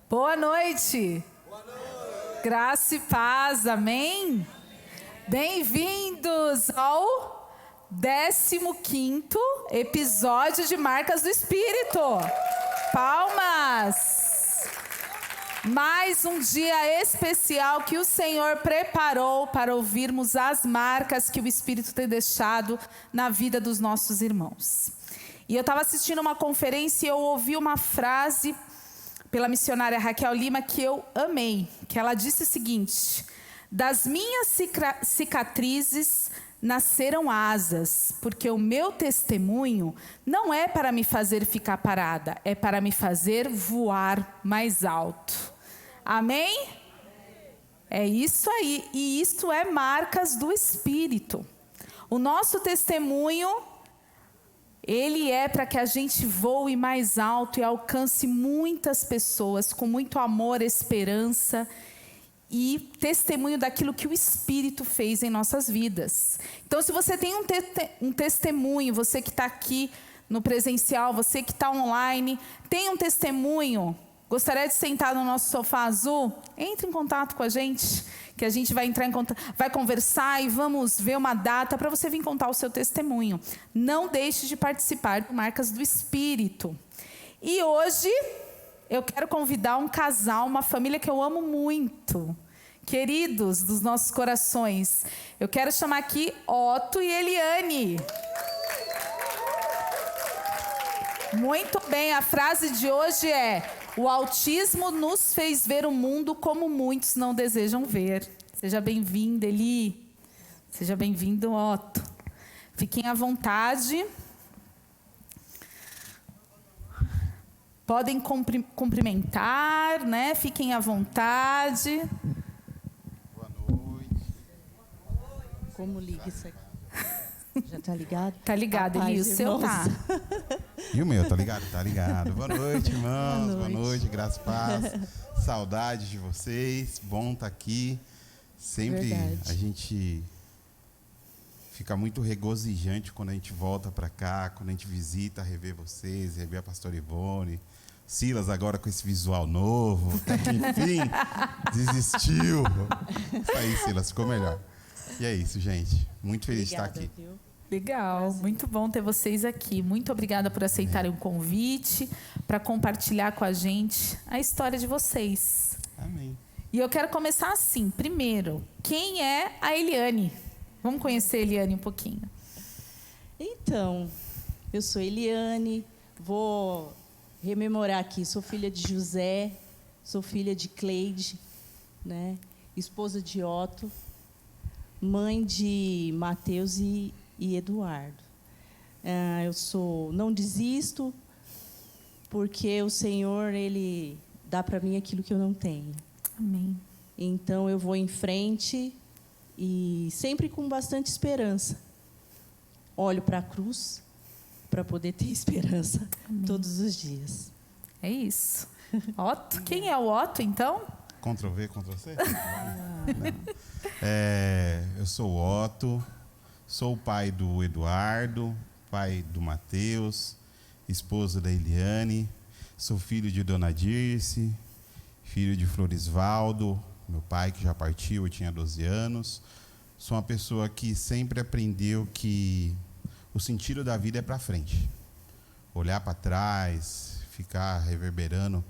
Boa noite. Boa noite. Graça e paz, amém? Bem-vindos ao 15º episódio de Marcas do Espírito. Palmas! Mais um dia especial que o Senhor preparou para ouvirmos as marcas que o Espírito tem deixado na vida dos nossos irmãos. E eu estava assistindo uma conferência e eu ouvi uma frase pela missionária Raquel Lima que eu amei, que ela disse o seguinte: das minhas cicatrizes nasceram asas, porque o meu testemunho não é para me fazer ficar parada, é para me fazer voar mais alto. Amém? É isso aí, e isto é marcas do Espírito. O nosso testemunho, ele é para que a gente voe mais alto e alcance muitas pessoas com muito amor, esperança e testemunho daquilo que o Espírito fez em nossas vidas. Então, se você tem um testemunho, você que está aqui no presencial, você que está online, tem um testemunho, gostaria de sentar no nosso sofá azul? Entre em contato com a gente, que a gente vai entrar em contato, vai conversar e vamos ver uma data para você vir contar o seu testemunho. Não deixe de participar do Marcas do Espírito. E hoje eu quero convidar um casal, uma família que eu amo muito, queridos dos nossos corações. Eu quero chamar aqui Otto e Eliane. Muito bem, a frase de hoje é: o autismo nos fez ver o mundo como muitos não desejam ver. Seja bem-vinda, Eli. Seja bem-vindo, Otto. Fiquem à vontade. Podem cumprimentar, né? Fiquem à vontade. Boa noite. Como liga isso aqui? Já tá ligado? Tá ligado, Eli, o seu tá. E o meu, tá ligado? Tá ligado. Boa noite, irmãos. Boa noite, graça e paz. Saudades de vocês. Bom estar aqui. Sempre Verdade. A gente fica muito regozijante quando a gente volta para cá, quando a gente visita, rever vocês, rever a pastora Ivone. Silas agora com esse visual novo, até que enfim desistiu. Isso aí, Silas, ficou melhor. E é isso, gente. Muito feliz de estar aqui. Viu? Legal, muito bom ter vocês aqui. Muito obrigada por aceitarem o convite, para compartilhar com a gente a história de vocês. Amém. E eu quero começar assim. Primeiro, quem é a Eliane? Vamos conhecer a Eliane um pouquinho. Então, eu sou Eliane, vou rememorar aqui. Sou filha de José, sou filha de Cleide, né? Esposa de Otto, mãe de Mateus e Eduardo. Eu não desisto, porque o Senhor, Ele dá para mim aquilo que eu não tenho. Amém. Então, eu vou em frente e sempre com bastante esperança. Olho para a cruz para poder ter esperança. Amém. Todos os dias. É isso. Otto, quem é o Otto, então? Ctrl+V, Ctrl+C? Eu sou o Otto, sou o pai do Eduardo, pai do Mateus, esposo da Eliane, sou filho de Dona Dirce, filho de Florisvaldo, meu pai que já partiu, eu tinha 12 anos. Sou uma pessoa que sempre aprendeu que o sentido da vida é para frente. Olhar para trás, ficar reverberando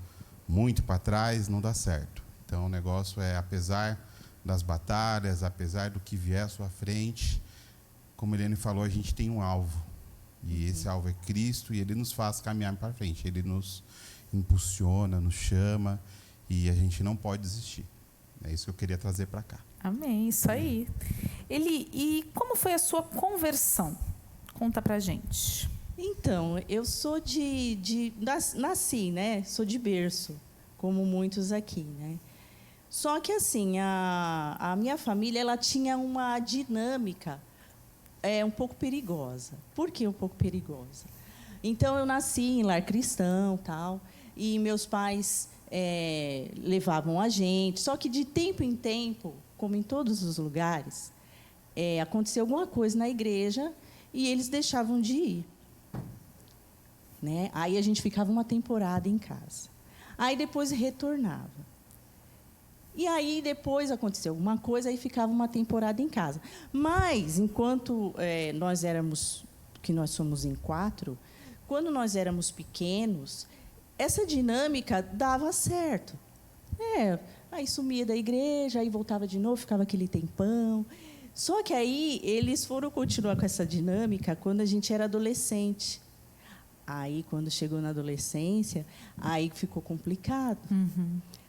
muito para trás não dá certo. Então o negócio é, apesar das batalhas, apesar do que vier à sua frente, como a Eliane falou, a gente tem um alvo. E esse alvo é Cristo, e Ele nos faz caminhar para frente. Ele nos impulsiona, nos chama, e a gente não pode desistir. É isso que eu queria trazer para cá. Amém, isso aí. Eli, e como foi a sua conversão? Conta pra gente. Então, eu sou nasci, né? Sou de berço, como muitos aqui, né? Só que assim, a minha família, ela tinha uma dinâmica um pouco perigosa. Por que um pouco perigosa? Então, eu nasci em lar cristão, tal, e meus pais levavam a gente. Só que de tempo em tempo, como em todos os lugares, aconteceu alguma coisa na igreja e eles deixavam de ir. Né? Aí a gente ficava uma temporada em casa. Aí depois retornava. E aí depois aconteceu alguma coisa, aí ficava uma temporada em casa. Mas, enquanto nós somos em 4, quando nós éramos pequenos, essa dinâmica dava certo. Aí sumia da igreja, aí voltava de novo, ficava aquele tempão. Só que aí eles foram continuar com essa dinâmica quando a gente era adolescente. Aí, quando chegou na adolescência, aí ficou complicado.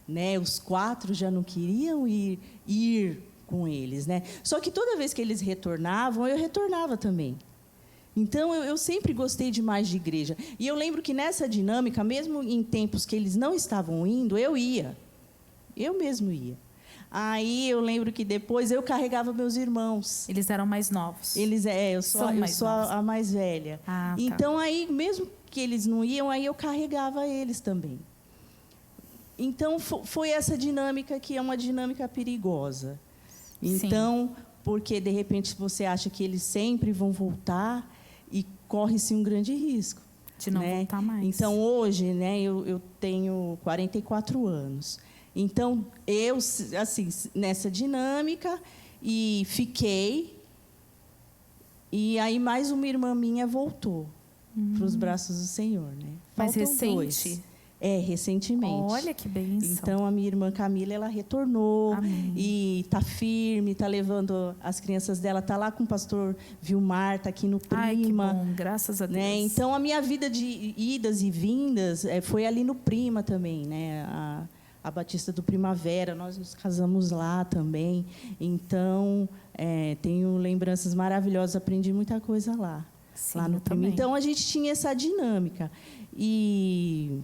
Né? Os 4 já não queriam ir com eles. Né? Só que toda vez que eles retornavam, eu retornava também. Então, eu sempre gostei demais de igreja. E eu lembro que nessa dinâmica, mesmo em tempos que eles não estavam indo, eu ia. Eu mesmo ia. Aí eu lembro que depois eu carregava meus irmãos. Eles eram mais novos. Eu sou a mais velha. Tá. Então, aí, mesmo que eles não iam, aí eu carregava eles também. Então, foi essa dinâmica que é uma dinâmica perigosa. Então, porque, de repente, você acha que eles sempre vão voltar e corre-se um grande risco. De não voltar mais. Então, hoje, né, eu tenho 44 anos. Então, eu, assim, nessa dinâmica, e fiquei. E aí, mais uma irmã minha voltou para os braços do Senhor. Né? Mas Faltam recente? 2. Recentemente. Olha que bênção. Então, a minha irmã Camila, ela retornou. Amém. E está firme, está levando as crianças dela, está lá com o pastor Vilmar, está aqui no Prima. Ai, que bom, graças a Deus. Né? Então, a minha vida de idas e vindas foi ali no Prima também, né? A Batista do Primavera, nós nos casamos lá também. Então, tenho lembranças maravilhosas, aprendi muita coisa lá. Sim, lá no Prima. Então, a gente tinha essa dinâmica. E...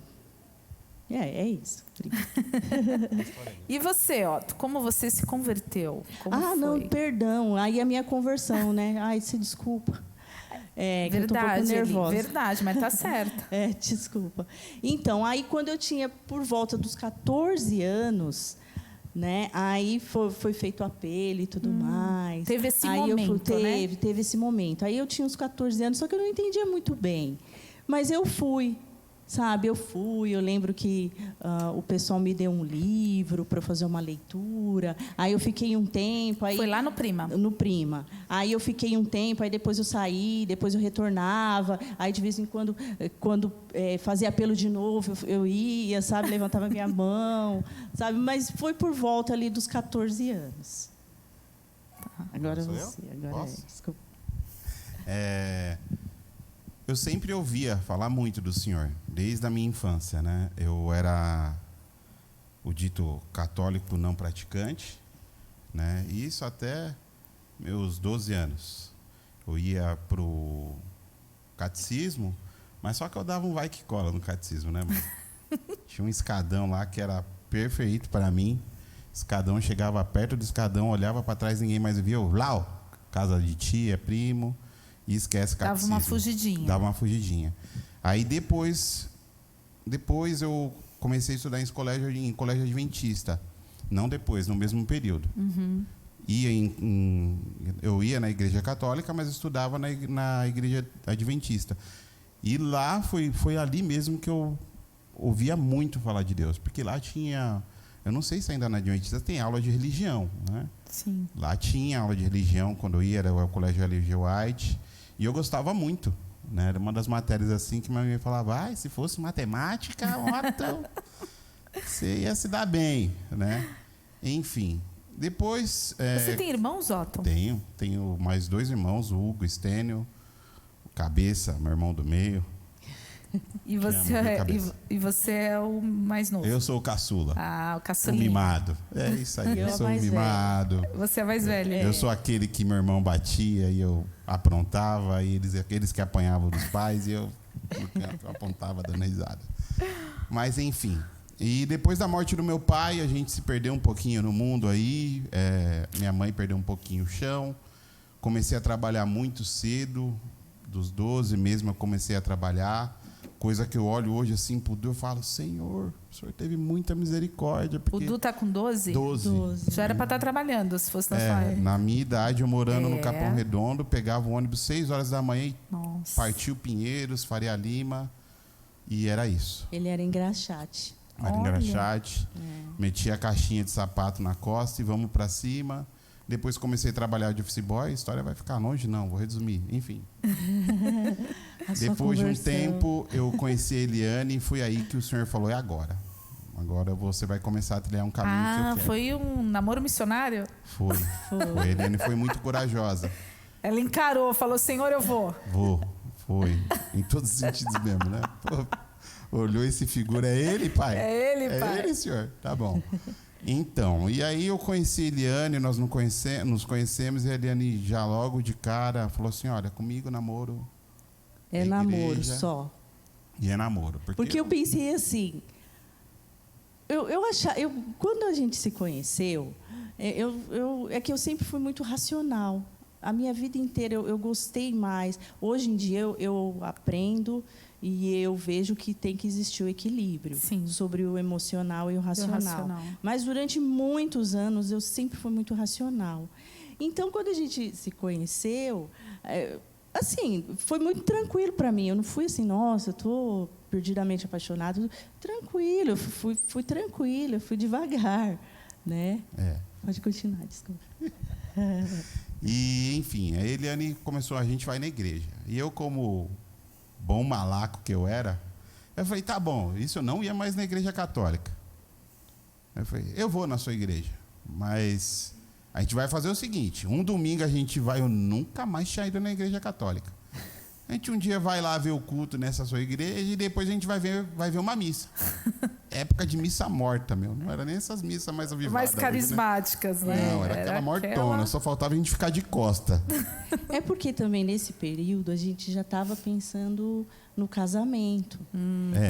É isso. E você, Otto, como você se converteu? Como foi? Não, perdão. Aí a minha conversão, né? Ai, se desculpa. Verdade, eu tô um pouco nervosa. Verdade, mas tá certo. Desculpa. Então, aí quando eu tinha por volta dos 14 anos, né? Aí foi feito o apelo e tudo mais. Teve esse aí momento, né? Teve esse momento. Aí eu tinha uns 14 anos, só que eu não entendia muito bem. Mas eu fui. Sabe, eu lembro que o pessoal me deu um livro para fazer uma leitura. Aí eu fiquei um tempo. Aí, foi lá no Prima? No Prima. Aí eu fiquei um tempo, aí depois eu saí, depois eu retornava. Aí, de vez em quando fazia apelo de novo, eu ia, sabe, levantava minha mão, sabe? Mas foi por volta ali dos 14 anos. Agora Sou você. eu? Agora Posso? desculpa. Eu sempre ouvia falar muito do Senhor, desde a minha infância, né? Eu era o dito católico não praticante, né? E isso até meus 12 anos. Eu ia pro catecismo, mas só que eu dava um vai que cola no catecismo, né, mano? Tinha um escadão lá que era perfeito para mim. Escadão, chegava perto do escadão, olhava para trás, ninguém mais via. Lau, casa de tia, primo. E esquece catecismo. Dava uma fugidinha. Aí depois eu comecei a estudar em colégio adventista. Não depois, no mesmo período. Eu ia na igreja católica, mas estudava na igreja adventista. E lá foi ali mesmo que eu ouvia muito falar de Deus. Porque lá tinha... Eu não sei se ainda na adventista tem aula de religião, né? Sim. Lá tinha aula de religião, quando eu ia, era o colégio Ellen White. E eu gostava muito, né? Era uma das matérias assim que minha mãe falava, se fosse matemática, Otto, você ia se dar bem, né? Enfim, depois... Você tem irmãos, Otto? Tenho mais 2 irmãos, o Hugo, o Estênio, o Cabeça, meu irmão do meio. E você é o mais novo? Eu sou o caçula. O caçulinha. O mimado. É isso aí, eu sou o mimado. Você é mais velho. Eu sou aquele que meu irmão batia e eu aprontava, e eles que apanhavam dos pais e eu apontava dando risada. Mas, enfim. E depois da morte do meu pai, a gente se perdeu um pouquinho no mundo aí. Minha mãe perdeu um pouquinho o chão. Comecei a trabalhar muito cedo. Dos 12 mesmo eu comecei a trabalhar. Coisa que eu olho hoje assim pro Du, eu falo, Senhor, o Senhor teve muita misericórdia. O Du tá com 12? 12. Já era para estar trabalhando, se fosse na sua época. Na minha idade, eu morando no Capão Redondo, pegava o ônibus 6 horas da manhã e partiu Pinheiros, Faria Lima, e era isso. Ele era engraxate. Era engraxate. Meti a caixinha de sapato na costa e vamos para cima. Depois comecei a trabalhar de office boy. A história vai ficar longe? Não, vou resumir. Enfim. Depois de um tempo, eu conheci a Eliane e foi aí que o Senhor falou, é agora. Agora você vai começar a trilhar um caminho que eu quero. Foi um namoro missionário? Foi. A Eliane foi muito corajosa. Ela encarou, falou, Senhor, eu vou. Foi. Em todos os sentidos mesmo, né? Pô, olhou esse figura, é ele, pai? É ele, pai. É ele, senhor. Tá bom. Então, e aí eu conheci a Eliane, nós nos conhecemos e a Eliane já logo de cara falou assim, olha, comigo namoro é namoro só. E é namoro. Porque eu pensei assim, quando a gente se conheceu, é que eu sempre fui muito racional. A minha vida inteira eu gostei mais. Hoje em dia eu aprendo e eu vejo que tem que existir o equilíbrio sobre o emocional e o racional. Mas durante muitos anos eu sempre fui muito racional. Então, quando a gente se conheceu, assim, foi muito tranquilo para mim. Eu não fui assim, nossa, eu estou perdidamente apaixonado. Tranquilo, eu fui tranquila, eu fui devagar, né? Pode continuar, desculpa. E, enfim, a Eliane a gente vai na igreja. E eu, como bom malaco que eu era, eu falei, tá bom, isso eu não ia mais na igreja católica. Eu falei, eu vou na sua igreja, mas a gente vai fazer o seguinte, um domingo a gente vai, eu nunca mais tinha ido na igreja católica. A gente um dia vai lá ver o culto nessa sua igreja e depois a gente vai ver uma missa. Época de missa morta, meu. Não era nem essas missas mais avivadas. Mais carismáticas, né? Não, era aquela mortona. Só faltava a gente ficar de costa. É porque também nesse período a gente já estava pensando no casamento.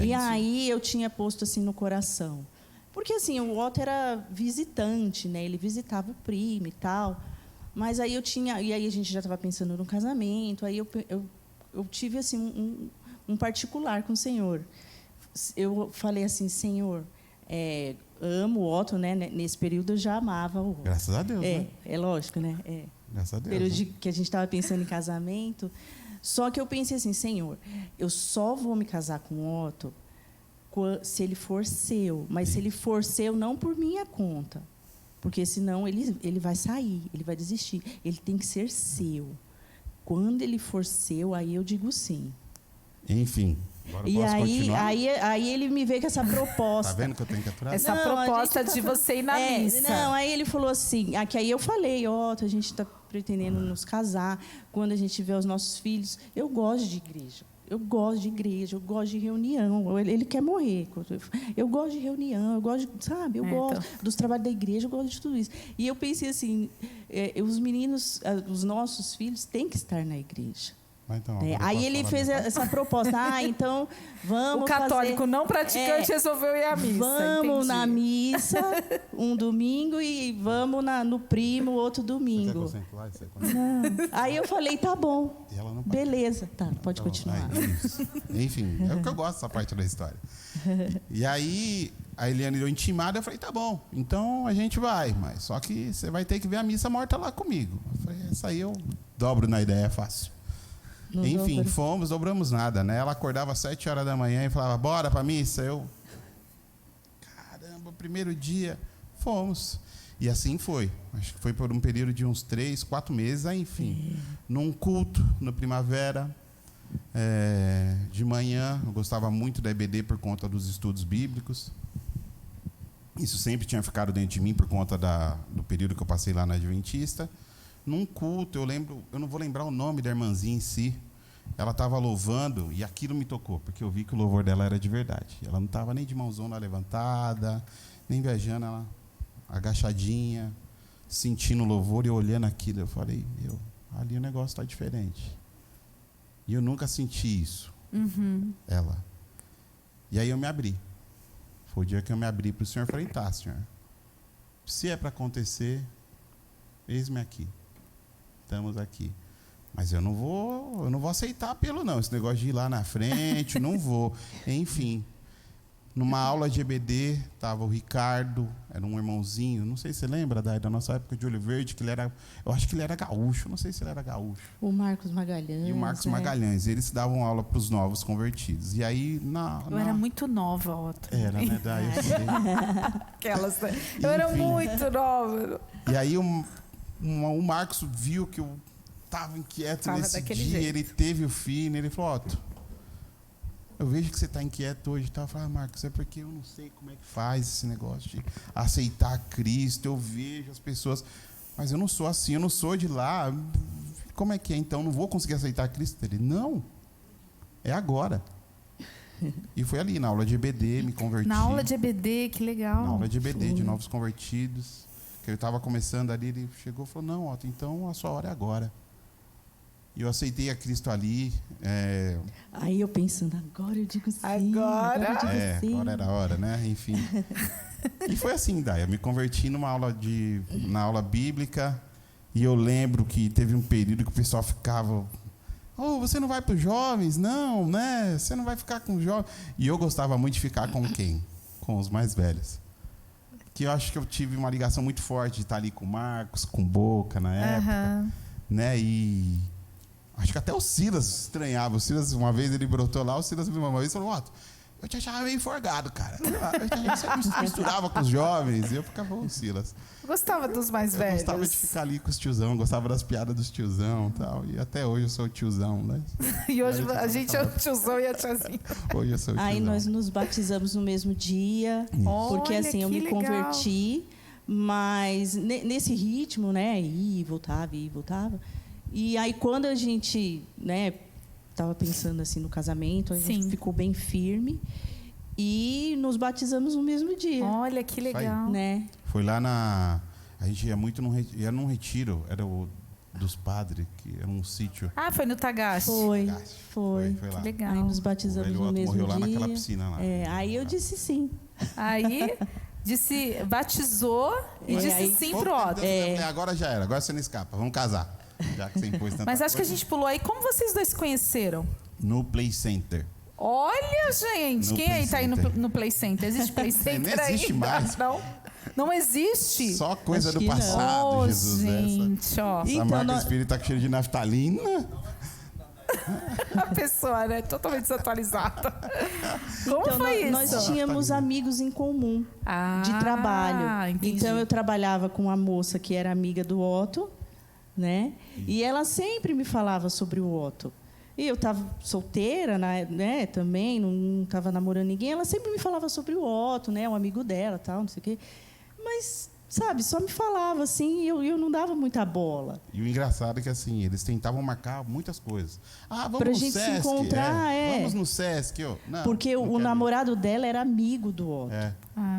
E aí eu tinha posto assim no coração. Porque assim, o Otto era visitante, né? Ele visitava o primo e tal. Mas aí e aí a gente já estava pensando no casamento. Aí eu tive assim um particular com o Senhor. Eu falei assim, Senhor, amo o Otto, né? Nesse período eu já amava o Otto. Graças a Deus, né? É lógico, né? Graças a Deus. Período que a gente estava pensando em casamento. Só que eu pensei assim, Senhor, eu só vou me casar com o Otto se ele for seu. Mas se ele for seu, não por minha conta. Porque senão ele vai sair, ele vai desistir. Ele tem que ser seu. Quando ele for seu, aí eu digo sim. Enfim. Agora e aí ele me veio com essa proposta. Tá vendo que eu tenho que aturar? Essa proposta de você ir na missa. Não, aí ele falou assim, que aí eu falei, Otto, a gente está pretendendo nos casar, quando a gente tiver os nossos filhos. Eu gosto de igreja. Eu gosto de reunião. Ele quer morrer. Eu gosto de reunião, eu gosto, sabe? Eu gosto dos trabalhos da igreja, eu gosto de tudo isso. E eu pensei assim, os meninos, os nossos filhos têm que estar na igreja. Então, aí ele fez essa proposta. Então, vamos. O católico não praticante resolveu ir à missa. Vamos na missa um domingo e vamos no primo outro domingo. Não. Aí eu falei, tá bom. Beleza. Tá, pode continuar. Enfim, é o que eu gosto dessa parte da história. E aí, a Eliane deu intimada, eu falei, tá bom, então a gente vai, mas só que você vai ter que ver a missa morta lá comigo. Eu falei, essa aí eu dobro na ideia, é fácil. Enfim, fomos, dobramos nada, né? Ela acordava às 7 horas da manhã e falava, bora pra missa. Caramba, primeiro dia, fomos. E assim foi. Acho que foi por um período de uns 3, 4 meses, aí, enfim. Num culto, no primavera, de manhã, eu gostava muito da EBD por conta dos estudos bíblicos. Isso sempre tinha ficado dentro de mim por conta do período que eu passei lá na Adventista. Num culto, eu não vou lembrar o nome da irmãzinha em si, ela estava louvando e aquilo me tocou, porque eu vi que o louvor dela era de verdade. Ela não estava nem de mãozona levantada, nem viajando, ela agachadinha, sentindo o louvor e olhando aquilo. Eu falei, ali o negócio está diferente. E eu nunca senti isso, ela. E aí eu me abri. Foi o dia que eu me abri para o Senhor e falei, tá, Senhor, se é para acontecer, eis-me aqui. Estamos aqui. Mas eu não vou aceitar apelo, não. Esse negócio de ir lá na frente, não vou. Enfim. Numa aula de EBD, estava o Ricardo, era um irmãozinho, não sei se você lembra, da nossa época de Olho Verde, que ele era, eu acho que ele era gaúcho, não sei se ele era gaúcho. O Marcos Magalhães. E o Marcos Magalhães, eles davam aula para os novos convertidos. E aí, Eu era muito nova, Otto. Era, né? Daí eu sei. Aquelas, né? Eu era muito nova. E aí o Marcos viu que eu estava inquieto Tava nesse daquele dia, jeito. ele teve o filho, ele falou, Otto, eu vejo que você está inquieto hoje. Eu falei, Marcos, é porque eu não sei como é que faz esse negócio de aceitar Cristo. Eu vejo as pessoas, mas eu não sou assim, eu não sou de lá. Como é que é, então? Não vou conseguir aceitar Cristo? Ele, não, é agora. E foi ali, na aula de EBD, me converti. Na aula de EBD, que legal. Na aula de EBD, de novos convertidos. Que eu estava começando ali, ele chegou e falou, não, Otto, então a sua hora é agora. E eu aceitei a Cristo ali. Aí eu pensando, agora eu digo sim. Agora? Eu digo sim. Agora era a hora, né? Enfim. E foi assim, Day. Eu me converti na aula bíblica. E eu lembro que teve um período que o pessoal ficava... Oh, você não vai para os jovens? Não, né? Você não vai ficar com os jovens. E eu gostava muito de ficar com quem? Com os mais velhos. Que eu acho que eu tive uma ligação muito forte de estar ali com o Marcos, com o Boca na época. Né? E... acho que até o Silas estranhava. O Silas, uma vez, ele brotou lá, o Silas uma vez falou, Otto, eu te achava meio forgado, cara. Você misturava com os jovens. E eu ficava com o Silas. Eu gostava dos mais velhos. Eu gostava de ficar ali com os tiozão, gostava das piadas dos tiozão e tal. E até hoje eu sou o tiozão, né? E hoje a gente é o tiozão e a tiazinha. Hoje eu sou o tiozão. Aí nós nos batizamos no mesmo dia. Porque Olha, assim, eu que me legal. converti, mas nesse ritmo, né? Ia e voltava. E aí, quando a gente, né, estava pensando assim no casamento, a gente ficou bem firme e nos batizamos no mesmo dia. Olha, que legal. Né? Foi lá a gente ia muito num retiro, era o dos padres, que era um sítio. Ah, foi no Tagaste. Foi lá. Que legal. Aí nos batizamos no mesmo dia. Morreu lá naquela piscina lá. Aí eu disse sim. Aí batizou e disse sim pro Otto. Agora já era, agora você não escapa, vamos casar. Já que você impôs tanta Mas acho que a coisa. gente pulou aí. Como vocês dois se conheceram? No Play Center. Olha, gente. No Quem aí Play tá aí Center. no Play Center? Existe Play Center Nem existe ainda? mais. Não existe? Só coisa Acho do que não. passado, Jesus. Gente, ó. Essa Então, marca espírita tá cheia de naftalina. A pessoa, né? Totalmente desatualizada. Como Então, foi isso? nós tínhamos amigos em comum de trabalho. Entendi. Então, eu trabalhava com uma moça que era amiga do Otto, né? E ela sempre me falava sobre o Otto. E eu estava solteira, né? Também, não estava namorando ninguém. Ela sempre me falava sobre o Otto, né? Um amigo dela, tal, não sei o quê. Mas, sabe, só me falava assim e eu não dava muita bola. E o engraçado é que, assim, eles tentavam marcar muitas coisas. Ah, vamos Pra no gente Sesc. se encontrar, Vamos no Sesc. Não, porque não o quero ir. namorado dela era amigo do Otto.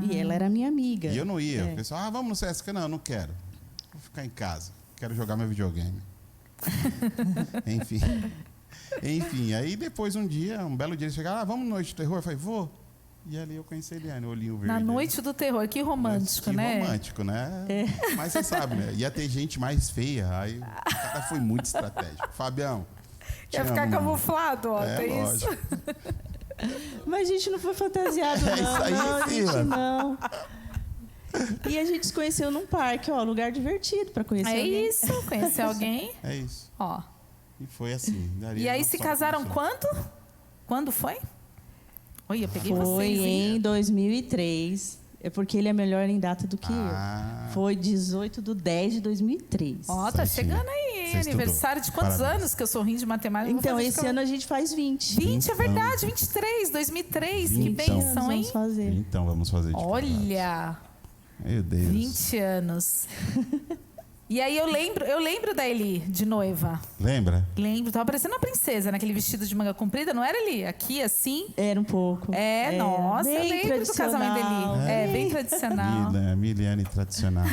E ela era minha amiga. E eu não ia. O pessoal, vamos no Sesc. Não quero. Vou ficar em casa. Quero jogar meu videogame. Enfim, aí depois um belo dia, eles chegaram, vamos no Noite do Terror? Eu falei, vou. E ali eu conheci a Eliane, o olhinho verde. Na Noite do Terror, que romântico, né? Romântico, né? Mas você sabe, né? Ia ter gente mais feia. Aí o cara foi muito estratégico. Fabião. Ia ficar camuflado, ó. Tem isso. Lógico. Mas a gente não foi fantasiado, não. isso aí, não, a gente filha. não. E a gente se conheceu num parque, ó, lugar divertido para conhecer É alguém. isso, conhecer alguém. É isso. Ó. E foi assim. E aí se casaram quando? Quando foi? Oi, eu peguei Foi vocês, hein? em 2003. É porque ele é melhor em data do que eu. Foi 18/10/2003. Ó, tá Certinho. chegando aí. Você Aniversário de quantos Parabéns. anos? Que eu sou ruim de matemática. vou Então, fazer esse ano a gente faz 20. 20, é Então. verdade. 23, 2003. Que 20 bênção, hein? Vamos fazer. Então vamos fazer de Olha, Meu Deus. 20 anos. E aí eu lembro da Eli, de noiva. Lembra? Lembro, tava parecendo uma princesa, naquele vestido de manga comprida, não era, Eli? Aqui, assim? Era um pouco. É, Era. nossa, eu Bem lembro do casamento da Eli. É, bem tradicional. Miliane tradicional.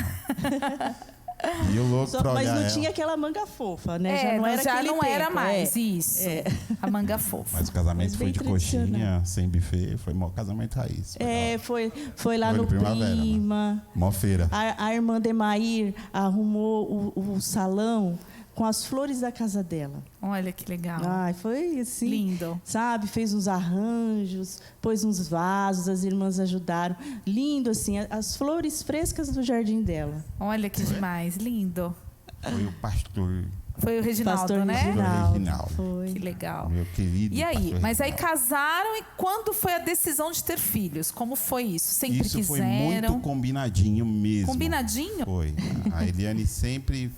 E o louco pra Mas olhar não ela. tinha aquela manga fofa, né? É, já não aquele era tempo, mais, isso. É. A manga fofa. Mas o casamento Mas foi bem de tradicional. coxinha, sem buffet, foi mó casamento raiz. Foi Foi lá Foi no de primavera, Prima. mó feira. A irmã Demair arrumou o salão com as flores da casa dela. Olha que legal. Ai, foi assim. Lindo. Sabe, fez uns arranjos, pôs uns vasos, as irmãs ajudaram. Lindo, assim, as flores frescas do jardim dela. Olha que demais, lindo. Foi o pastor, Foi o Reginaldo, Pastor né? Reginaldo. Foi. Que legal. meu querido E aí? pastor Mas aí Reginaldo. casaram e quando foi a decisão de ter filhos? Como foi isso? Sempre Isso foi quiseram? muito combinadinho mesmo. Combinadinho? Foi. A Eliane sempre...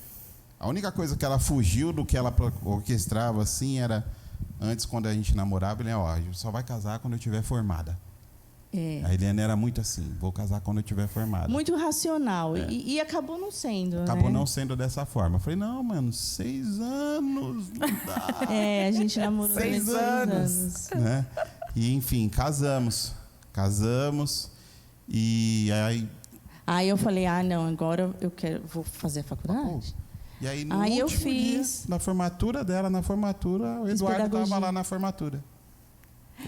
A única coisa que ela fugiu do que ela orquestrava, assim, era... Antes, quando a gente namorava, ele ó, só vai casar quando eu estiver formada. É. A Eliane era muito assim, vou casar quando eu estiver formada. Muito racional. E acabou não sendo, Acabou né? não sendo dessa forma. Eu falei, não, mano, 6 anos, não dá. É, a gente namorou 6 6 anos. Né? E, enfim, casamos. Casamos. E aí... Aí eu falei, não, agora vou fazer a faculdade. E aí, no Aí eu último dia, fiz. na formatura dela, o Fiz Eduardo pedagogia. estava lá na formatura.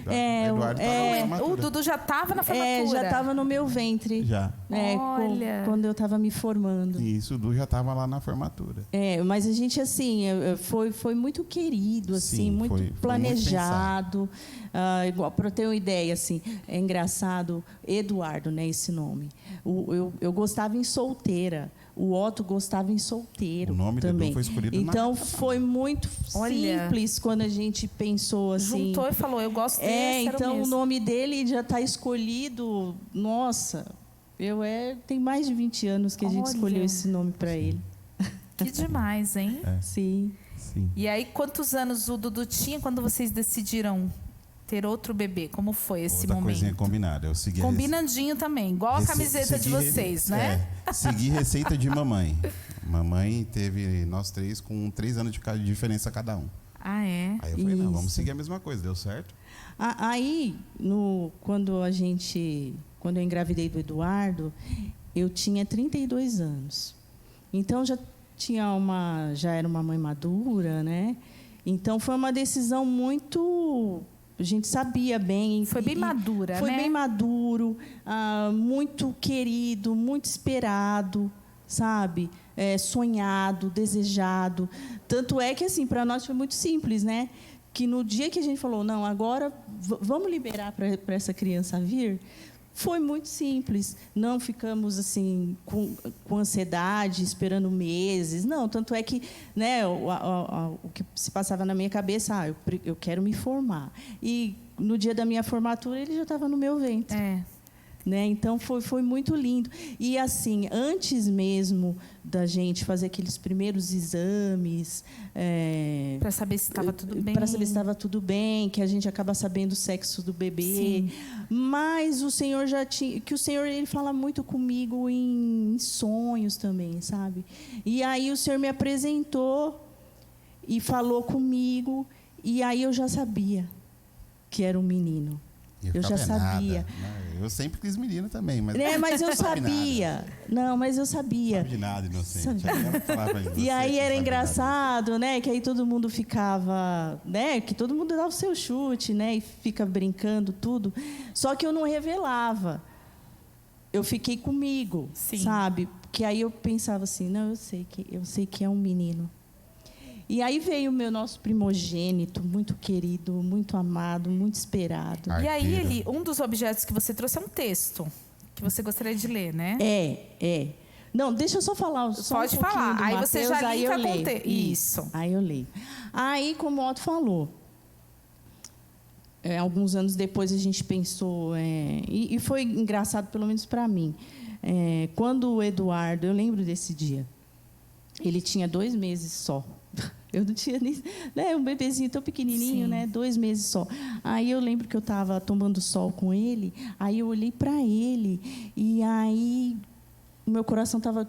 É, o Eduardo estava na O formatura. Dudu já estava na formatura? É, já estava no meu ventre. Já. Né, Olha. quando eu estava me formando. Isso, o Du já estava lá na formatura. É, mas a gente, assim, foi muito querido, assim, Sim, muito foi muito planejado. Igual, para ter uma ideia, assim, é engraçado, Eduardo, né, esse nome. Eu gostava em solteira. O Otto gostava em solteiro O nome do Edu também. foi escolhido na Então, época. foi muito Olha. simples quando a gente pensou assim. Juntou e falou, eu gosto desse, era Então o mesmo. nome dele já está escolhido. Nossa, tem mais de 20 anos que a gente Olha. escolheu esse nome para ele. Que demais, hein? Sim. Sim. E aí, quantos anos o Dudu tinha quando vocês decidiram ter outro bebê? Como foi esse Outra coisinha momento? combinada. Eu segui Combinandinho também, igual a camiseta de vocês, né? Segui receita de mamãe. Mamãe teve nós 3 com 3 anos de diferença cada um. Ah, é? Aí eu falei, não, vamos Isso. seguir a mesma coisa. Deu certo? Aí, quando eu engravidei do Eduardo, eu tinha 32 anos. Então já era uma mãe madura, né? Então foi uma decisão muito, a gente sabia bem. Foi bem madura, Foi né? bem maduro, muito querido, muito esperado, sabe? Sonhado, desejado. Tanto é que, assim, para nós foi muito simples, né? Que no dia que a gente falou, não, agora vamos liberar para essa criança vir, foi muito simples. Não ficamos assim com ansiedade, esperando meses. Não, tanto é que, né, o que se passava na minha cabeça, eu quero me formar. E no dia da minha formatura ele já estava no meu ventre. É. Né? Então foi muito lindo. E assim, antes mesmo da gente fazer aqueles primeiros exames, Para saber se estava tudo bem. para saber se estava tudo bem, que a gente acaba sabendo o sexo do bebê. Sim. Mas o Senhor que o Senhor ele fala muito comigo em sonhos também, sabe? E aí o Senhor me apresentou e falou comigo, e aí eu já sabia que era um menino. Eu já sabia. Eu sempre quis menina também, mas... Mas eu não sabe sabia. nada. Não, mas eu Não sabia. sabe de nada, inocente. Sabia. Eu ia falar pra você, E aí não era sabe engraçado, né? Que aí todo mundo ficava, né? Que todo mundo dava o seu chute, né? E fica brincando tudo. Só que eu não revelava. Eu fiquei comigo, Sim. sabe? Porque aí eu pensava assim, não, eu sei que é um menino. E aí veio o nosso primogênito, muito querido, muito amado, muito esperado. E aí, Arteiro. um dos objetos que você trouxe é um texto que você gostaria de ler, né? É. Não, deixa eu só falar. Pode um pouquinho falar. do Aí você Mateus, já aí linka eu com o leio. texto. Isso. Aí eu leio. Aí, como o Otto falou, alguns anos depois a gente pensou, e foi engraçado, pelo menos para mim, quando o Eduardo, eu lembro desse dia, ele tinha 2 meses só. Eu não tinha nem... Né, um bebezinho tão pequenininho, Sim. né? 2 meses só. Aí eu lembro que eu estava tomando sol com ele, aí eu olhei para ele, e aí o meu coração estava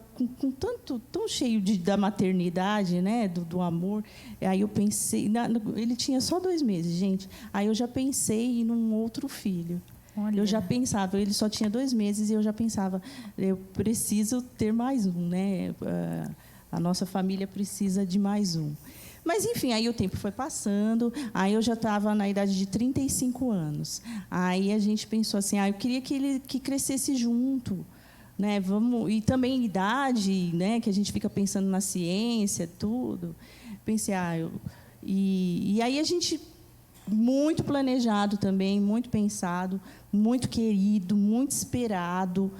tão cheio da maternidade, né? Do amor. Aí eu pensei... ele tinha só 2 meses, gente. Aí eu já pensei em um outro filho. Olha. Eu já pensava, ele só tinha 2 meses, e eu já pensava, eu preciso ter mais um, né? A nossa família precisa de mais um. Mas, enfim, aí o tempo foi passando, aí eu já estava na idade de 35 anos. Aí a gente pensou assim, eu queria que ele crescesse junto, né? Vamos, e também idade, né? Que a gente fica pensando na ciência, tudo. Pensei, e aí a gente, muito planejado também, muito pensado, muito querido, muito esperado.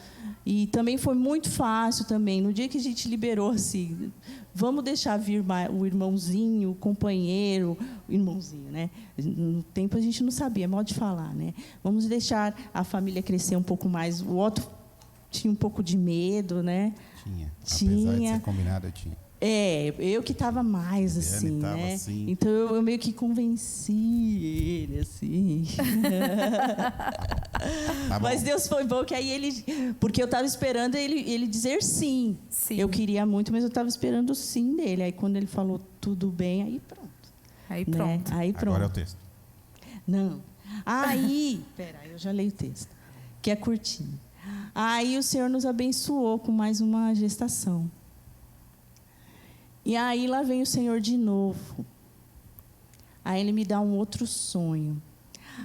E também foi muito fácil também. No dia que a gente liberou, assim, vamos deixar vir o irmãozinho, o companheiro, o irmãozinho, né? No tempo a gente não sabia, é modo de falar, né? Vamos deixar a família crescer um pouco mais. O Otto tinha um pouco de medo, né? Apesar de ser combinado, eu tinha. Eu que estava mais assim, né? Assim. Então eu meio que convenci ele, assim. Mas Deus foi bom que aí ele, porque eu estava esperando ele dizer sim. Eu queria muito, mas eu estava esperando o sim dele. Aí quando ele falou tudo bem, aí pronto. Aí pronto. Né? Aí pronto. Agora é o texto. Não. Aí, eu já leio o texto, que é curtinho. Aí o Senhor nos abençoou com mais uma gestação. E aí lá vem o Senhor de novo. Aí Ele me dá um outro sonho.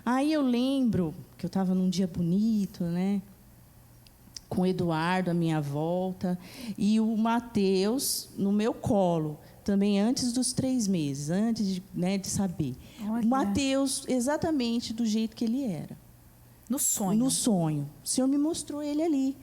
Aí eu lembro que eu estava num dia bonito, né? Com o Eduardo à minha volta. E o Mateus no meu colo. Também antes dos 3 meses, antes de, né, de saber. Olha. O Mateus exatamente do jeito que ele era. No sonho. No sonho. O Senhor me mostrou ele ali.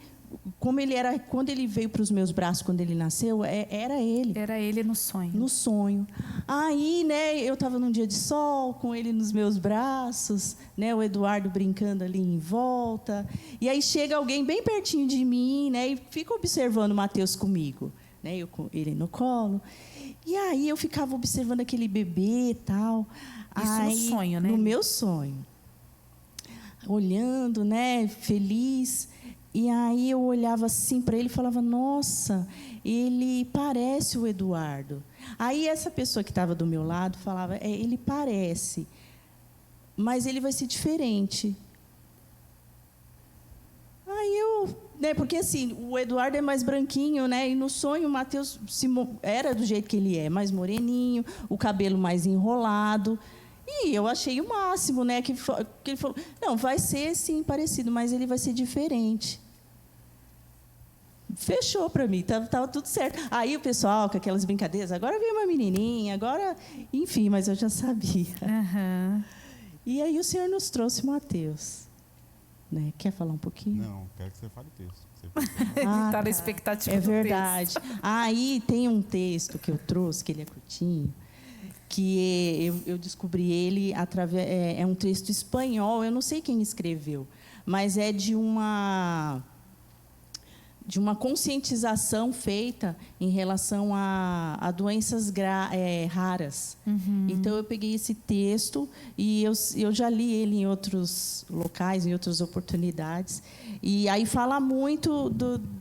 Como ele era, quando ele veio para os meus braços, quando ele nasceu, era ele. Era ele no sonho. No sonho. Aí, né, eu estava num dia de sol, com ele nos meus braços, né, o Eduardo brincando ali em volta. E aí chega alguém bem pertinho de mim, né, e fica observando o Mateus comigo, né, eu com ele no colo. E aí eu ficava observando aquele bebê e tal. Isso aí, no sonho, né? No meu sonho. Olhando, né, feliz. E aí eu olhava assim para ele e falava, nossa, ele parece o Eduardo. Aí essa pessoa que estava do meu lado falava, ele parece, mas ele vai ser diferente. Aí eu, né, porque assim, o Eduardo é mais branquinho, né, e no sonho o Mateus era do jeito que ele é, mais moreninho, o cabelo mais enrolado. E eu achei o máximo, né? Que ele falou, não, vai ser sim parecido, mas ele vai ser diferente. Fechou para mim, tava tudo certo. Aí o pessoal, com aquelas brincadeiras, agora veio uma menininha, agora... Enfim, mas eu já sabia. Uhum. E aí o Senhor nos trouxe Mateus. Né? Quer falar um pouquinho? Não, quero que você fale o texto. Ele está na expectativa do verdade. texto. Aí tem um texto que eu trouxe, que ele é curtinho, que eu descobri ele através... É um texto espanhol, eu não sei quem escreveu, mas é de uma conscientização feita em relação a doenças raras. Uhum. Então, eu peguei esse texto e eu já li ele em outros locais, em outras oportunidades. E aí fala muito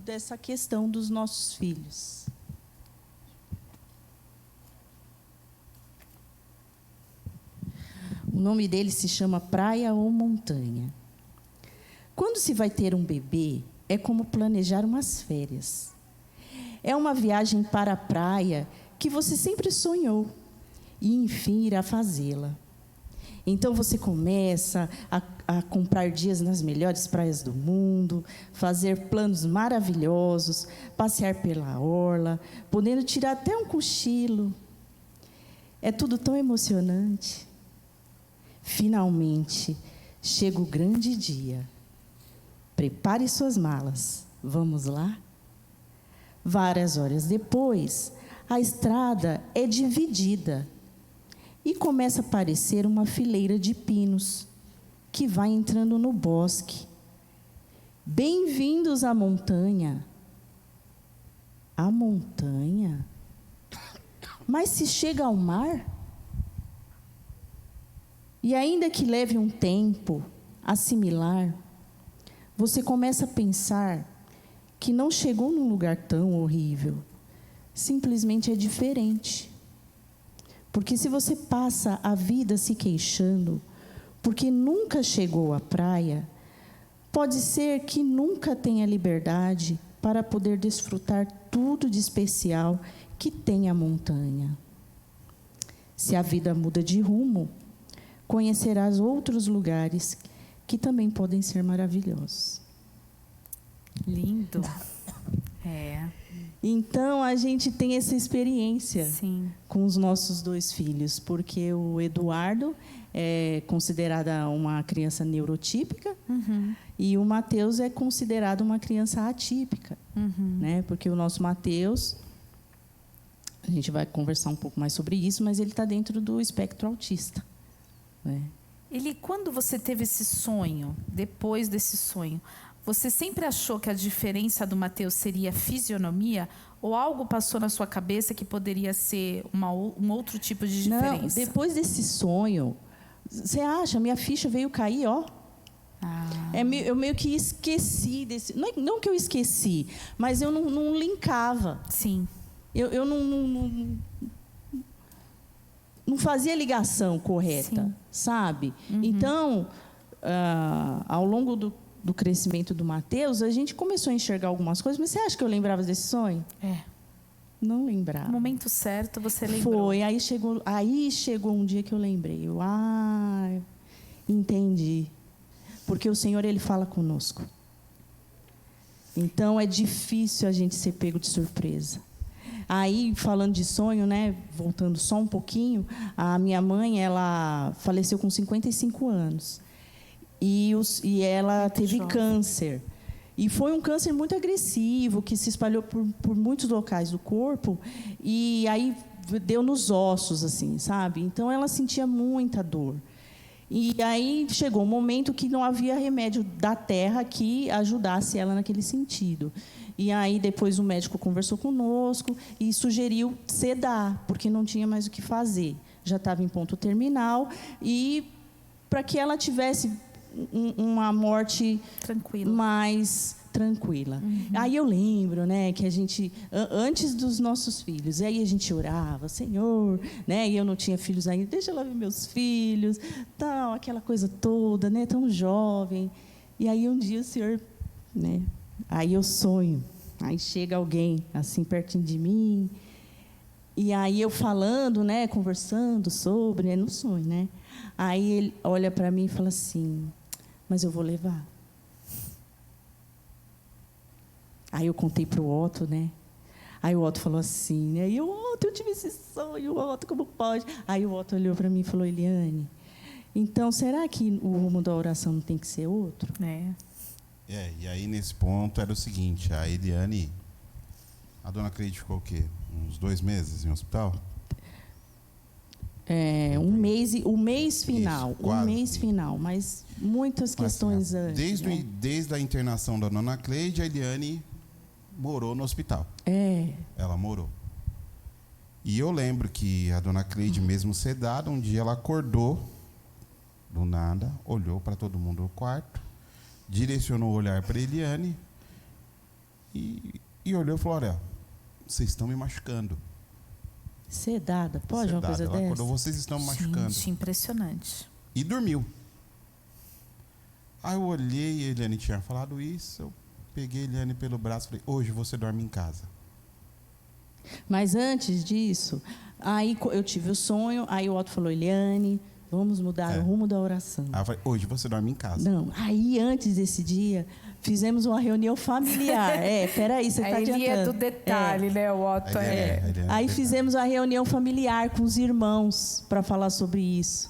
dessa questão dos nossos filhos. O nome dele se chama Praia ou Montanha. Quando se vai ter um bebê, é como planejar umas férias. É uma viagem para a praia que você sempre sonhou e, enfim, irá fazê-la. Então, você começa a comprar dias nas melhores praias do mundo, fazer planos maravilhosos, passear pela orla, podendo tirar até um cochilo. É tudo tão emocionante. Finalmente, chega o grande dia. Prepare suas malas. Vamos lá? Várias horas depois, a estrada é dividida e começa a aparecer uma fileira de pinos que vai entrando no bosque. Bem-vindos à montanha. A montanha? Mas se chega ao mar? E ainda que leve um tempo a assimilar, você começa a pensar que não chegou num lugar tão horrível. Simplesmente é diferente. Porque se você passa a vida se queixando porque nunca chegou à praia, pode ser que nunca tenha liberdade para poder desfrutar tudo de especial que tem a montanha. Se a vida muda de rumo, conhecerás outros lugares que também podem ser maravilhosos. Lindo. É, Então, a gente tem essa experiência sim. com os nossos 2 filhos, porque o Eduardo é considerada uma criança neurotípica e o Mateus é considerado uma criança atípica, né? Porque o nosso Mateus, a gente vai conversar um pouco mais sobre isso, mas ele está dentro do espectro autista, né? Quando você teve esse sonho, depois desse sonho, você sempre achou que a diferença do Mateus seria a fisionomia? Ou algo passou na sua cabeça que poderia ser um outro tipo de diferença? Não, depois desse sonho, você acha? Minha ficha veio cair, ó. Eu meio que esqueci desse... Não que eu esqueci, mas eu não linkava. Sim. Eu não fazia ligação correta, Sim. sabe? Então, ao longo do crescimento do Mateus, a gente começou a enxergar algumas coisas, mas você acha que eu lembrava desse sonho? Não lembrava. No momento certo, você lembrou. Foi, aí chegou um dia que eu lembrei. Entendi. Porque o Senhor, Ele fala conosco. Então, é difícil a gente ser pego de surpresa. Aí, falando de sonho, né, voltando só um pouquinho, a minha mãe, ela faleceu com 55 anos. E ela teve câncer. E foi um câncer muito agressivo, que se espalhou por muitos locais do corpo. E aí deu nos ossos, assim, sabe? Então, ela sentia muita dor. E aí chegou um momento que não havia remédio da terra que ajudasse ela naquele sentido. E aí depois o médico conversou conosco e sugeriu sedar, porque não tinha mais o que fazer. Já estava em ponto terminal e para que ela tivesse uma morte mais tranquila. Aí eu lembro, né, que a gente, antes dos nossos filhos, aí a gente orava, Senhor, né, e eu não tinha filhos ainda, deixa ela ver meus filhos, tal, aquela coisa toda, né, tão jovem. E aí um dia o Senhor, né, aí eu sonho, aí chega alguém assim pertinho de mim, e aí eu falando, né, conversando sobre, né, no sonho, né, aí ele olha para mim e fala assim, mas eu vou levar. Aí eu contei para o Otto, né? Aí o Otto falou assim, né? E o Otto, eu tive esse sonho, Otto, como pode? Aí o Otto olhou para mim e falou, Eliane, então será que o rumo da oração não tem que ser outro? E aí nesse ponto era o seguinte, a Eliane, a dona Cleide ficou o quê? Uns 2 meses em hospital? Um mês final, Isso, quase. Um mês final, mas muitas questões antes. Desde a internação da dona Cleide, a Eliane morou no hospital. Ela morou. E eu lembro que a dona Cleide, mesmo sedada, um dia ela acordou, do nada, olhou para todo mundo no quarto, direcionou o olhar para a Eliane e olhou e falou, olha, vocês estão me machucando. Sedada, pode uma coisa ela dessa? acordou, vocês estão me machucando. Gente, impressionante. E dormiu. Aí eu olhei, a Eliane tinha falado isso, eu peguei a Eliane pelo braço e falei, hoje você dorme em casa. Mas antes disso, aí eu tive o sonho, aí o Otto falou, Eliane, vamos mudar o rumo da oração. Aí eu falei, hoje você dorme em casa. Não, aí antes desse dia, fizemos uma reunião familiar. Peraí, você está adiantando. Ele é do detalhe, né? O Otto Aí fizemos uma reunião familiar com os irmãos para falar sobre isso.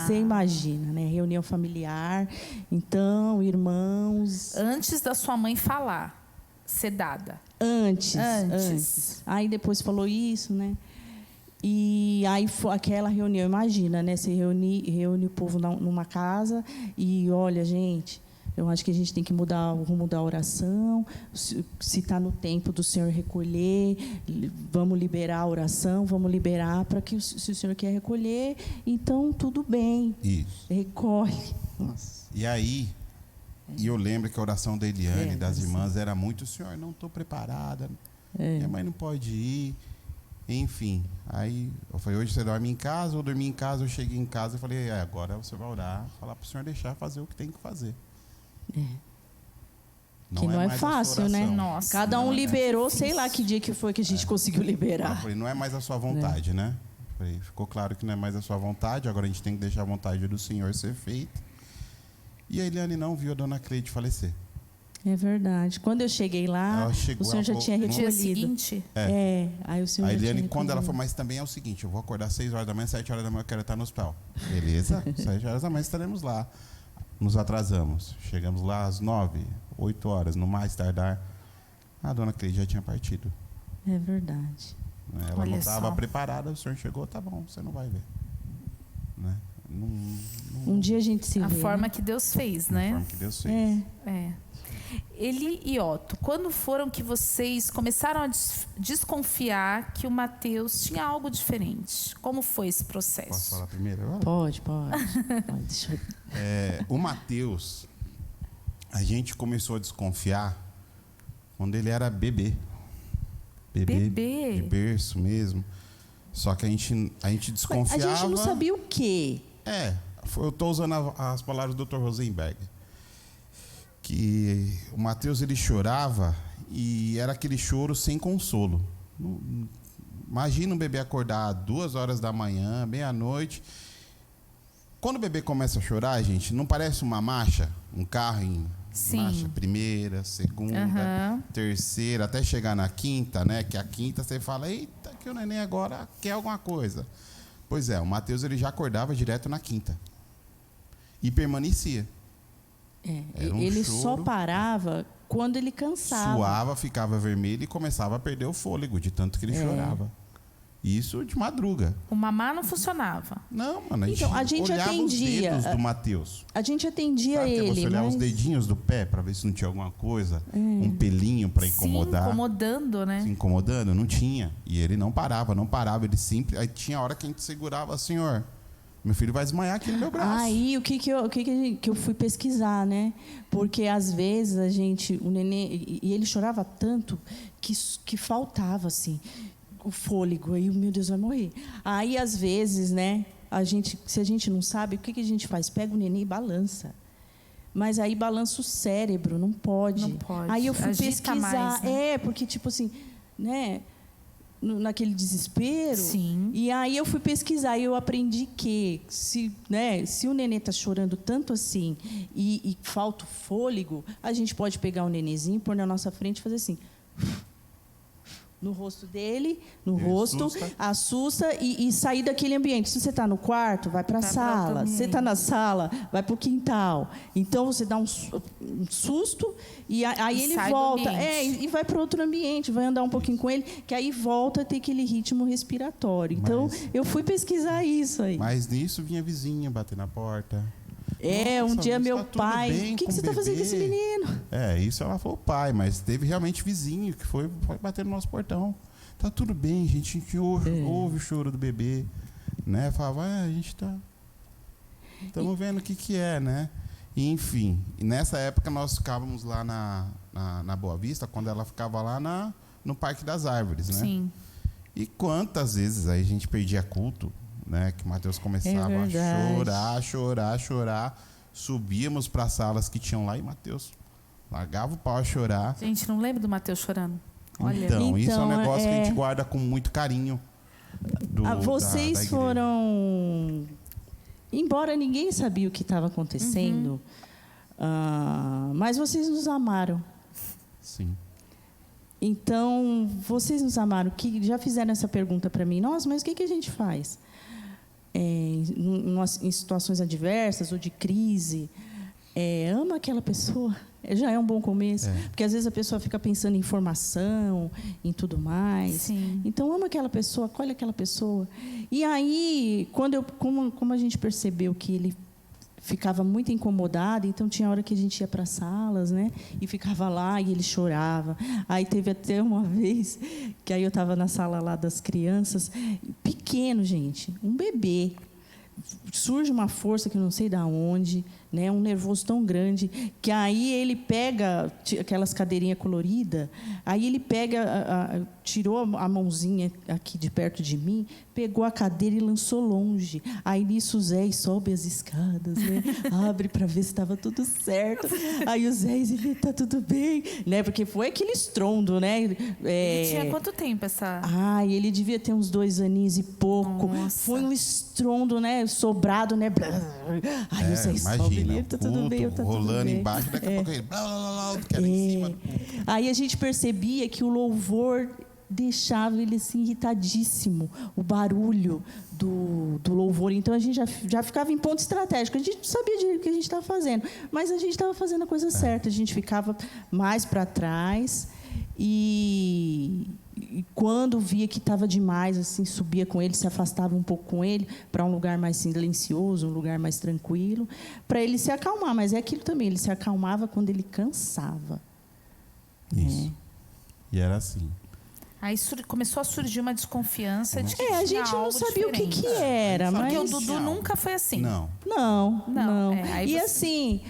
Você imagina, né? Reunião familiar. Então, irmãos... Antes da sua mãe falar, sedada. Antes. Aí depois falou isso, né? E aí foi aquela reunião, imagina, né? Você reúne o povo numa casa e olha, gente, eu acho que a gente tem que mudar o rumo da oração. Se está no tempo do Senhor recolher, vamos liberar a oração, vamos liberar para que, se o Senhor quer recolher, então tudo bem. Isso. Recolhe. Nossa. E aí, eu lembro que a oração da Eliane, das irmãs, era muito, Senhor, não estou preparada, minha mãe não pode ir. Enfim, aí eu falei, hoje você dorme em casa, eu dormi em casa, eu cheguei em casa e falei, agora você vai orar, falar para o Senhor deixar fazer o que tem que fazer. Que não é fácil, né? Nossa, cada um liberou, sei lá que dia que foi que a gente conseguiu liberar. Eu falei, não é mais a sua vontade, né? Eu falei, ficou claro que não é mais a sua vontade, agora a gente tem que deixar a vontade do Senhor ser feita. E a Eliane não viu a dona Cleide falecer. É verdade. Quando eu cheguei lá, Ela chegou, o senhor ela já falou, tinha No dia recolhido. seguinte, Aí o senhor A já Eliane, tinha quando ela recolhido. falou, mas também é o seguinte, eu vou acordar 6 horas da manhã, 7 horas da manhã eu quero estar no hospital. Beleza, 7 horas da manhã estaremos lá. Nos atrasamos. Chegamos lá às 9, 8 horas, no mais tardar. A dona Cleide já tinha partido. É verdade. Né? Ela Olha não estava só. preparada, o senhor chegou, tá bom, você não vai ver. Né? Um dia a gente se a vê. forma né? que Deus fez, Da né? forma que Deus fez. É. Eli e Otto, quando foram que vocês começaram a desconfiar que o Mateus tinha algo diferente? Como foi esse processo? Posso falar primeiro agora? Pode. Deixa eu... O Mateus, a gente começou a desconfiar quando ele era bebê. Bebê? De berço mesmo. Só que a gente A desconfiava. gente não sabia o quê. Eu estou usando as palavras do Dr. Rosenberg. Que o Mateus, ele chorava e era aquele choro sem consolo. Imagina um bebê acordar 2 horas da manhã, meia-noite. Quando o bebê começa a chorar, gente, não parece uma marcha? Um carro em Sim. marcha primeira, segunda, Aham. terceira, até chegar na quinta, né? Que a quinta você fala, eita, que o neném agora quer alguma coisa. Pois é, o Mateus, ele já acordava direto na quinta. E permanecia. Era um Ele choro. só parava quando ele cansava. Suava, ficava vermelho e começava a perder o fôlego, de tanto que ele chorava. Isso de madruga. O mamar não funcionava. Não, mano, Então, a gente olhava atendia. os dedos do Mateus. A gente atendia Sabe que ele, você olhava mas... os dedinhos do pé para ver se não tinha alguma coisa, um pelinho para incomodar. Sim, incomodando, né? Se incomodando, não tinha. E ele não parava, ele sempre... Aí tinha hora que a gente segurava, senhor, meu filho vai desmaiar aqui no meu braço. Aí, o que eu fui pesquisar, né? Porque, às vezes, o neném... E ele chorava tanto que faltava, assim, o fôlego. Aí, meu Deus, vai morrer. Aí, às vezes, né? Se a gente não sabe, o que a gente faz? Pega o neném e balança. Mas aí balança o cérebro, não pode. Não pode. Aí eu fui Agita pesquisar. mais, né? Porque, tipo assim, né? Naquele desespero. Sim. E aí eu fui pesquisar e eu aprendi que se o nenê está chorando tanto assim e falta o fôlego, a gente pode pegar o nenenzinho, pôr na nossa frente e fazer assim. No rosto dele, no E rosto, assusta e sair daquele ambiente. Se você está no quarto, vai para a Vai pra outro sala. Se você está na sala, vai para o quintal. Então, você dá um susto e aí E ele sai do volta. ambiente. E vai para outro ambiente, vai andar um pouquinho com ele, que aí volta a ter aquele ritmo respiratório. Então, eu fui pesquisar isso aí. Mas nisso vinha a vizinha bater na porta. Um Nossa, dia mas meu tá tudo pai... bem O que com você o está fazendo com esse bebê? menino? Isso ela falou pai, mas teve realmente vizinho que foi bater no nosso portão. Tá tudo bem, gente, ouve o choro do bebê, né? Falava, a gente tá... Estamos vendo o que é, né? E, enfim, e nessa época nós ficávamos lá na Boa Vista, quando ela ficava lá no Parque das Árvores, né? Sim. E quantas vezes aí a gente perdia culto, né? Que o Mateus começava a chorar. Subíamos para as salas que tinham lá e Mateus largava o pau a chorar. Gente, não lembro do Mateus chorando. Olha. Então, isso é um Então, negócio que a gente guarda com muito carinho. Vocês da igreja. foram... Embora ninguém sabia o que estava acontecendo, mas vocês nos amaram. Sim. Então, vocês nos amaram. Que já fizeram essa pergunta para mim. Nossa, mas o que a gente faz? Em situações adversas ou de crise, ama aquela pessoa. Já é um bom começo. Porque, às vezes, a pessoa fica pensando em formação, em tudo mais. Sim. Então, ama aquela pessoa, acolhe aquela pessoa. E aí, como a gente percebeu que ele ficava muito incomodado, então tinha hora que a gente ia para as salas, né? E ficava lá e ele chorava. Aí teve até uma vez que aí eu estava na sala lá das crianças, pequeno, gente, um bebê. Surge uma força que eu não sei de onde, né? Um nervoso tão grande, que aí ele pega aquelas cadeirinhas coloridas, aí ele pega, tirou a mãozinha aqui de perto de mim, pegou a cadeira e lançou longe. Aí nisso o Zé sobe as escadas, né? Abre para ver se estava tudo certo. Aí o Zé está tudo bem, né? Porque foi aquele estrondo, né? Ele tinha quanto tempo essa... Ele devia ter uns 2 aninhos e pouco. Nossa. Foi um estrondo, né? Sobrado, né? Aí o Zé sobe imagina, ele, tá tudo bem, tá rolando tudo bem. embaixo, daqui a pouco ele blá, blá, blá, blá, que era em cima do púlpito. Aí a gente percebia que o louvor deixava ele assim irritadíssimo, o barulho do louvor. Então a gente já ficava em ponto estratégico. A gente não sabia direito o que a gente estava fazendo, mas a gente estava fazendo a coisa certa. A gente ficava mais para trás e quando via que estava demais, assim, subia com ele, se afastava um pouco com ele para um lugar mais silencioso, um lugar mais tranquilo, para ele se acalmar. Mas é aquilo também, ele se acalmava quando ele cansava. Isso. E era assim. Aí começou a surgir uma desconfiança de que a tinha gente não algo sabia diferente. o que era, Porque mas... o Dudu nunca foi assim. Não. Não. Aí E você... assim,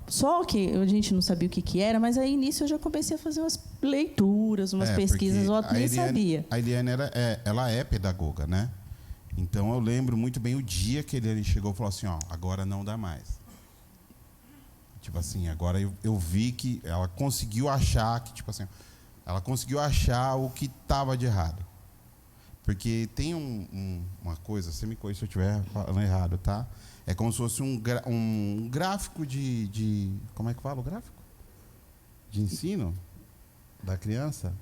só que a gente não sabia o que era, mas aí nisso eu já comecei a fazer umas leituras, umas pesquisas, eu nem sabia. A Eliane ela é pedagoga, né? Então eu lembro muito bem o dia que a Eliane chegou e falou assim, ó, agora não dá mais. Tipo assim, agora eu vi que ela conseguiu achar que, tipo assim, ela conseguiu achar o que estava de errado. Porque tem uma coisa, você me corrija se eu estiver falando errado, tá? É como se fosse um gráfico de... Como é que fala o gráfico? De ensino da criança?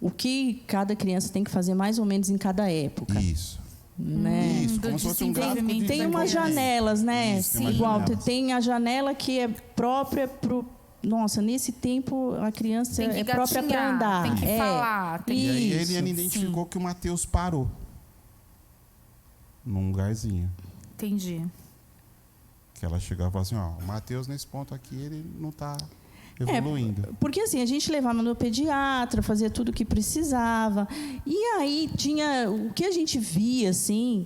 O que cada criança tem que fazer mais ou menos em cada época. Isso. Né? Isso, como se fosse um gráfico de Tem umas janelas, né? Isso, tem umas Igual, janelas. tem a janela que é própria para... Nossa, nesse tempo a criança Tem que é própria para gatinhar, andar. tem que falar. E aí a Isso. Eliane identificou que o Mateus parou. Num lugarzinho. Entendi. Que ela chegava e falava assim, ó, o Mateus nesse ponto aqui, ele não está evoluindo. Porque assim, a gente levava no pediatra, fazia tudo o que precisava. E aí tinha... O que a gente via, assim,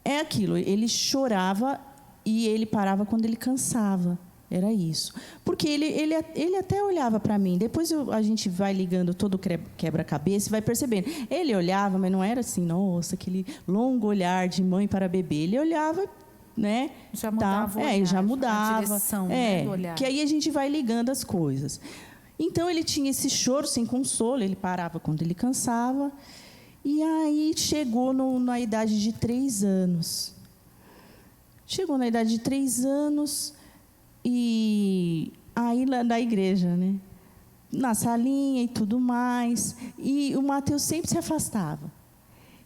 é aquilo. Ele chorava e ele parava quando ele cansava. Era isso. Porque ele até olhava para mim. Depois a gente vai ligando todo o quebra-cabeça e vai percebendo. Ele olhava, mas não era assim, nossa, aquele longo olhar de mãe para bebê. Ele olhava, né? Já mudava o olhar, já a mudava. direção, né, do olhar. Que aí a gente vai ligando as coisas. Então, ele tinha esse choro sem consolo. Ele parava quando ele cansava. E aí chegou na idade de 3 anos. Chegou na idade de 3 anos... E aí na igreja, né? Na salinha e tudo mais. E o Mateus sempre se afastava.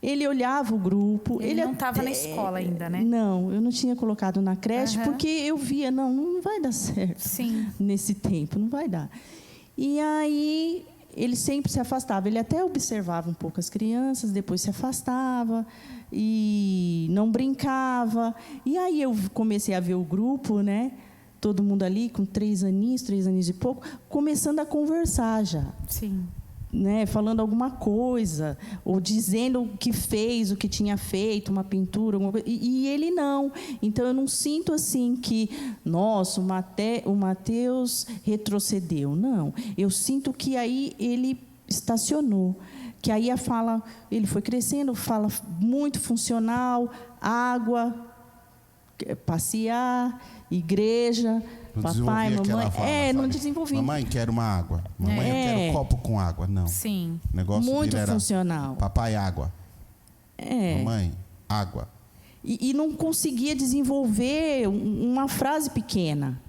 Ele olhava o grupo. Ele não estava na escola ainda, né? Não, eu não tinha colocado na creche, porque eu via, não vai dar certo. Sim. Nesse tempo, não vai dar. E aí ele sempre se afastava. Ele até observava um pouco as crianças, depois se afastava e não brincava. E aí eu comecei a ver o grupo, né? Todo mundo ali com 3 aninhos e pouco, começando a conversar já. Sim. Né? Falando alguma coisa, ou dizendo o que fez, o que tinha feito, uma pintura, alguma coisa. E ele não. Então, eu não sinto assim que, nossa, o Mateus retrocedeu. Não. Eu sinto que aí ele estacionou. Que aí a fala, ele foi crescendo, fala muito funcional, água, passear, igreja, Não papai, mamãe. Não fala, desenvolvi. Mamãe, quero uma água. Mamãe, eu quero copo com água. Não. Sim. O negócio Muito dele era funcional. papai, água. Mamãe, água. E não conseguia desenvolver uma frase pequena.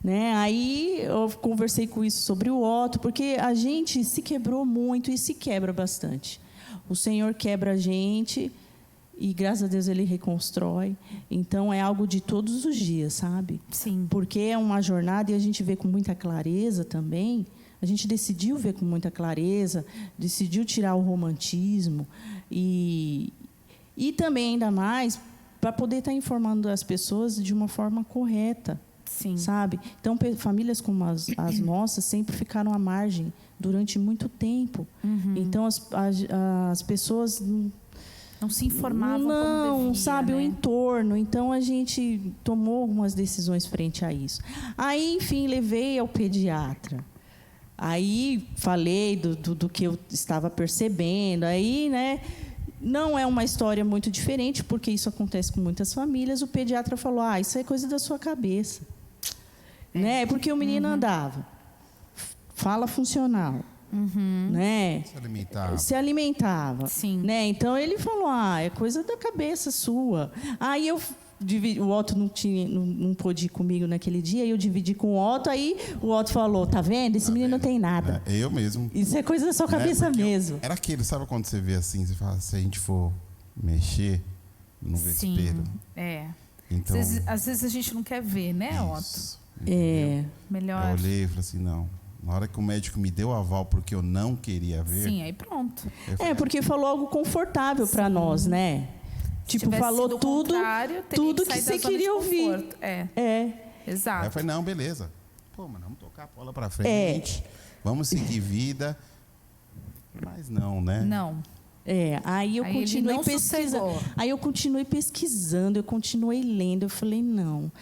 Né? Aí eu conversei com isso sobre o Otto, porque a gente se quebrou muito e se quebra bastante. O Senhor quebra a gente e, graças a Deus, Ele reconstrói. Então, é algo de todos os dias, sabe? Sim. Porque é uma jornada e a gente vê com muita clareza também. A gente decidiu ver com muita clareza, decidiu tirar o romantismo e também, ainda mais, para poder estar informando as pessoas de uma forma correta. Sim. Sabe? Então, famílias como as nossas sempre ficaram à margem durante muito tempo. Então, as pessoas não se informavam como devia, sabe, né? o entorno. Então, a gente tomou algumas decisões frente a isso. Aí, enfim, levei ao pediatra. Aí, falei do que eu estava percebendo. Aí, né, não é uma história muito diferente, porque isso acontece com muitas famílias. O pediatra falou, isso é coisa da sua cabeça. Né? Porque o menino andava. Fala funcional. né? Se alimentava. Sim. Né? Então ele falou: é coisa da cabeça sua. Aí eu o Otto não pôde ir comigo naquele dia, eu dividi com o Otto, aí o Otto falou: tá vendo? Esse menino não tem nada. É, eu mesmo. Isso é coisa da sua cabeça mesmo. Era aquele, sabe quando você vê assim, você fala, se a gente for mexer no vespeiro. Então, às vezes a gente não quer ver, né, Otto? Melhor. Eu olhei e falei assim, não. Na hora que o médico me deu o aval porque eu não queria ver. Sim, aí pronto. Porque falou algo confortável para nós, né? Tipo, falou tudo que você queria ouvir. Exato. Aí eu falei, não, beleza. Pô, mas vamos tocar a bola pra frente. Vamos seguir vida. Mas não, né? Não. Aí eu continuei pesquisando. Aí eu continuei pesquisando, eu continuei lendo. Eu falei, não,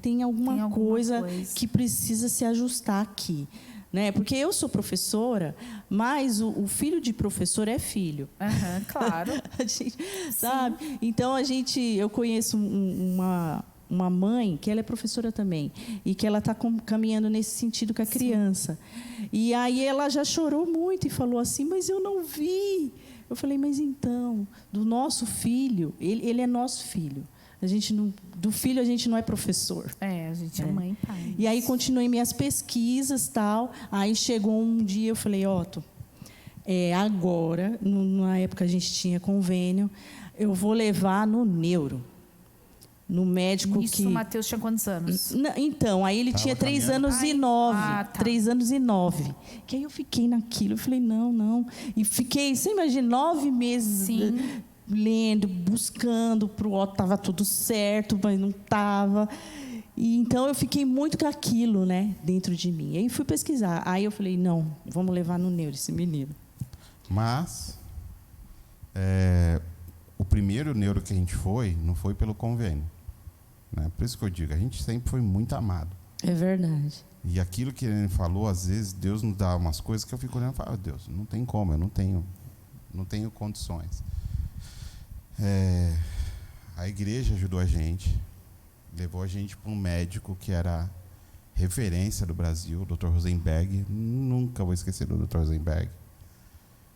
tem alguma coisa que precisa se ajustar aqui. Né? Porque eu sou professora, mas o filho de professor é filho. Claro. Sabe? Então, eu conheço uma mãe que ela é professora também e que ela está caminhando nesse sentido com a criança. E aí ela já chorou muito e falou assim, mas eu não vi. Eu falei, mas então, do nosso filho, ele é nosso filho. Do filho a gente não é professor. A gente é mãe e pai. E aí continuei minhas pesquisas, tal. Aí chegou um dia, eu falei, Otto, agora, na época a gente tinha convênio, eu vou levar no neuro. No médico Isso, o Matheus tinha quantos anos? Então, aí ele tinha 3 anos e 9. 3 anos e 9. Que aí eu fiquei naquilo, eu falei, não. E fiquei, você imagina, 9 meses lendo, buscando para o Otto, estava tudo certo, mas não estava. E então eu fiquei muito com aquilo, né, dentro de mim. E aí fui pesquisar. Aí eu falei, não, vamos levar no neuro esse menino. Mas o primeiro neuro que a gente foi, não foi pelo convênio. Né? Por isso que eu digo, a gente sempre foi muito amado. É verdade. E aquilo que ele falou, às vezes, Deus nos dá umas coisas que eu fico olhando e falo, Deus, não tem como, eu não tenho condições. A igreja ajudou a gente, levou a gente para um médico que era referência do Brasil, o Dr. Rosenberg. Nunca vou esquecer do Dr. Rosenberg.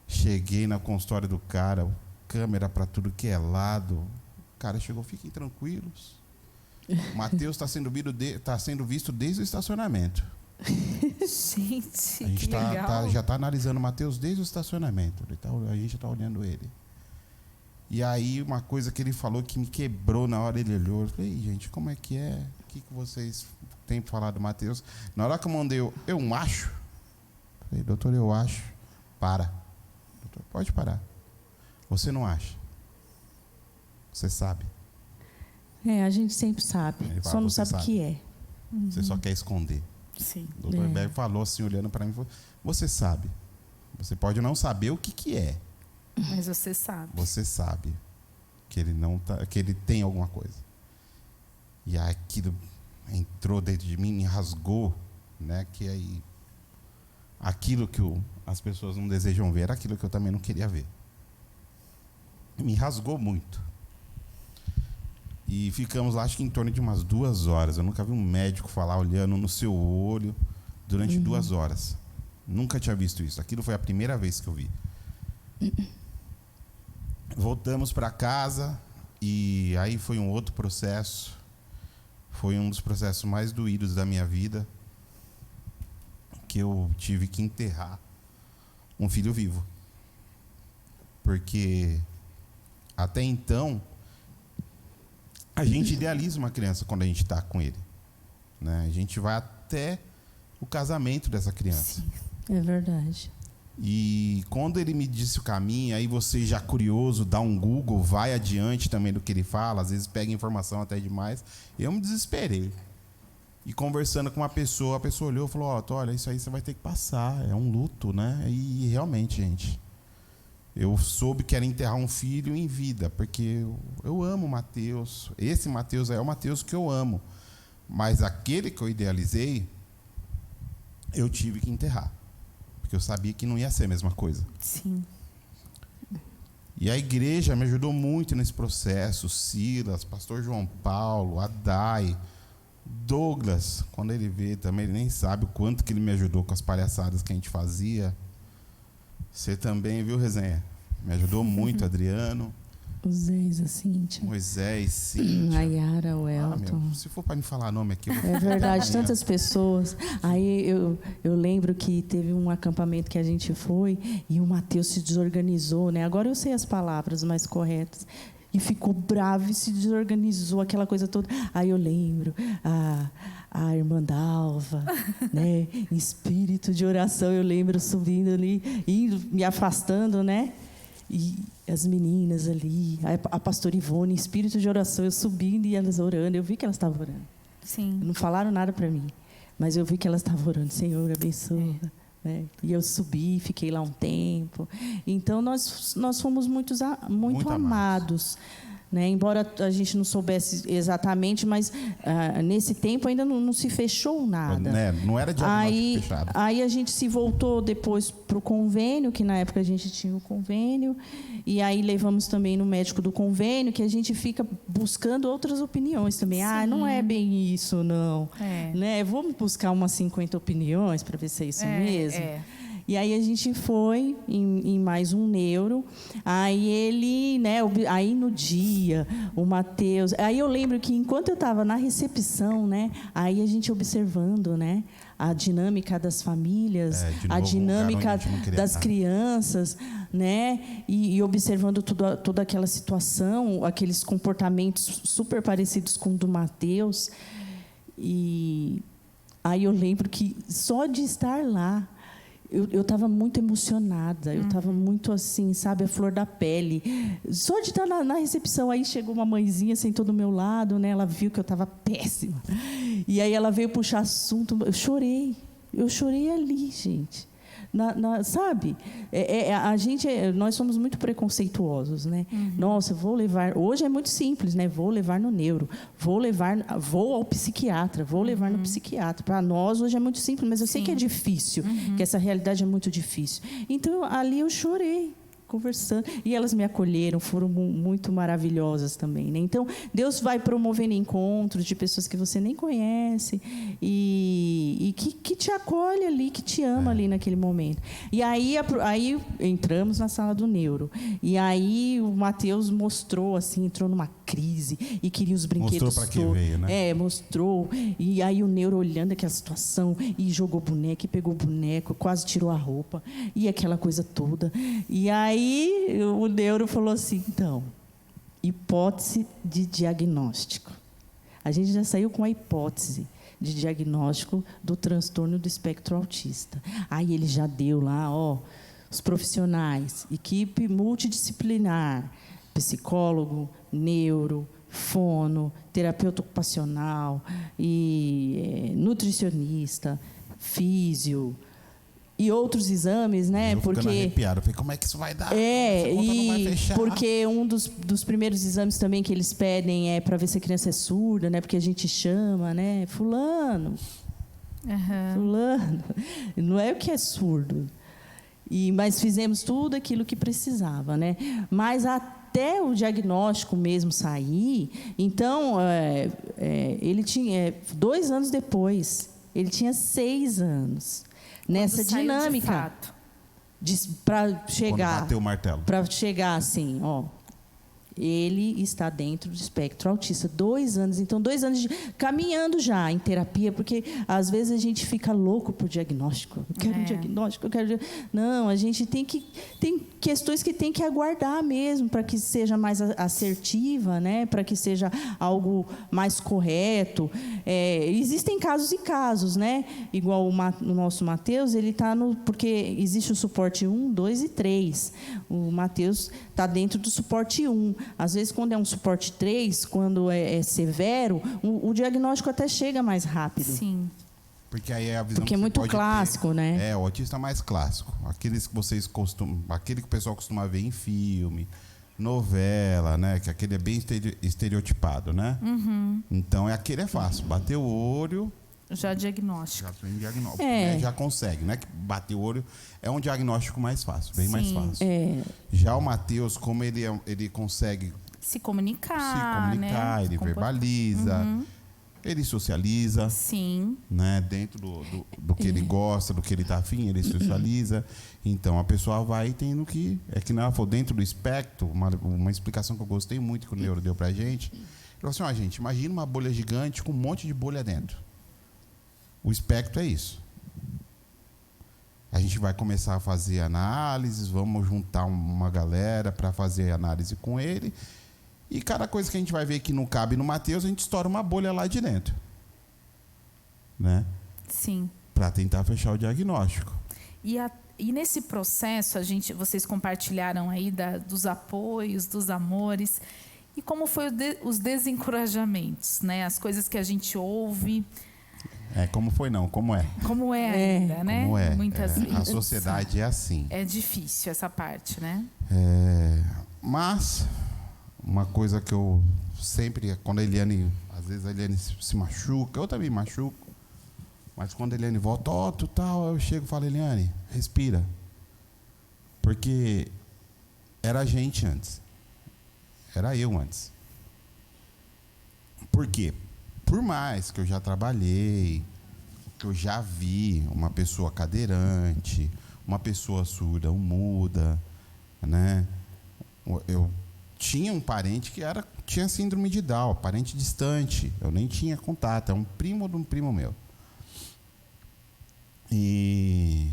Cheguei na consultória do cara, câmera para tudo que é lado. O cara chegou, fiquem tranquilos. O Matheus está sendo visto desde o estacionamento. Gente, a gente legal. já está analisando o Matheus desde o estacionamento. A gente já está olhando ele. E aí, uma coisa que ele falou que me quebrou na hora, ele olhou. Eu falei, gente, como é que é? O que vocês têm para falar do Matheus? Na hora que eu mandei, eu acho. Eu falei, doutor, eu acho. Para. Doutor, pode parar. Você não acha. Você sabe. A gente sempre sabe. Fala, só não sabe o que é. Você só quer esconder. Sim. O doutor Berg falou assim, olhando para mim, falou, você sabe. Você pode não saber o que é. Mas você sabe. Você sabe que ele que ele tem alguma coisa. E aquilo entrou dentro de mim, me rasgou, né? Que aí aquilo que as pessoas não desejam ver era aquilo que eu também não queria ver. Me rasgou muito. E ficamos lá, acho que em torno de umas 2 horas. Eu nunca vi um médico falar olhando no seu olho durante 2 horas. Nunca tinha visto isso. Aquilo foi a primeira vez que eu vi. Voltamos para casa e aí foi um outro processo. Foi um dos processos mais doídos da minha vida, que eu tive que enterrar um filho vivo. Porque até então a gente idealiza uma criança quando a gente está com ele, né? A gente vai até o casamento dessa criança. Sim, é verdade. E quando ele me disse o caminho, aí você já curioso, dá um Google, vai adiante também do que ele fala, às vezes pega informação até demais. Eu me desesperei. E conversando com uma pessoa, a pessoa olhou e falou, olha, isso aí você vai ter que passar, é um luto, né? E realmente, gente, eu soube que era enterrar um filho em vida, porque eu amo o Matheus. Esse Matheus é o Matheus que eu amo. Mas aquele que eu idealizei, eu tive que enterrar. Porque eu sabia que não ia ser a mesma coisa. Sim. E a igreja me ajudou muito nesse processo. Silas, pastor João Paulo, a Dai, Douglas, quando ele vê também, ele nem sabe o quanto que ele me ajudou com as palhaçadas que a gente fazia. Você também, viu, Resenha? Me ajudou muito, Adriano. O Zé, a Cíntia. Moisés, Cíntia. A Yara, o Elton. Se for para me falar nome aqui... Eu vou É verdade, amanhã. tantas pessoas. Aí eu lembro que teve um acampamento que a gente foi e o Mateus se desorganizou, né? Agora eu sei as palavras mais corretas. E ficou bravo e se desorganizou, aquela coisa toda. Aí eu lembro a irmã Dalva, né? Em espírito de oração, eu lembro subindo ali, indo, me afastando, né? E as meninas ali, a pastora Ivone, em espírito de oração, eu subindo e elas orando. Eu vi que elas estavam orando. Sim. Não falaram nada para mim, mas eu vi que elas estavam orando. Senhor, abençoa. Né? E eu subi, fiquei lá um tempo. Então, nós fomos muito amados. Né? Embora a gente não soubesse exatamente, mas nesse tempo ainda não se fechou nada. Né? Não era diagnóstico fechado. Aí a gente se voltou depois para o convênio, que na época a gente tinha o convênio, e aí levamos também no médico do convênio, que a gente fica buscando outras opiniões também. Sim. Não é bem isso, não. É. Né? Vamos buscar umas 50 opiniões para ver se é isso mesmo. É. E aí a gente foi em mais um neuro. Aí ele, né? Aí no dia, o Mateus. Aí eu lembro que enquanto eu estava na recepção, né? Aí a gente observando, né? A dinâmica das famílias, a dinâmica das crianças, né? E observando toda aquela situação, aqueles comportamentos super parecidos com o do Mateus. E aí eu lembro que só de estar lá, eu estava muito emocionada, eu estava muito assim, sabe, a flor da pele. Só de estar na recepção, aí chegou uma mãezinha, sentou do meu lado, né? Ela viu que eu estava péssima. E aí ela veio puxar assunto, eu chorei ali, gente. Sabe, nós somos muito preconceituosos, né? Nossa, vou levar. Hoje é muito simples, né? Vou levar no neuro, vou ao psiquiatra, vou levar no psiquiatra. Para nós hoje é muito simples, mas eu sei que é difícil, que essa realidade é muito difícil. Então ali eu chorei, conversando, e elas me acolheram, foram muito maravilhosas também, né? Então Deus vai promovendo encontros de pessoas que você nem conhece e que te acolhe ali, que te ama ali naquele momento. E aí entramos na sala do neuro, e aí o Mateus mostrou assim, entrou numa crise e queria os brinquedos mostrou para que veio, né? Mostrou, e aí o neuro olhando aquela situação e jogou boneco, e pegou o boneco, quase tirou a roupa e aquela coisa toda. E aí o neuro falou assim, então, hipótese de diagnóstico. A gente já saiu com a hipótese de diagnóstico do transtorno do espectro autista. Aí ele já deu lá, os profissionais, equipe multidisciplinar, psicólogo, neuro, fono, terapeuta ocupacional, e nutricionista, físio, e outros exames, né? Eu ficando arrepiado. Eu falei, como é que isso vai dar? E não vai fechar? porque um dos primeiros exames também que eles pedem é para ver se a criança é surda, né? Porque a gente chama, né? Fulano. Fulano. Não é o que é surdo. Mas fizemos tudo aquilo que precisava, né? Mas até o diagnóstico mesmo sair, então, ele tinha 2 anos depois, ele tinha 6 anos. Nessa dinâmica para chegar, quando bateu o martelo, para chegar assim, ele está dentro do espectro autista, 2 anos. Então, 2 anos caminhando já em terapia, porque às vezes a gente fica louco por diagnóstico. Eu quero um diagnóstico, eu quero. Não, a gente tem questões que tem que aguardar mesmo para que seja mais assertiva, né? Para que seja algo mais correto. Existem casos e casos, né? Igual o nosso Mateus, ele está porque existe o suporte 1, 2 e 3. O Mateus está dentro do suporte 1. Às vezes, quando é um suporte 3, quando é severo, o diagnóstico até chega mais rápido. Sim. Porque aí é a visão. Porque é muito clássico, ter, né? O autista mais clássico. Aquele que o pessoal costuma ver em filme, novela, né? Que aquele é bem estereotipado, né? Então, aquele é fácil. Bater o olho... Já diagnóstico. Já tem diagnóstico. Já consegue, né? Que bater o olho é um diagnóstico mais fácil, bem mais fácil. Já o Mateus, como ele consegue se comunicar, né? Ele verbaliza. ele socializa. Sim. Né? Dentro do que ele gosta, do que ele está afim, ele socializa. Então, a pessoa vai tendo que... É que ela falou, dentro do espectro, uma explicação que eu gostei muito que o Neuro deu pra gente. Ele falou assim, gente, imagina uma bolha gigante com um monte de bolha dentro. O espectro é isso. A gente vai começar a fazer análises, vamos juntar uma galera para fazer análise com ele. E cada coisa que a gente vai ver que não cabe no Mateus, a gente estoura uma bolha lá de dentro. Né? Sim. Para tentar fechar o diagnóstico. E nesse processo, vocês compartilharam aí dos apoios, dos amores. E como foi os desencorajamentos, né? As coisas que a gente ouve. Como foi não, como é. Como é ainda, né? Como é. Muitas vezes. A sociedade é assim. É difícil essa parte, né? Mas, uma coisa que eu sempre, quando a Eliane, às vezes a Eliane se machuca, eu também machuco. Mas quando a Eliane volta, tal, eu chego e falo, Eliane, respira. Porque era a gente antes. Era eu antes. Por quê? Por mais que eu já trabalhei, que eu já vi uma pessoa cadeirante, uma pessoa surda ou muda, né? Eu tinha um parente que tinha síndrome de Down, parente distante. Eu nem tinha contato, é um primo de um primo meu. E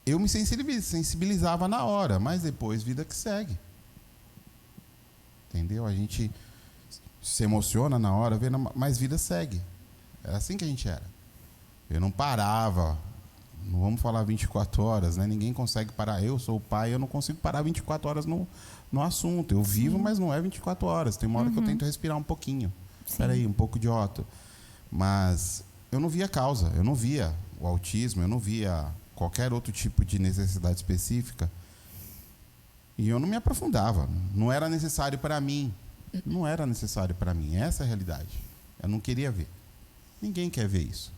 eu me sensibilizava na hora, mas depois vida que segue. Entendeu? A gente se emociona na hora, mas vida segue. Era assim que a gente era. Eu não parava. Não vamos falar 24 horas, né? Ninguém consegue parar. Eu sou o pai, eu não consigo parar 24 horas no assunto. Eu vivo, mas não é 24 horas. Tem uma hora que eu tento respirar um pouquinho. Espera aí, um pouco de Otto. Mas eu não via causa, eu não via o autismo, eu não via qualquer outro tipo de necessidade específica. E eu não me aprofundava. Não era necessário para mim. Não era necessário para mim. Essa é a realidade. Eu não queria ver. Ninguém quer ver isso.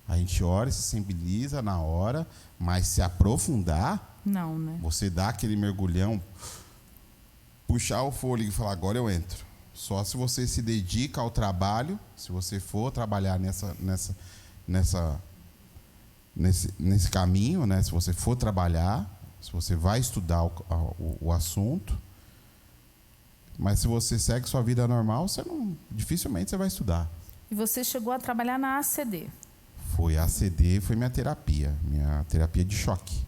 A gente ora e se sensibiliza na hora, mas se aprofundar, não, né? Você dá aquele mergulhão, puxar o fôlego e falar, agora eu entro. Só se você se dedica ao trabalho, se você for trabalhar nesse caminho, né? Se você for trabalhar, se você vai estudar o assunto, mas se você segue sua vida normal, dificilmente você vai estudar. E você chegou a trabalhar na ACD? Foi a ACD, foi minha terapia de choque.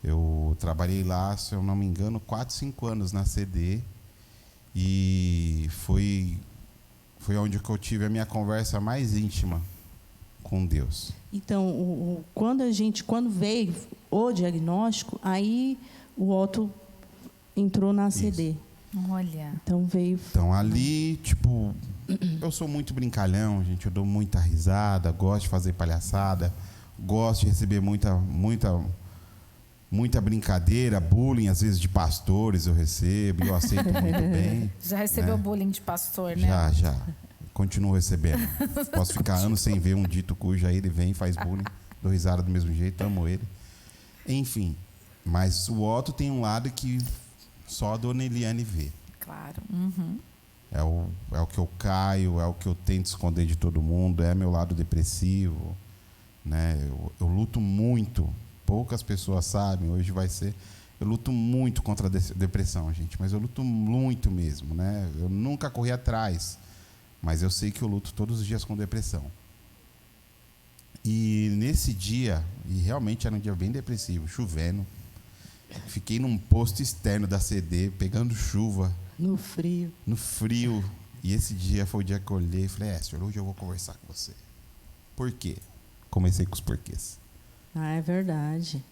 Eu trabalhei lá, se eu não me engano, 4, 5 anos na ACD. E foi onde que eu tive a minha conversa mais íntima com Deus. Então, quando veio o diagnóstico, aí o Otto entrou na ACD. Isso. Olha. Então ali, eu sou muito brincalhão, gente. Eu dou muita risada, gosto de fazer palhaçada, gosto de receber muita brincadeira, bullying, às vezes de pastores eu recebo, eu aceito muito bem. Já recebeu bullying de pastor, né? Já. Continuo recebendo. Posso ficar anos sem ver um dito cujo, aí ele vem e faz bullying, dou risada do mesmo jeito, amo ele. Enfim, mas o Otto tem um lado que só a dona Eliane vê. Claro. Uhum. É o que eu caio, é o que eu tento esconder de todo mundo, é meu lado depressivo, né? Eu luto muito. Poucas pessoas sabem, hoje vai ser... Eu luto muito contra a depressão, gente, mas eu luto muito mesmo, né? Eu nunca corri atrás, mas eu sei que eu luto todos os dias com depressão. E nesse dia, e realmente era um dia bem depressivo, chovendo, fiquei num posto externo da CD, pegando chuva. No frio. E esse dia foi o dia que eu olhei e falei, senhor, hoje eu vou conversar com você. Por quê? Comecei com os porquês. É verdade.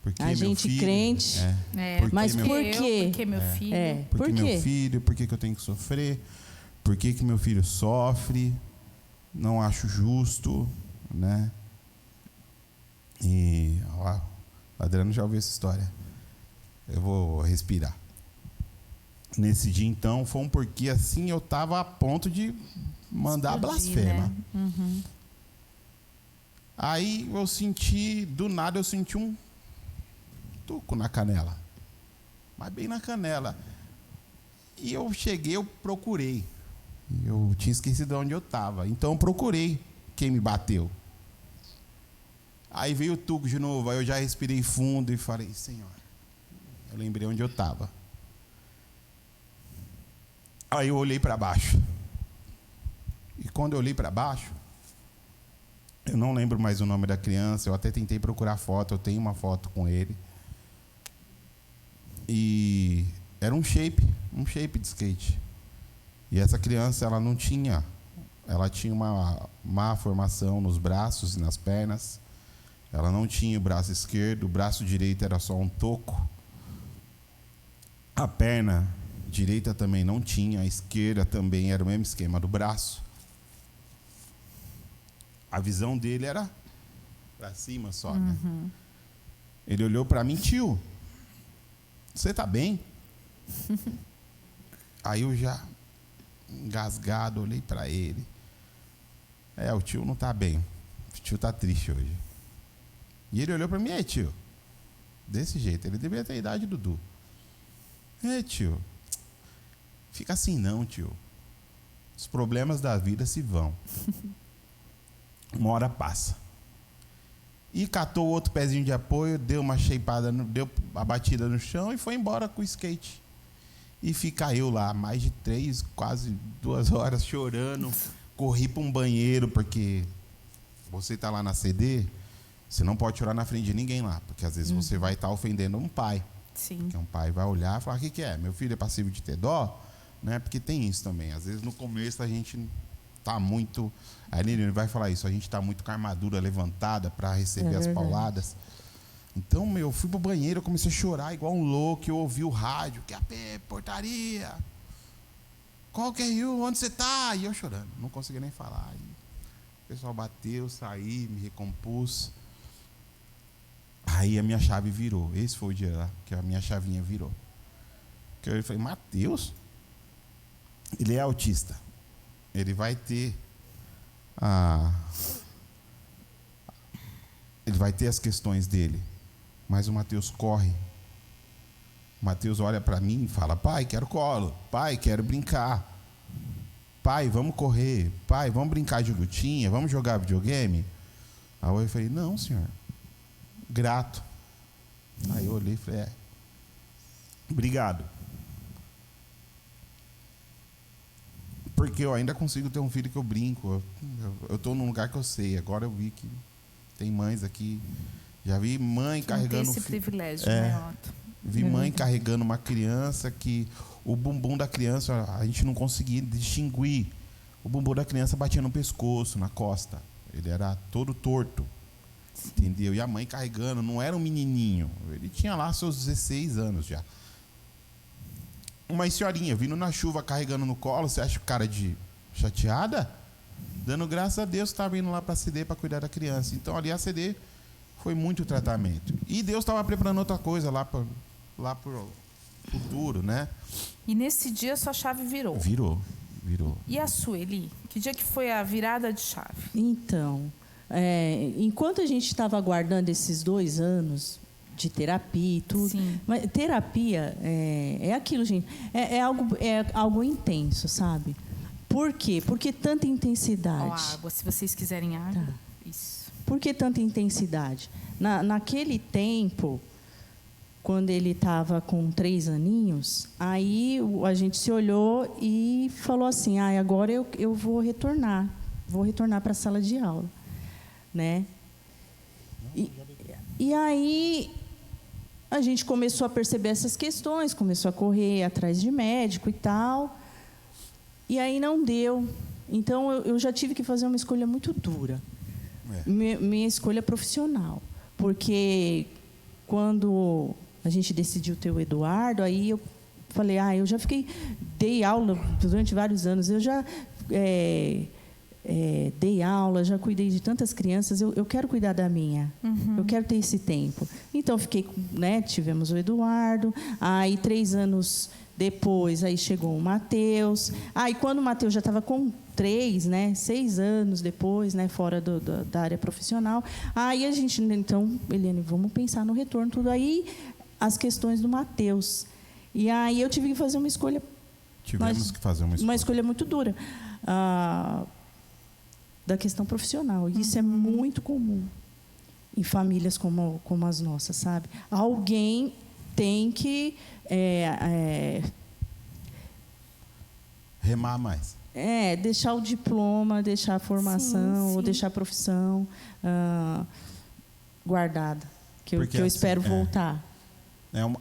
Porque a gente filho, crente. Mas por quê? Porque meu filho. Porque meu filho, por que eu tenho que sofrer? Por que meu filho sofre? Não acho justo, né? E ó, o Adriano já ouviu essa história. Eu vou respirar. Nesse dia, então, foi um porquê assim, eu estava a ponto de mandar a blasfema. Né? Uhum. Aí do nada eu senti um tuco na canela. Mas bem na canela. E eu cheguei, eu procurei. Eu tinha esquecido onde eu estava. Então eu procurei quem me bateu. Aí veio o Tuco de novo. Aí eu já respirei fundo e falei, Senhor, eu lembrei onde eu estava. Aí eu olhei para baixo. E quando eu olhei para baixo, eu não lembro mais o nome da criança. Eu até tentei procurar foto. Eu tenho uma foto com ele. E era um shape de skate. E essa criança, ela não tinha, ela tinha uma má formação nos braços e nas pernas. Ela não tinha o braço esquerdo, o braço direito era só um toco. A perna direita também não tinha, a esquerda também era o mesmo esquema do braço. A visão dele era para cima só, né? Ele olhou para mim, tio, você tá bem? Aí eu já, engasgado, olhei para ele. O tio não tá bem. O tio tá triste hoje. E ele olhou para mim, tio. Desse jeito, ele deveria ter a idade do Dudu. Tio, fica assim não, tio. Os problemas da vida se vão. Uma hora passa. E catou outro pezinho de apoio, deu uma shapeada, deu a batida no chão e foi embora com o skate. E fica eu lá, mais de 3, quase 2 horas chorando. Corri para um banheiro, porque você está lá na CD, você não pode chorar na frente de ninguém lá, porque às vezes você vai estar ofendendo um pai. Sim. Porque um pai vai olhar e falar, o que é? Meu filho é passivo de ter dó? Né? Porque tem isso também. Às vezes no começo a gente tá muito... Aí ele vai falar isso, a gente está muito com a armadura levantada para receber as pauladas. Então, eu fui pro banheiro, eu comecei a chorar igual um louco, eu ouvi o rádio, QAP, portaria, qual que é Rio, onde você tá? E eu chorando, não conseguia nem falar. Aí, o pessoal bateu, saí, me recompus. Aí a minha chave virou, esse foi o dia lá que a minha chavinha virou. Que eu falei, Mateus, ele é autista, ele vai ter ele vai ter as questões dele. Mas o Mateus corre. O Mateus olha para mim e fala, pai, quero colo. Pai, quero brincar. Pai, vamos correr. Pai, vamos brincar de lutinha. Vamos jogar videogame. Aí eu falei, não, senhor. Grato. Aí eu olhei e falei, obrigado. Porque eu ainda consigo ter um filho que eu brinco. Eu estou num lugar que eu sei. Agora eu vi que tem mães aqui... Já vi mãe carregando... Não tem esse privilégio, né, Otto? Vi mãe carregando uma criança que o bumbum da criança, a gente não conseguia distinguir. O bumbum da criança batia no pescoço, na costa. Ele era todo torto. Sim. Entendeu? E a mãe carregando, não era um menininho. Ele tinha lá seus 16 anos já. Uma senhorinha vindo na chuva carregando no colo, você acha cara de chateada? Dando graças a Deus que estava indo lá para a CD para cuidar da criança. Então ali a CD... Foi muito tratamento. E Deus estava preparando outra coisa lá para o futuro, né? E nesse dia sua chave virou? Virou. E a sua, Eli? Que dia que foi a virada de chave? Então, enquanto a gente estava aguardando esses 2 anos de terapia e tudo... Sim. Mas terapia é aquilo, gente. É algo intenso, sabe? Por quê? Porque tanta intensidade. Ó, água, se vocês quiserem água. Tá. Isso. Por que tanta intensidade? Naquele tempo, quando ele estava com 3 aninhos, aí a gente se olhou e falou assim, agora eu vou retornar para a sala de aula, né? E aí a gente começou a perceber essas questões, começou a correr atrás de médico e tal, e aí não deu. Então eu já tive que fazer uma escolha muito dura. Minha escolha profissional, porque quando a gente decidiu ter o Eduardo, aí eu falei, eu já dei aula durante vários anos, eu já dei aula, já cuidei de tantas crianças, eu quero cuidar da minha, eu quero ter esse tempo. Então tivemos o Eduardo, aí 3 anos depois aí chegou o Mateus, aí quando o Mateus já estava com 3, 6 anos depois, fora da área profissional. Aí a gente, então, Eliane, vamos pensar no retorno, tudo aí, as questões do Mateus. E aí eu tive que fazer uma escolha Tivemos que fazer uma escolha muito dura. Da questão profissional. Isso é muito comum em famílias como as nossas, sabe? Alguém tem que remar mais. Deixar o diploma, deixar a formação, ou deixar a profissão guardada, que eu espero voltar.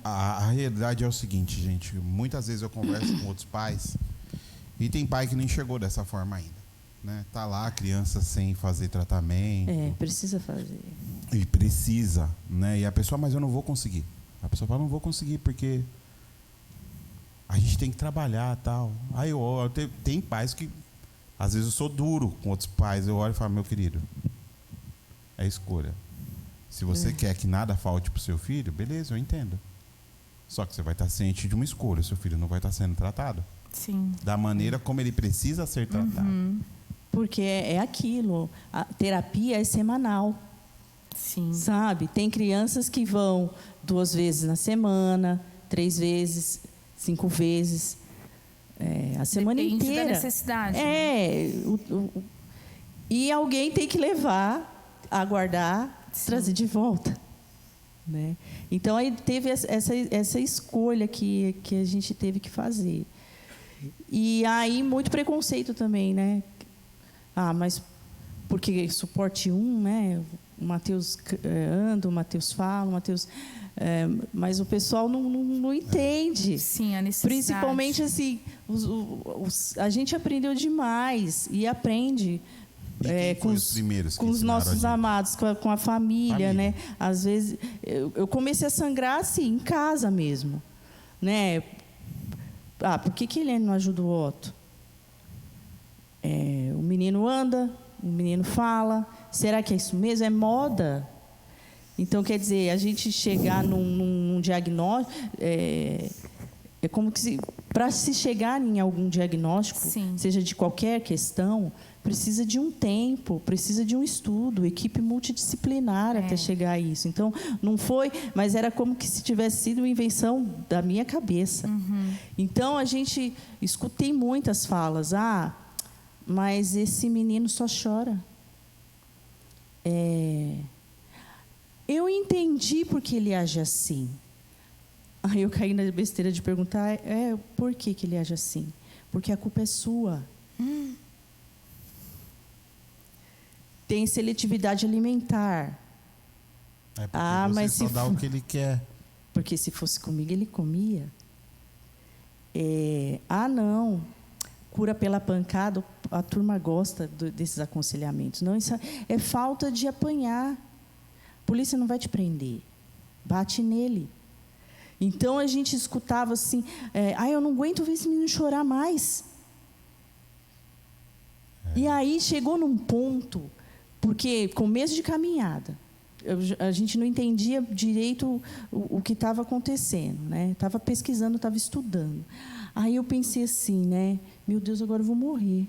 A realidade é o seguinte, gente. Muitas vezes eu converso com outros pais e tem pai que não enxergou dessa forma ainda. Né? Tá lá a criança sem fazer tratamento. Precisa fazer. E precisa, né? E a pessoa, mas eu não vou conseguir. A pessoa fala, não vou conseguir porque a gente tem que trabalhar e tal. Aí tem pais que, às vezes eu sou duro com outros pais. Eu olho e falo, meu querido, é escolha. Se você quer que nada falte pro seu filho, beleza, eu entendo. Só que você vai estar ciente de uma escolha. Seu filho não vai estar sendo tratado. Sim. Da maneira como ele precisa ser tratado. Porque é aquilo. A terapia é semanal. Sim. Sabe? Tem crianças que vão 2 vezes na semana, 3 vezes, 5 vezes. A semana Depende inteira. da necessidade. E alguém tem que levar, aguardar, trazer de volta. Né? Então, aí teve essa escolha que a gente teve que fazer. E aí, muito preconceito também, né? Mas porque suporte 1, né? O Mateus anda, o Mateus fala, o Mateus... mas o pessoal não entende. Sim, a necessidade. Principalmente, assim, a gente aprendeu demais e aprende... com os nossos amados, com a família, né? Às vezes, eu comecei a sangrar assim, em casa mesmo, né? Por que ele não ajuda o Otto? O menino anda, o menino fala. Será que é isso mesmo? É moda? Então, quer dizer, a gente chegar num diagnóstico... É como que para se chegar em algum diagnóstico, seja de qualquer questão, precisa de um tempo, precisa de um estudo, equipe multidisciplinar até chegar a isso. Então, não foi, mas era como que se tivesse sido uma invenção da minha cabeça. Então, escutei muitas falas, mas esse menino só chora. Eu entendi porque ele age assim. Aí eu caí na besteira de perguntar, por que ele age assim? Porque a culpa é sua. Tem seletividade alimentar. Porque mas só dá o que ele quer. Porque se fosse comigo, ele comia. Não. Cura pela pancada, a turma gosta desses aconselhamentos. Não, isso é falta de apanhar. A polícia não vai te prender. Bate nele. Então, a gente escutava assim, eu não aguento ver esse menino chorar mais. E aí, chegou num ponto, porque começo de caminhada, a gente não entendia direito o que estava acontecendo, né? Estava pesquisando, estava estudando. Aí eu pensei assim, né? Meu Deus, agora eu vou morrer.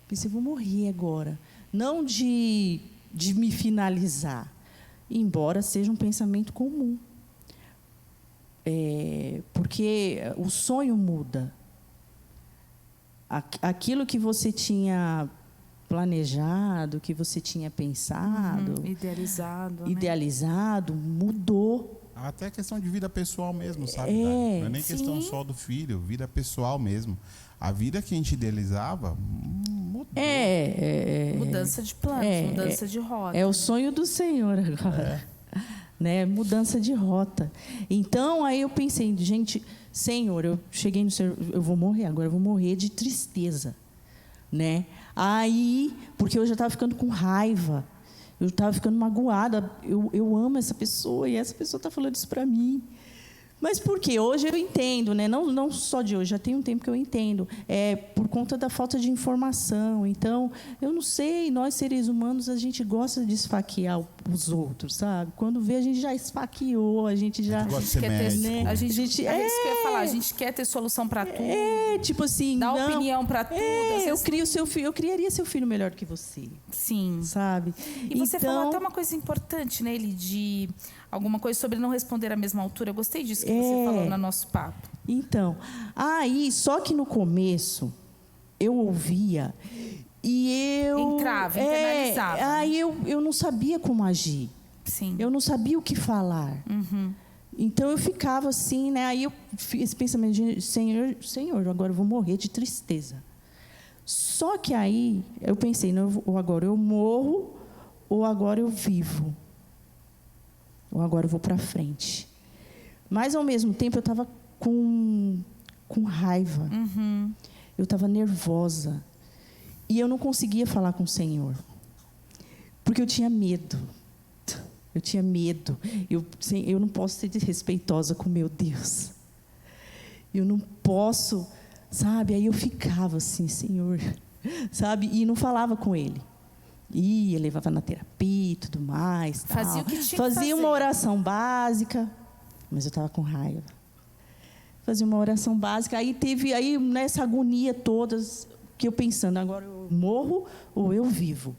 Pensei, vou morrer agora. Não de me finalizar, embora seja um pensamento comum. Porque o sonho muda. Aquilo que você tinha planejado, que você tinha pensado, idealizado, mudou. Até questão de vida pessoal mesmo, sabe? Não é nem questão só do filho, vida pessoal mesmo. A vida que a gente idealizava mudou. Mudança de planos, mudança de rota. É o sonho do Senhor agora. Né? Mudança de rota. Então, aí eu pensei, gente, Senhor, eu cheguei no Senhor, eu vou morrer agora, eu vou morrer de tristeza, né? Aí, porque eu já estava ficando com raiva, eu estava ficando magoada, eu amo essa pessoa e essa pessoa está falando isso para mim. Mas por quê? Hoje eu entendo, né? Não só de hoje, já tem um tempo que eu entendo. Por conta da falta de informação. Então, eu não sei, nós seres humanos, a gente gosta de esfaquear o os outros, sabe? Quando vê, a gente já esfaqueou, a gente já... gosta de ser médico. A gente, A gente- é isso que eu ia falar, a gente quer ter solução para tudo, tipo assim, dar não, opinião para tudo. às eu vezes eu criaria seu filho melhor que você, sim. sabe? E você então, falou até uma coisa importante, né, Eli, de alguma coisa sobre não responder à mesma altura. Eu gostei disso que você falou no nosso papo. Então, aí, só que no começo, eu ouvia e eu... Entrava, internalizava. Aí eu não sabia como agir. Sim. Eu não sabia o que falar. Então, eu ficava assim, né? Aí, esse pensamento de, Senhor, agora eu vou morrer de tristeza. Só que aí, eu pensei, não, ou agora eu morro, ou agora eu vivo. Ou agora eu vou para frente. Mas, ao mesmo tempo, eu estava com raiva. Eu estava nervosa. E eu não conseguia falar com o Senhor. Porque eu tinha medo. Eu tinha medo. Eu não posso ser desrespeitosa com meu Deus. Eu não posso, sabe? Aí eu ficava assim, Senhor, sabe? E não falava com Ele. Ia, levava na terapia e tudo mais. Fazia o que tinha que Fazia fazer. uma oração básica, mas eu estava com raiva. Fazia uma oração básica. Aí teve nessa agonia toda, que eu pensando, agora eu morro ou eu vivo.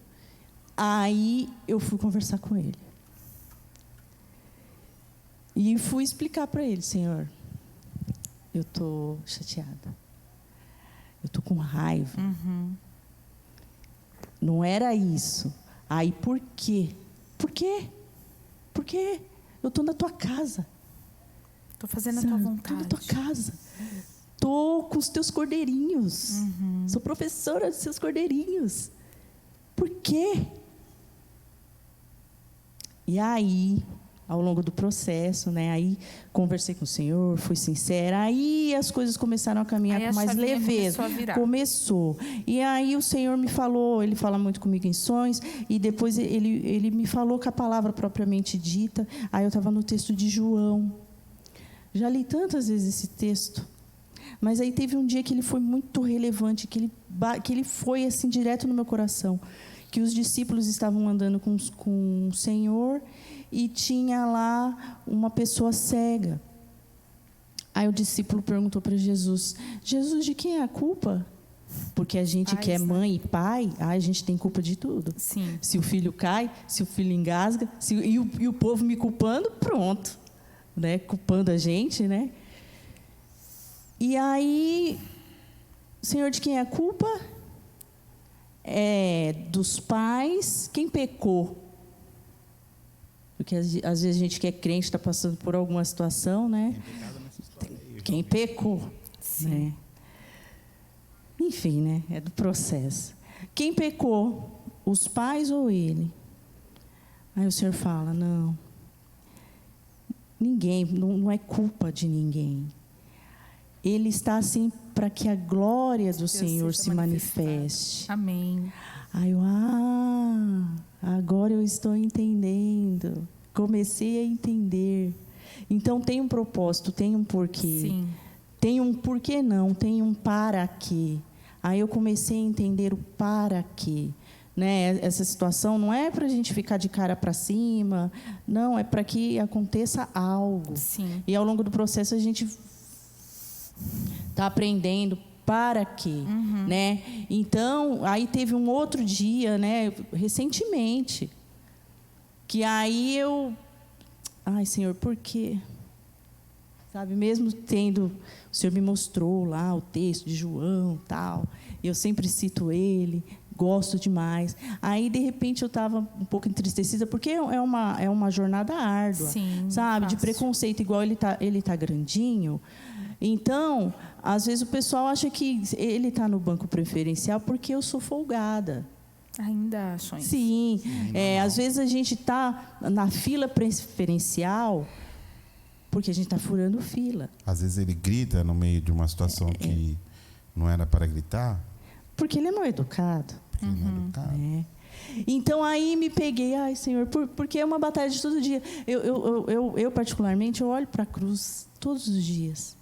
Aí eu fui conversar com Ele. E fui explicar para Ele, Senhor, eu estou chateada. Eu estou com raiva. Não era isso. Aí, por quê? Por quê? Porque eu estou na tua casa. Estou fazendo a tua vontade. Estou na tua casa. Estou com os teus cordeirinhos. Sou professora dos seus cordeirinhos. Por quê? E aí, ao longo do processo, né? Aí conversei com o Senhor, fui sincera. Aí as coisas começaram a caminhar Aí a com mais chavinha leveza. começou a virar. Começou. E aí o Senhor me falou, Ele fala muito comigo em sonhos, e depois Ele me falou com a palavra propriamente dita. Aí eu estava no texto de João. Já li tantas vezes esse texto. Mas aí teve um dia que ele foi muito relevante, que ele foi assim direto no meu coração. Que os discípulos estavam andando com o Senhor e tinha lá uma pessoa cega. Aí o discípulo perguntou para Jesus, Jesus, de quem é a culpa? Porque a gente que é mãe e pai, a gente tem culpa de tudo. Sim. Se o filho cai, se o filho engasga, e o povo me culpando, pronto. Né? Culpando a gente, né? E aí, Senhor, de quem é a culpa? É dos pais. Quem pecou? Porque às vezes a gente que é crente está passando por alguma situação, né? Quem pecou? Né? Enfim, né? É do processo. Quem pecou? Os pais ou ele? Aí o Senhor fala, não. Ninguém, não é culpa de ninguém. Ele está assim para que a glória do Senhor se manifeste. Amém. Aí eu, agora eu estou entendendo. Comecei a entender. Então tem um propósito, tem um porquê. Sim. Tem um porquê não, tem um para quê. Aí eu comecei a entender o para quê. Né? Essa situação não é para a gente ficar de cara para cima, não, é para que aconteça algo. Sim. E ao longo do processo a gente está aprendendo para quê, né? Então, aí teve um outro dia, né, recentemente, que aí eu, Senhor, por quê? Sabe, mesmo tendo, o Senhor me mostrou lá o texto de João, tal, eu sempre cito ele, gosto demais. Aí, de repente, eu estava um pouco entristecida, porque é uma jornada árdua, sim, sabe? fácil. De preconceito, igual ele tá grandinho. Então, às vezes o pessoal acha que ele está no banco preferencial porque eu sou folgada. Ainda acham isso? Sim. Às vezes a gente está na fila preferencial porque a gente está furando fila. Às vezes ele grita no meio de uma situação que não era para gritar. Porque ele é mal educado. Porque ele não é educado. Né? Então, aí me peguei, Senhor, porque é uma batalha de todo dia. Eu particularmente, eu olho para a cruz todos os dias.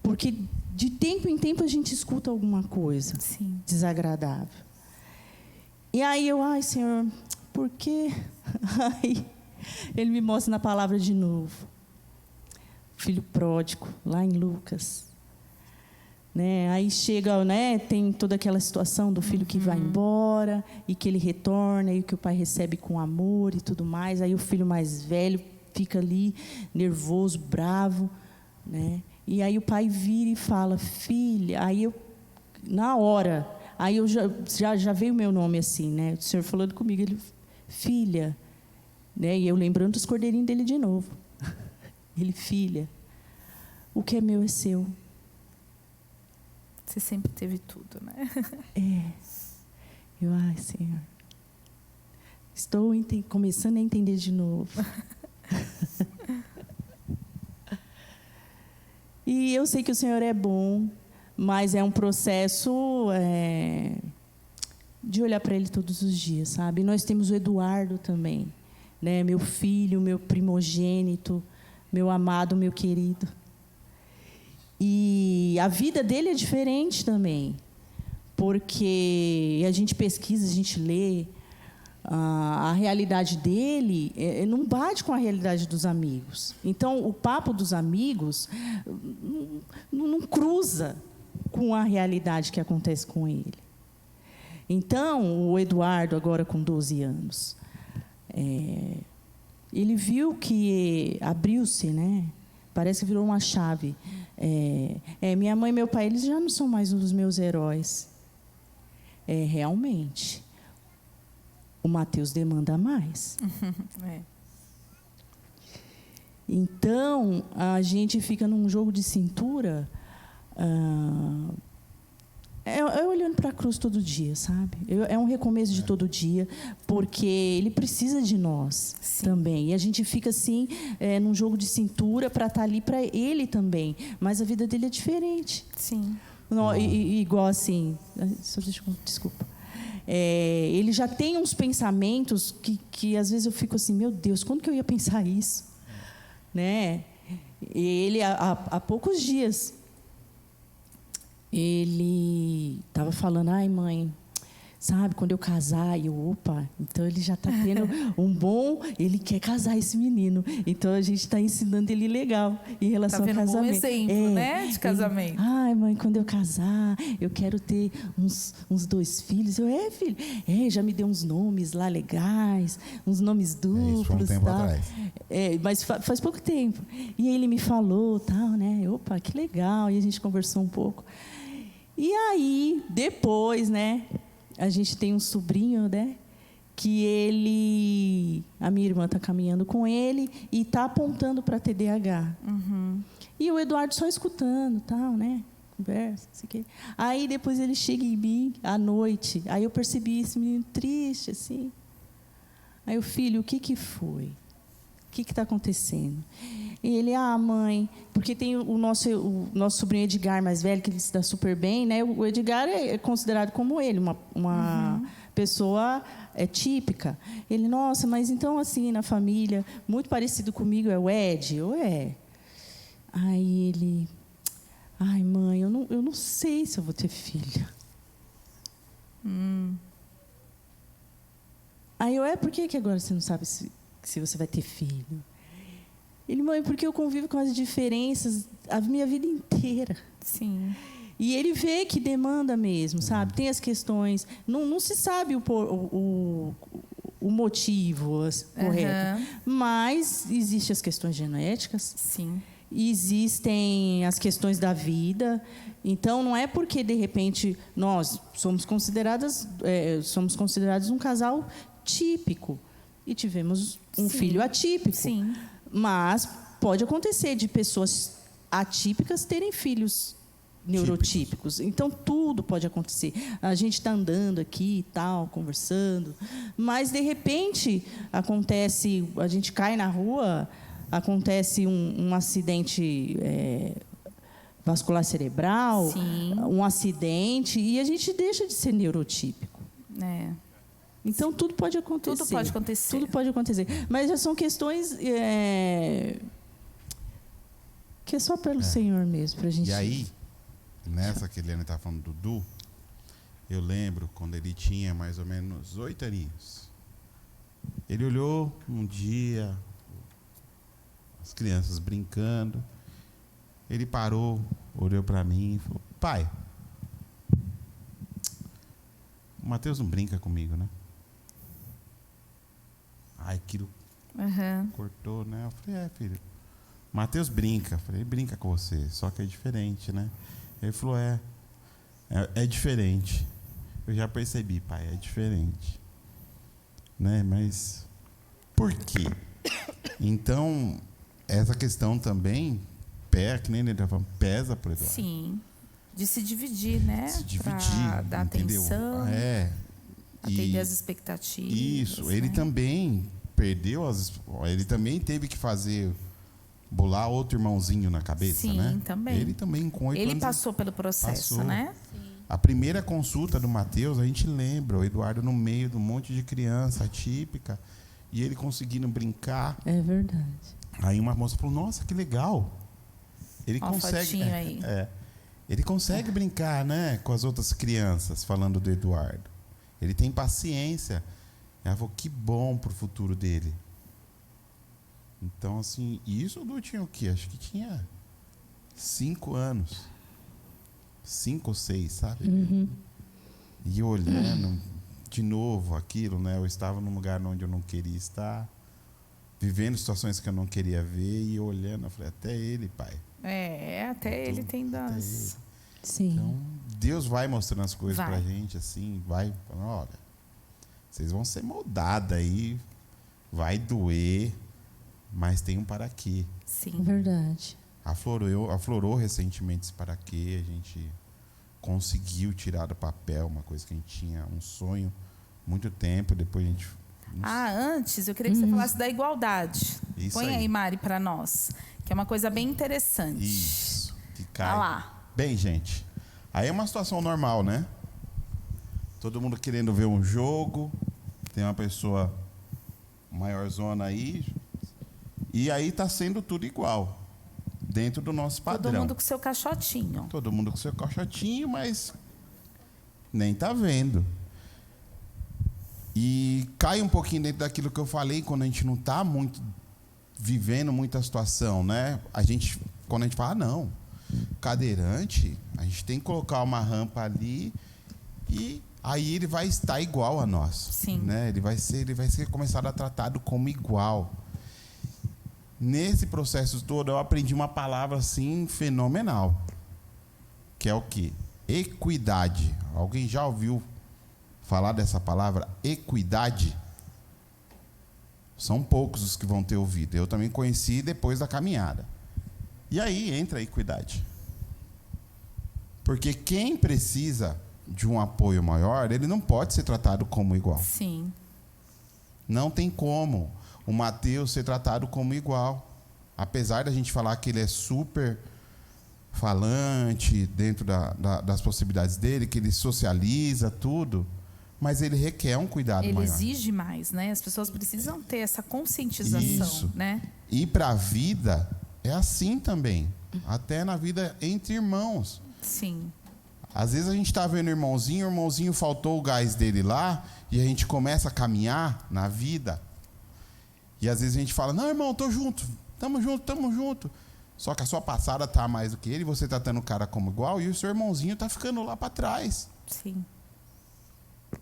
Porque, de tempo em tempo, a gente escuta alguma coisa Sim. desagradável. E aí Senhor, por quê? Aí ele me mostra na palavra de novo. Filho pródigo, lá em Lucas. Né? Aí chega, né, tem toda aquela situação do filho que vai embora e que ele retorna e que o pai recebe com amor e tudo mais. Aí o filho mais velho fica ali nervoso, bravo, né? E aí o pai vira e fala: filha. Aí eu, na hora, aí eu já veio o meu nome assim, né? O Senhor falando comigo, ele: filha, né? E eu lembrando dos cordeirinhos dele de novo. Ele: filha, o que é meu é seu. Você sempre teve tudo, né? Ai, Senhor, estou começando a entender de novo. E eu sei que o Senhor é bom, mas é um processo de olhar para Ele todos os dias, sabe? Nós temos o Eduardo também, né? Meu filho, meu primogênito, meu amado, meu querido. E a vida dele é diferente também, porque a gente pesquisa, a gente lê, a realidade dele não bate com a realidade dos amigos. Então, o papo dos amigos não cruza com a realidade que acontece com ele. Então, o Eduardo, agora com 12 anos, ele viu que abriu-se, né? Parece que virou uma chave. Minha mãe e meu pai, eles já não são mais os meus heróis. Realmente, o Mateus demanda mais. Então, a gente fica num jogo de cintura, olhando para a cruz todo dia, sabe? É um recomeço de todo dia, porque ele precisa de nós. Sim. Também. E a gente fica assim, num jogo de cintura para estar ali para ele também. Mas a vida dele é diferente. Sim. Igual assim, desculpa. Ele já tem uns pensamentos que às vezes eu fico assim: meu Deus, quando que eu ia pensar isso? Né? Ele, há poucos dias, ele estava falando: ai, mãe, sabe, quando eu casar, então ele já está tendo ele quer casar esse menino. Então a gente está ensinando ele legal em relação ao casamento. Um bom exemplo, né, de casamento. Ai, mãe, quando eu casar, eu quero ter uns 2 filhos. Filho, já me deu uns nomes lá legais, uns nomes duplos. Isso foi um tempo atrás. Mas faz pouco tempo. E aí ele me falou, tal, né? Que legal. E a gente conversou um pouco. E aí, depois, né? A gente tem um sobrinho, né? Que a minha irmã está caminhando com ele e está apontando para TDAH. E o Eduardo só escutando, tal, né? Conversa, não sei o quê. Aí depois ele chega em mim à noite. Aí eu percebi esse menino triste, assim. Aí o filho, o que foi? O que está acontecendo? E ele: mãe, porque tem o nosso sobrinho Edgar mais velho, que ele se dá super bem, né? O Edgar é considerado como ele, uma pessoa típica. Ele: nossa, mas então assim, na família, muito parecido comigo é o Ed, ou é? Aí ele: ai, mãe, eu não sei se eu vou ter filho. Aí eu: por que agora você não sabe se você vai ter filho? Ele: mãe, porque eu convivo com as diferenças a minha vida inteira. Sim. E ele vê que demanda mesmo, sabe? Tem as questões, não se sabe o motivo correto, mas existem as questões genéticas. Sim. Existem as questões da vida. Então, não é porque, de repente, nós somos considerados um casal típico e tivemos um filho atípico. Sim. Mas pode acontecer de pessoas atípicas terem filhos neurotípicos. Então, tudo pode acontecer. A gente está andando aqui e tal, conversando, mas, de repente, a gente cai na rua, acontece um acidente vascular cerebral, um acidente, e a gente deixa de ser neurotípico. Então, tudo pode acontecer. Tudo pode acontecer. Tudo pode acontecer. Mas já são questões que é só pelo Senhor mesmo, para a gente... E aí, nessa que a Eliane está falando do Dudu, eu lembro quando ele tinha mais ou menos 8 aninhos. Ele olhou um dia, as crianças brincando. Ele parou, olhou para mim e falou: pai, o Mateus não brinca comigo, né? Ai, aquilo cortou, né? Eu falei: filho, Mateus brinca. Eu falei: ele brinca com você, só que é diferente, né? Ele falou: é diferente. Eu já percebi, pai, é diferente. Né? Mas por quê? Então, essa questão também, que nem ele estava falando, pesa por Eduardo. Sim. De se dividir, né? Se dividir, pra dar entendeu? atenção, atender as expectativas. Isso, né? ele também perdeu ele também teve que bolar outro irmãozinho na cabeça, Sim, né? também. Ele também com 8 anos. Ele passou pelo processo, passou. né? A primeira consulta do Mateus, a gente lembra, o Eduardo no meio de um monte de criança atípica, e ele conseguindo brincar. É verdade. Aí uma moça falou: nossa, que legal. Ele consegue. Aí. Ele consegue brincar, né, com as outras crianças, falando do Eduardo. Ele tem paciência. Ela falou: que bom pro futuro dele. Então, assim, isso o Du tinha o quê? Acho que tinha 5 anos. 5 ou 6, sabe? Uhum. E olhando de novo aquilo, né? Eu estava num lugar onde eu não queria estar, vivendo situações que eu não queria ver, e olhando, eu falei: até ele, pai. Até ele tem das... Sim. Então, Deus vai mostrando as coisas Vai. pra gente, assim, vai falando: olha, vocês vão ser moldados aí, vai doer, mas tem um para quê. Sim. Verdade. Aflorou recentemente esse para quê, a gente conseguiu tirar do papel uma coisa que a gente tinha, um sonho, muito tempo, depois a gente... Antes, eu queria que você falasse da igualdade. Isso Põe aí. aí, Mari, para nós, que é uma coisa bem interessante. Isso, que cai. Tá lá. Bem, gente, aí é uma situação normal, né? Todo mundo querendo ver um jogo, tem uma pessoa maiorzona aí, e aí tá sendo tudo igual, dentro do nosso padrão. Todo mundo com seu caixotinho. Todo mundo com seu caixotinho, mas nem tá vendo. E cai um pouquinho dentro daquilo que eu falei, quando a gente não tá muito vivendo muita situação, né? Quando a gente fala: não, cadeirante, a gente tem que colocar uma rampa ali e aí ele vai estar igual a nós. Sim. Né? Ele vai ser começado a tratado como igual. Nesse processo todo, eu aprendi uma palavra assim fenomenal, que é o quê? Equidade. Alguém já ouviu falar dessa palavra, equidade? São poucos os que vão ter ouvido. Eu também conheci depois da caminhada. E aí entra a equidade. Porque quem precisa de um apoio maior, ele não pode ser tratado como igual. Sim. Não tem como o Mateus ser tratado como igual. Apesar da gente falar que ele é super falante dentro das possibilidades dele, que ele socializa tudo, mas ele requer um cuidado Ele maior. exige mais, né? As pessoas precisam ter essa conscientização, Isso. né? E para a vida é assim também. Até na vida entre irmãos. Sim. Às vezes a gente está vendo o irmãozinho faltou o gás dele lá, e a gente começa a caminhar na vida. E às vezes a gente fala: não, irmão, tô junto, tamo junto. Só que a sua passada tá mais do que ele, você tá tendo o cara como igual, e o seu irmãozinho tá ficando lá para trás. Sim.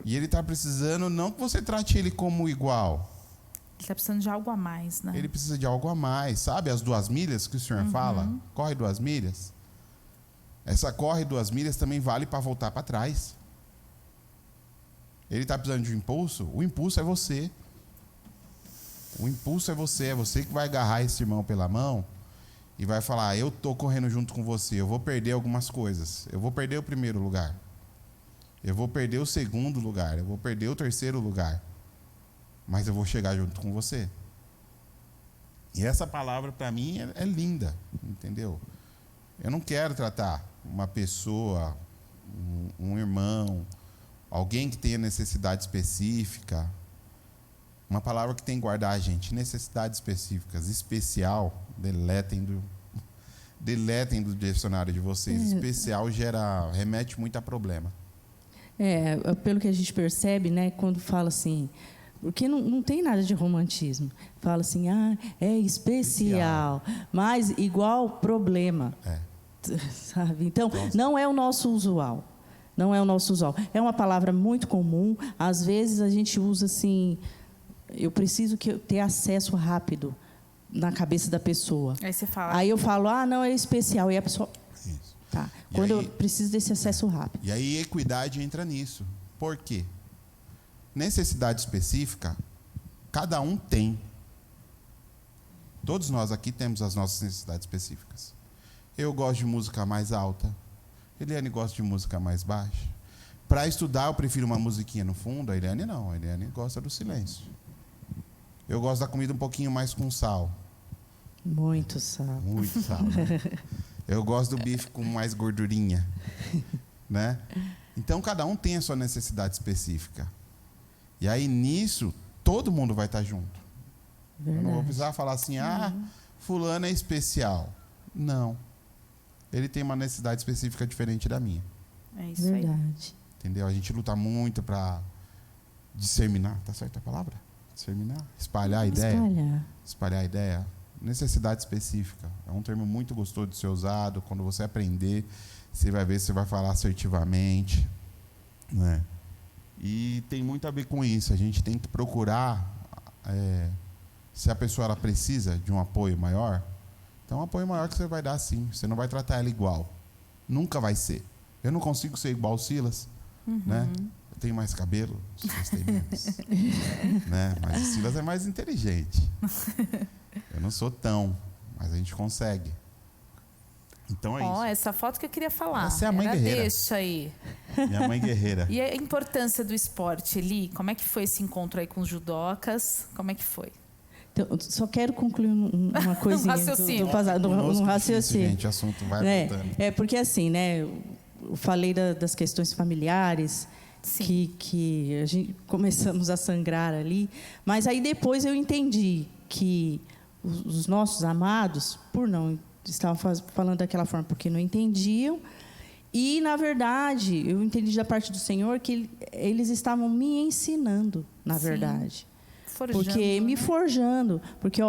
E ele tá precisando, não que você trate ele como igual. Ele tá precisando de algo a mais, né? Ele precisa de algo a mais, sabe? As 2 milhas que o senhor fala, corre 2 milhas. Essa corre 2 milhas também vale para voltar para trás. Ele está precisando de um impulso? O impulso é você. O impulso é você que vai agarrar esse irmão pela mão e vai falar: eu tô correndo junto com você, eu vou perder algumas coisas. Eu vou perder o primeiro lugar. Eu vou perder o segundo lugar. Eu vou perder o terceiro lugar. Mas eu vou chegar junto com você. E essa palavra, para mim, é linda, entendeu? Eu não quero tratar uma pessoa, um irmão, alguém que tenha necessidade específica. Uma palavra que tem que guardar, gente: necessidades específicas. Especial, deletem do dicionário de vocês. Especial remete muito a problema. Pelo que a gente percebe, né, quando fala assim, Porque não tem nada de romantismo. Fala assim, é especial, mas igual problema. Sabe? Então, não é o nosso usual. Não é o nosso usual. É uma palavra muito comum. Às vezes a gente usa assim, eu preciso ter acesso rápido na cabeça da pessoa. Aí você fala. Aí eu falo, não, é especial. E a pessoa... Isso. Tá. E Quando aí, eu preciso desse acesso rápido. E aí equidade entra nisso. Por quê? Necessidade específica, cada um tem. Todos nós aqui temos as nossas necessidades específicas. Eu gosto de música mais alta. Eliane gosta de música mais baixa. Para estudar, eu prefiro uma musiquinha no fundo. A Eliane não. A Eliane gosta do silêncio. Eu gosto da comida um pouquinho mais com sal. Muito sal. Muito sal, né? Eu gosto do bife com mais gordurinha, né? Então, cada um tem a sua necessidade específica. E aí, nisso, todo mundo vai estar junto. Verdade. Eu não vou precisar falar assim, fulano é especial. Não. Ele tem uma necessidade específica diferente da minha. É isso Verdade. aí. Entendeu? A gente luta muito para disseminar, tá certa a palavra? Disseminar? Espalhar a ideia. Espalhar a ideia. Necessidade específica. É um termo muito gostoso de ser usado. Quando você aprender, você vai ver se você vai falar assertivamente, né? E tem muito a ver com isso. A gente tem que procurar, se a pessoa ela precisa de um apoio maior, então um apoio maior que você vai dar sim. Você não vai tratar ela igual. Nunca vai ser. Eu não consigo ser igual o Silas, né? Eu tenho mais cabelo, o Silas tem menos. Né? Mas o Silas é mais inteligente. Eu não sou tão, mas a gente consegue. Então é isso. Essa foto que eu queria falar. Essa é a mãe guerreira. Deixa aí. Minha mãe guerreira. E a importância do esporte, Eli? Como é que foi esse encontro aí com os judocas? Como é que foi? Então, só quero concluir uma coisinha raciocínio. do raciocínio. Gente, o assunto vai voltando. Porque assim, né? Eu falei das questões familiares, que a gente começamos a sangrar ali, mas aí depois eu entendi que os nossos amados, por não estavam falando daquela forma porque não entendiam, e na verdade eu entendi da parte do Senhor que eles estavam me ensinando, na verdade. Forjando, porque me forjando, porque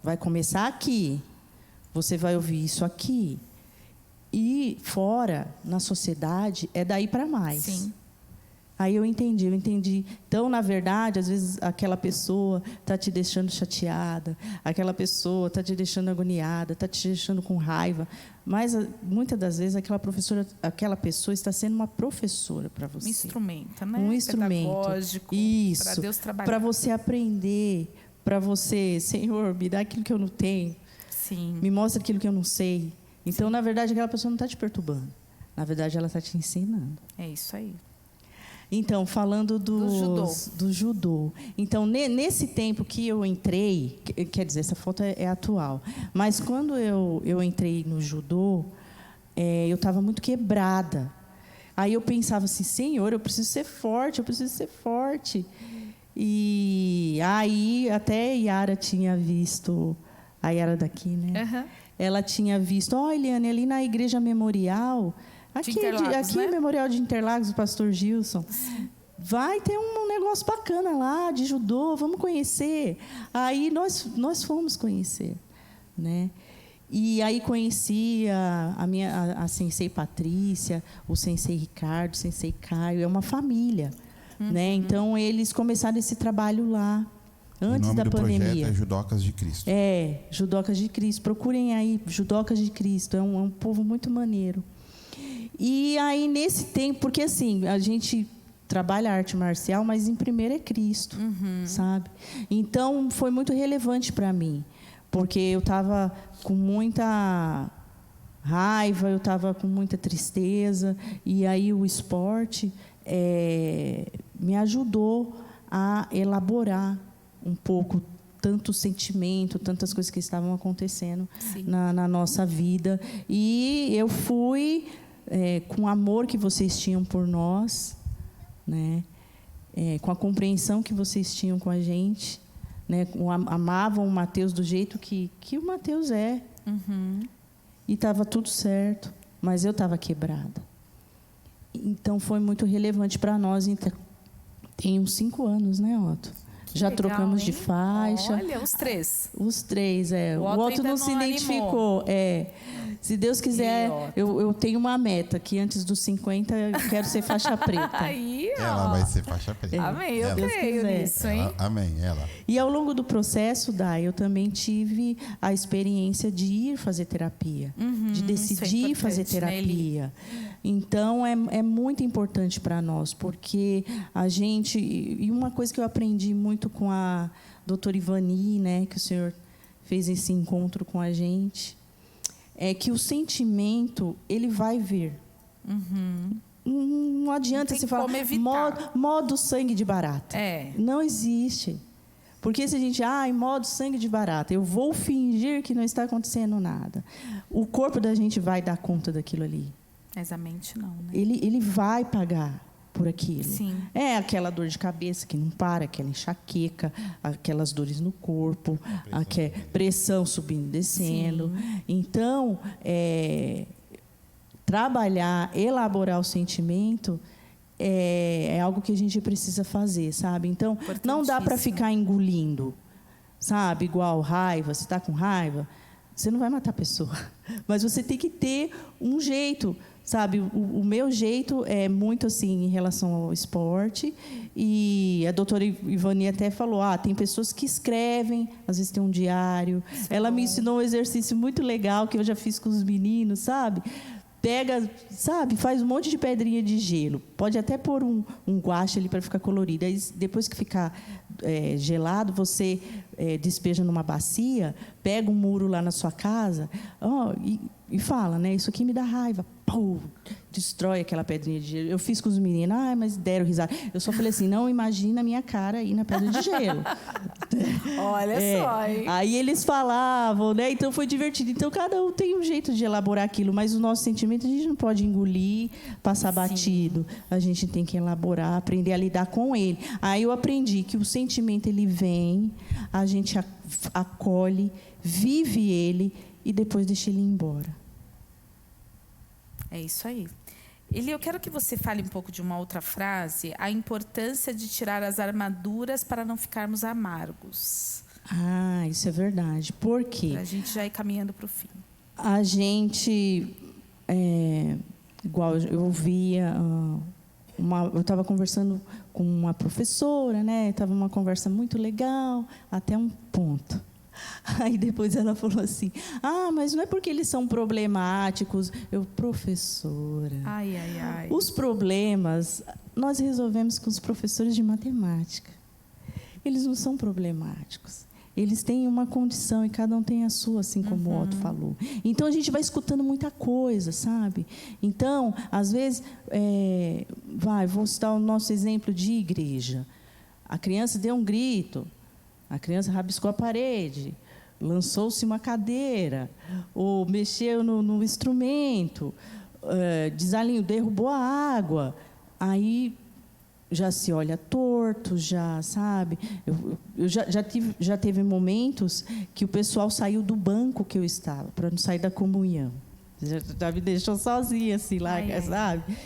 vai começar aqui, você vai ouvir isso aqui, e fora na sociedade é daí para mais. Sim. Aí eu entendi. Então, na verdade, às vezes aquela pessoa está te deixando chateada, aquela pessoa está te deixando agoniada, está te deixando com raiva, mas muitas das vezes aquela pessoa está sendo uma professora para você. Um instrumento, né? Um instrumento. Pedagógico. Isso. Para Deus trabalhar. Para você aprender, para você, Senhor, me dá aquilo que eu não tenho. Sim. Me mostra aquilo que eu não sei. Então, na verdade, aquela pessoa não está te perturbando. Na verdade, ela está te ensinando. É isso aí. Então, falando do judô. Então, nesse tempo que eu entrei, quer dizer, essa foto é atual, mas quando eu entrei no judô, eu estava muito quebrada. Aí eu pensava assim, Senhor, eu preciso ser forte. E aí, até Yara tinha visto, a Yara daqui, né? Uhum. Ela tinha visto, Eliane, ali na Igreja Memorial... Aqui, né? Memorial de Interlagos, do pastor Gilson. Vai ter um negócio bacana lá, de judô, vamos conhecer. Aí nós fomos conhecer, né? E aí conheci a sensei Patrícia, o sensei Ricardo, o sensei Caio, é uma família. Né? Então, eles começaram esse trabalho lá, antes da pandemia. O nome do projeto é Judocas de Cristo. Judocas de Cristo. Procurem aí, Judocas de Cristo. É um povo muito maneiro. E aí, nesse tempo, porque assim, a gente trabalha a arte marcial, mas em primeiro é Cristo, sabe? Então, foi muito relevante para mim, porque eu estava com muita raiva, eu estava com muita tristeza, e aí o esporte me ajudou a elaborar um pouco tanto sentimento, tantas coisas que estavam acontecendo na nossa vida. E eu fui... com o amor que vocês tinham por nós, né? Com a compreensão que vocês tinham com a gente, né? Amavam o Mateus do jeito que o Mateus é. E estava tudo certo, mas eu estava quebrada. Então, foi muito relevante para nós Tem uns 5 anos, né, Otto? Já legal, trocamos de hein? faixa. Olha, os 3. Os 3, é. O O Otto Otto ainda não não se identificou. Se Deus quiser, Ih, Otto. eu tenho uma meta, que antes dos 50 eu quero ser faixa preta. Aí, ó. Ela vai ser faixa preta. Amém, eu Ela- creio quiser. nisso, hein? Amém, ela. E ao longo do processo, Dai, eu também tive a experiência de ir fazer terapia, de decidir importante, fazer né, terapia. Então, é muito importante para nós, porque a gente... E uma coisa que eu aprendi muito com a doutora Ivani, né, que o senhor fez esse encontro com a gente, é que o sentimento, ele vai vir. Não adianta Não tem você falar como evitar. modo sangue de barata. É. Não existe. Porque se a gente, em modo sangue de barata, eu vou fingir que não está acontecendo nada. O corpo da gente vai dar conta daquilo ali. Mas a mente não, né? Ele vai pagar por aquilo. Sim. É aquela dor de cabeça que não para, aquela enxaqueca, aquelas dores no corpo, pressão subindo e descendo. Então, trabalhar, elaborar o sentimento é algo que a gente precisa fazer, sabe? Então, não dá para ficar engolindo, sabe? Igual raiva, você está com raiva, você não vai matar a pessoa. Mas você tem que ter um jeito, sabe? O meu jeito é muito assim em relação ao esporte. E a doutora Ivani até falou, tem pessoas que escrevem, às vezes tem um diário. Ela me ensinou um exercício muito legal que eu já fiz com os meninos, sabe? Pega, sabe, faz um monte de pedrinha de gelo. Pode até pôr um guache ali para ficar colorido. Aí, depois que ficar gelado, você despeja numa bacia, pega um muro lá na sua casa e fala, né? Isso aqui me dá raiva. Pum, destrói aquela pedrinha de gelo. Eu fiz com os meninos, mas deram risada. Eu só falei assim, não imagina a minha cara aí na pedra de gelo. Olha só, hein? Aí eles falavam, né? Então foi divertido. Então cada um tem um jeito de elaborar aquilo, mas o nosso sentimento a gente não pode engolir, passar batido. A gente tem que elaborar, aprender a lidar com ele. Aí eu aprendi que o sentimento ele vem, a gente acolhe, vive ele e depois deixa ele ir embora. É isso aí. Eli, eu quero que você fale um pouco de uma outra frase, a importância de tirar as armaduras para não ficarmos amargos. Isso é verdade. Por quê? Para a gente já ir caminhando para o fim. A gente, igual eu ouvia, eu estava conversando com uma professora, né? Estava uma conversa muito legal, até um ponto. Aí depois ela falou assim, mas não é porque eles são problemáticos. Professora, os problemas nós resolvemos com os professores de matemática. Eles não são problemáticos. Eles têm uma condição e cada um tem a sua, assim como o Otto falou. Então, a gente vai escutando muita coisa, sabe? Então, às vezes, vou citar o nosso exemplo de igreja. A criança deu um grito, a criança rabiscou a parede, lançou-se uma cadeira, ou mexeu no instrumento, desalinhou, derrubou a água. Aí já se olha torto, já sabe. Eu já teve momentos que o pessoal saiu do banco que eu estava, para não sair da comunhão. Já me deixou sozinha, assim, lá, sabe?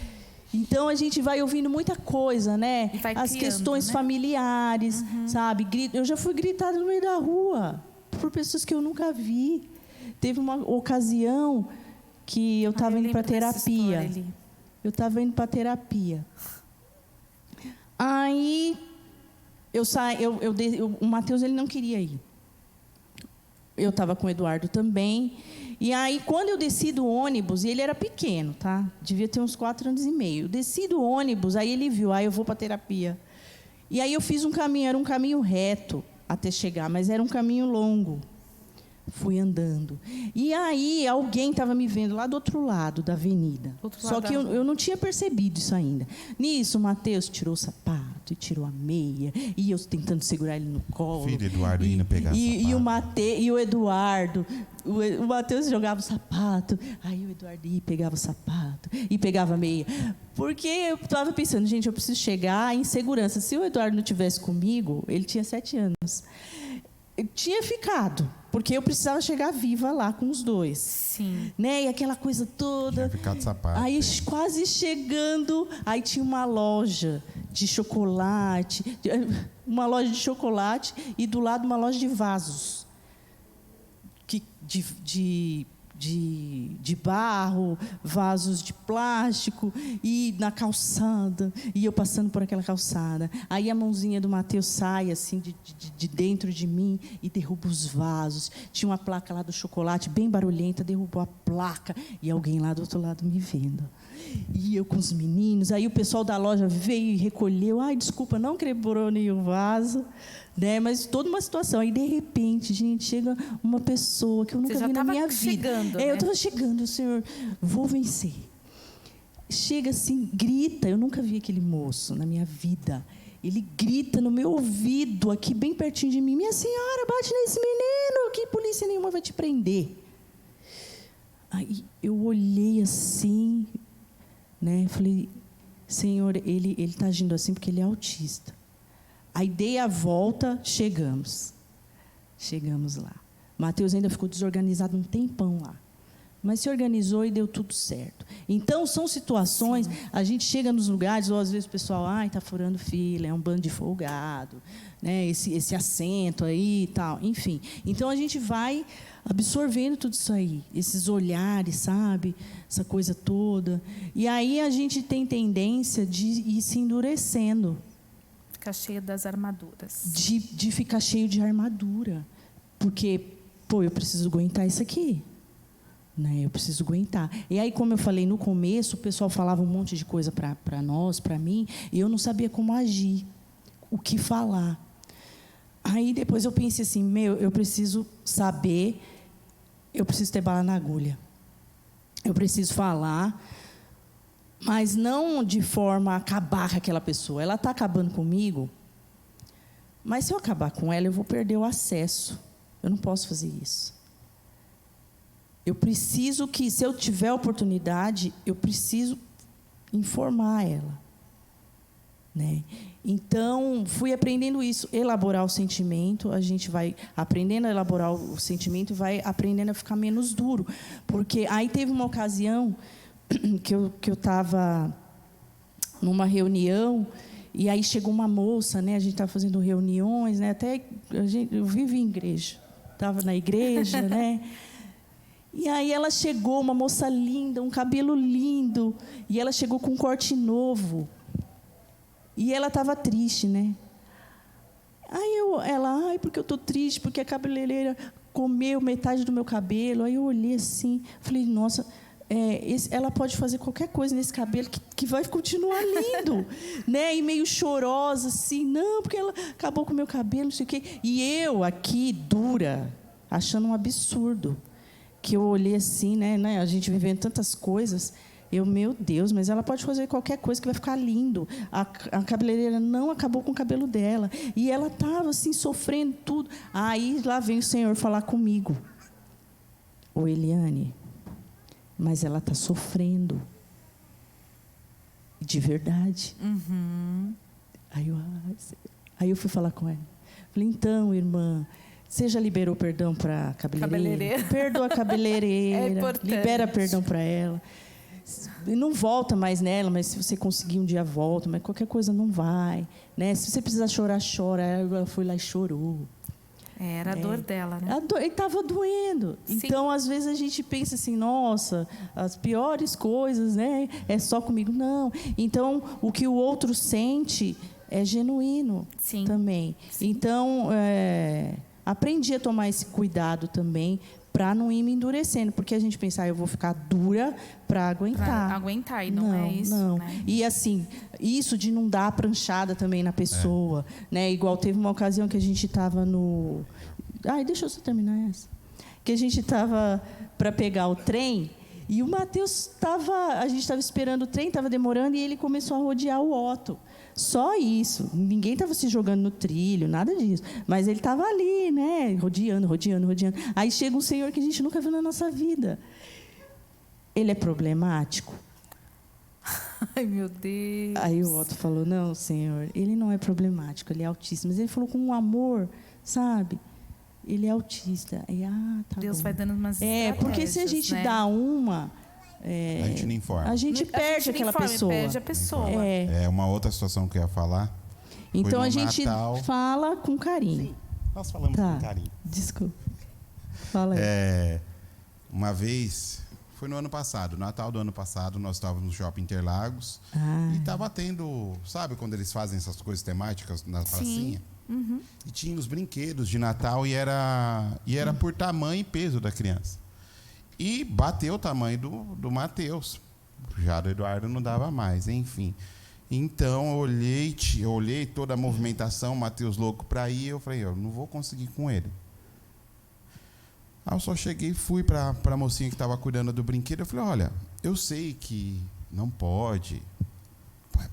Então, a gente vai ouvindo muita coisa, né? As questões familiares, sabe? Eu já fui gritada no meio da rua por pessoas que eu nunca vi. Teve uma ocasião que eu estava indo para terapia. Eu estava indo para terapia. Aí, o Matheus ele não queria ir. Eu estava com o Eduardo também. E aí, quando eu desci do ônibus, e ele era pequeno, tá? Devia ter uns 4 anos e meio. Eu desci do ônibus, aí ele viu, eu vou para terapia. E aí eu fiz um caminho, era um caminho reto até chegar, mas era um caminho longo. Fui andando. E aí, alguém estava me vendo lá do outro lado da avenida. Só que eu não tinha percebido isso ainda. Nisso, o Matheus tirou o sapato e tirou a meia. E eu tentando segurar ele no colo. Filho Eduardo indo pegar sapato. E o Eduardo. O Matheus jogava o sapato. Aí o Eduardo ia, pegava o sapato. E pegava a meia. Porque eu estava pensando, gente, eu preciso chegar em segurança. Se o Eduardo não estivesse comigo, ele tinha 7 anos. Eu tinha ficado. porque eu precisava chegar viva lá com os dois. Sim. Né? E aquela coisa toda. Tinha ficado sapato. Aí, quase chegando, aí tinha uma loja de chocolate, e do lado uma loja de vasos. De barro, vasos de plástico, e na calçada, e eu passando por aquela calçada. Aí a mãozinha do Mateus sai assim de dentro de mim e derruba os vasos. Tinha uma placa lá do chocolate, bem barulhenta, derrubou a placa, e alguém lá do outro lado me vendo. E eu com os meninos, aí o pessoal da loja veio e recolheu. Ai, desculpa, não quebrou nenhum vaso. Né? Mas toda uma situação. Aí, de repente, gente, chega uma pessoa que eu nunca vi na minha vida. Chegando, né? Eu estava chegando, Senhor, vou vencer. Chega assim, grita. Eu nunca vi aquele moço na minha vida. Ele grita no meu ouvido, aqui bem pertinho de mim: minha senhora, bate nesse menino, que polícia nenhuma vai te prender. Aí eu olhei assim, né? Falei: Senhor, ele está agindo assim porque ele é autista. Aí dei a volta, chegamos lá. Mateus ainda ficou desorganizado um tempão lá, mas se organizou e deu tudo certo. Então, são situações, a gente chega nos lugares, ou às vezes o pessoal, está furando fila, é um bando de folgado, né? esse assento aí e tal, enfim. Então, a gente vai absorvendo tudo isso aí, esses olhares, sabe? Essa coisa toda. E aí a gente tem tendência de ir se endurecendo. Ficar cheio das armaduras. De ficar cheio de armadura. Porque, eu preciso aguentar isso aqui. Né? Eu preciso aguentar. E aí, como eu falei no começo, o pessoal falava um monte de coisa para nós, para mim, e eu não sabia como agir, o que falar. Aí, depois eu pensei assim, eu preciso saber, eu preciso ter bala na agulha. Eu preciso falar, mas não de forma a acabar com aquela pessoa. Ela está acabando comigo, mas se eu acabar com ela, eu vou perder o acesso. Eu não posso fazer isso. Eu preciso que, se eu tiver oportunidade, eu preciso informar ela. Né? Então, fui aprendendo isso, elaborar o sentimento. A gente vai aprendendo a elaborar o sentimento e vai aprendendo a ficar menos duro. Porque aí teve uma ocasião que eu estava numa reunião, e aí chegou uma moça, né? A gente estava fazendo reuniões, né? Até eu vivo em igreja, estava na igreja, né? E aí ela chegou, uma moça linda, um cabelo lindo, e ela chegou com um corte novo, e ela estava triste, né? Aí ela, porque eu estou triste, porque a cabeleireira comeu metade do meu cabelo. Aí eu olhei assim, falei, nossa, ela pode fazer qualquer coisa nesse cabelo que vai continuar lindo, né? E meio chorosa, assim, não, porque ela acabou com o meu cabelo, não sei o quê. E eu aqui, dura, achando um absurdo, que eu olhei assim, né? A gente vivendo tantas coisas, meu Deus, mas ela pode fazer qualquer coisa que vai ficar lindo. A cabeleireira não acabou com o cabelo dela, e ela estava assim, sofrendo tudo. Aí lá vem o Senhor falar comigo: ô Eliane, mas ela está sofrendo. De verdade. Uhum. Aí eu fui falar com ela. Falei, então, irmã, você já liberou perdão para a cabeleireira? Perdoa a cabeleireira. É importante. Libera perdão para ela. Não volta mais nela, mas se você conseguir um dia volta, mas qualquer coisa não vai. Né? Se você precisar chorar, chora. Ela foi lá e chorou. Era a dor dela, né? Estava doendo. Sim. Então, às vezes, a gente pensa assim, nossa, as piores coisas, né? É só comigo. Não. Então, o que o outro sente é genuíno. Sim. Também. Sim. Então, aprendi a tomar esse cuidado também, para não ir me endurecendo. Porque a gente pensa, eu vou ficar dura para aguentar. Para aguentar, e não é isso. Não. Né? E, assim, isso de não dar pranchada também na pessoa. Né? Igual teve uma ocasião que a gente estava no... deixa eu só terminar essa. Que a gente estava para pegar o trem, e o Mateus estava... A gente estava esperando o trem, estava demorando, e ele começou a rodear o Otto. Só isso. Ninguém estava se jogando no trilho, nada disso. Mas ele estava ali, né? Rodeando. Aí chega um senhor que a gente nunca viu na nossa vida. Ele é problemático? Ai, meu Deus. Aí o Otto falou, não, senhor, ele não é problemático, ele é autista. Mas ele falou com um amor, sabe? ele é autista. Aí, tá Deus bom. vai dando umas Porque se a gente né? dá uma... A gente não informa. A gente perde aquela pessoa. Perde a pessoa. É uma outra situação que eu ia falar. Então no a gente Natal. fala com carinho. Sim, nós falamos Tá. com carinho. Desculpa. Fala aí. Uma vez, foi no ano passado, Natal do ano passado, nós estávamos no Shopping Interlagos. E estava tendo, sabe quando eles fazem essas coisas temáticas na pracinha? E tinha os brinquedos de Natal e era por tamanho e peso da criança. E bateu o tamanho do Matheus. Já do Eduardo não dava mais, enfim. Então eu olhei toda a movimentação, o Matheus louco para ir, eu falei, eu não vou conseguir com ele. Aí eu só cheguei e fui para a mocinha que estava cuidando do brinquedo, eu falei, olha, eu sei que não pode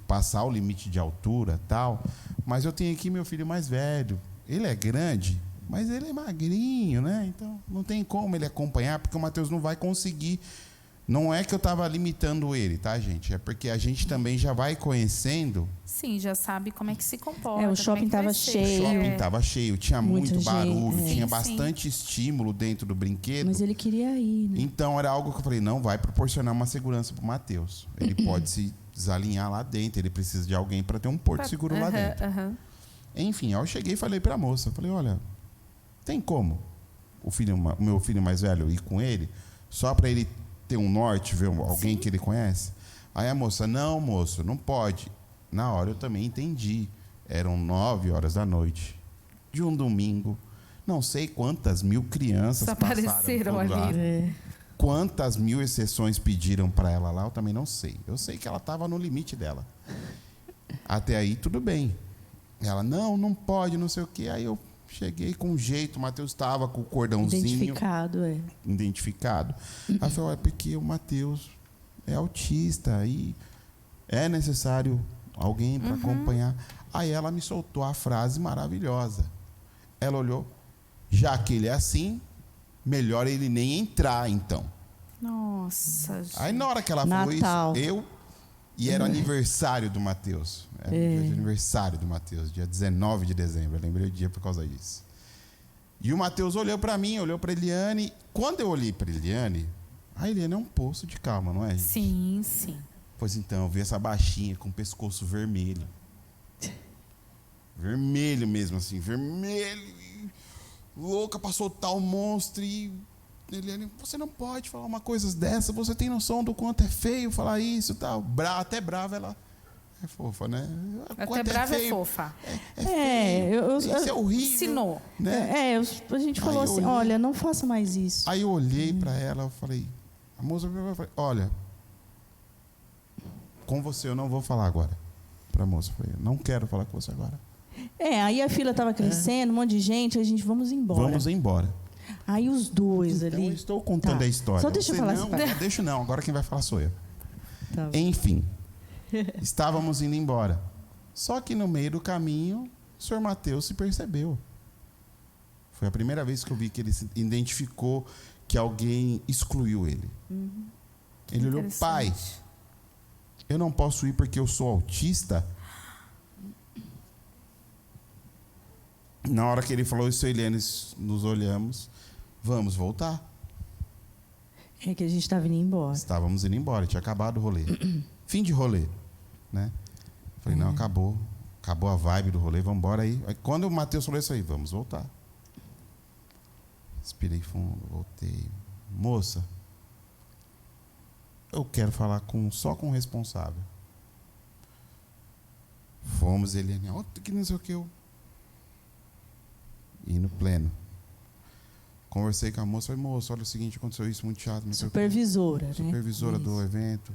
passar o limite de altura, tal, mas eu tenho aqui meu filho mais velho. Ele é grande, mas ele é magrinho, né? Então não tem como ele acompanhar, porque o Matheus não vai conseguir. Não é que eu estava limitando ele, tá, gente? É porque a gente também já vai conhecendo. Sim, já sabe como é que se comporta. O shopping estava cheio. O shopping estava cheio, tinha Muita muito barulho, gente, tinha Sim, bastante estímulo dentro do brinquedo. Mas ele queria ir, né? Então era algo que eu falei, não vai proporcionar uma segurança para o Matheus. Ele pode se desalinhar lá dentro, ele precisa de alguém para ter um porto seguro lá dentro. Enfim, aí eu cheguei e falei para a moça, eu falei, olha, tem como o meu filho mais velho ir com ele, só para ele ter um norte, ver alguém que ele conhece? Aí a moça, não, moço, não pode. Na hora eu também entendi. Eram 9h da noite de um domingo. Não sei quantas mil crianças apareceram passaram por lá. ali. Quantas mil exceções pediram para ela lá, eu também não sei. Eu sei que ela estava no limite dela. Até aí, tudo bem. Ela, não pode, não sei o quê. Aí eu cheguei com jeito, o Matheus estava com o cordãozinho. Identificado. Aí eu falei, é porque o Matheus é autista e é necessário alguém para acompanhar. Aí ela me soltou a frase maravilhosa. Ela olhou, já que ele é assim, melhor ele nem entrar, então. Nossa, gente. Aí na hora que ela falou isso, e era aniversário do Matheus. Era aniversário do Matheus, dia 19 de dezembro. Eu lembrei o dia por causa disso. E o Matheus olhou para mim, olhou para Eliane. Quando eu olhei para Eliane, a Eliane é um poço de calma, não é, gente? Sim, sim. Pois então, eu vi essa baixinha com o pescoço vermelho. Vermelho mesmo, assim, vermelho. Louca para soltar o monstro. E Eliane, você não pode falar uma coisa dessa, você tem noção do quanto é feio falar isso e tal. Até brava ela. É fofa, né? Até brava é fofa. Isso é horrível. Ensinou. Né? A gente falou assim, olha, não faça mais isso. Aí eu olhei para ela, eu falei, a moça, eu falei, olha, com você eu não vou falar agora. Para a moça, eu falei, não quero falar com você agora. Aí a fila estava crescendo, um monte de gente, a gente, vamos embora. Vamos embora. Aí os dois ali... Então eu estou contando a história. Só deixa eu falar não, assim. Deixa não, agora quem vai falar sou eu. Tá. Enfim, estávamos indo embora. Só que no meio do caminho, o senhor Matheus se percebeu. Foi a primeira vez que eu vi que ele se identificou que alguém excluiu ele. Ele olhou, pai, eu não posso ir porque eu sou autista? Na hora que ele falou isso, Eliane, nos olhamos, vamos voltar. É que a gente estava indo embora. Estávamos indo embora, tinha acabado o rolê. Fim de rolê, né? Falei, não, acabou a vibe do rolê, vamos embora aí. Aí quando o Matheus falou isso aí, vamos voltar. Respirei fundo, voltei. Moça, eu quero falar só com o responsável. Fomos, Eliane, que não sei o que eu... E no pleno. Conversei com a moça, falei, moça, olha o seguinte, aconteceu isso, muito chato. Supervisora, né? Supervisora do evento.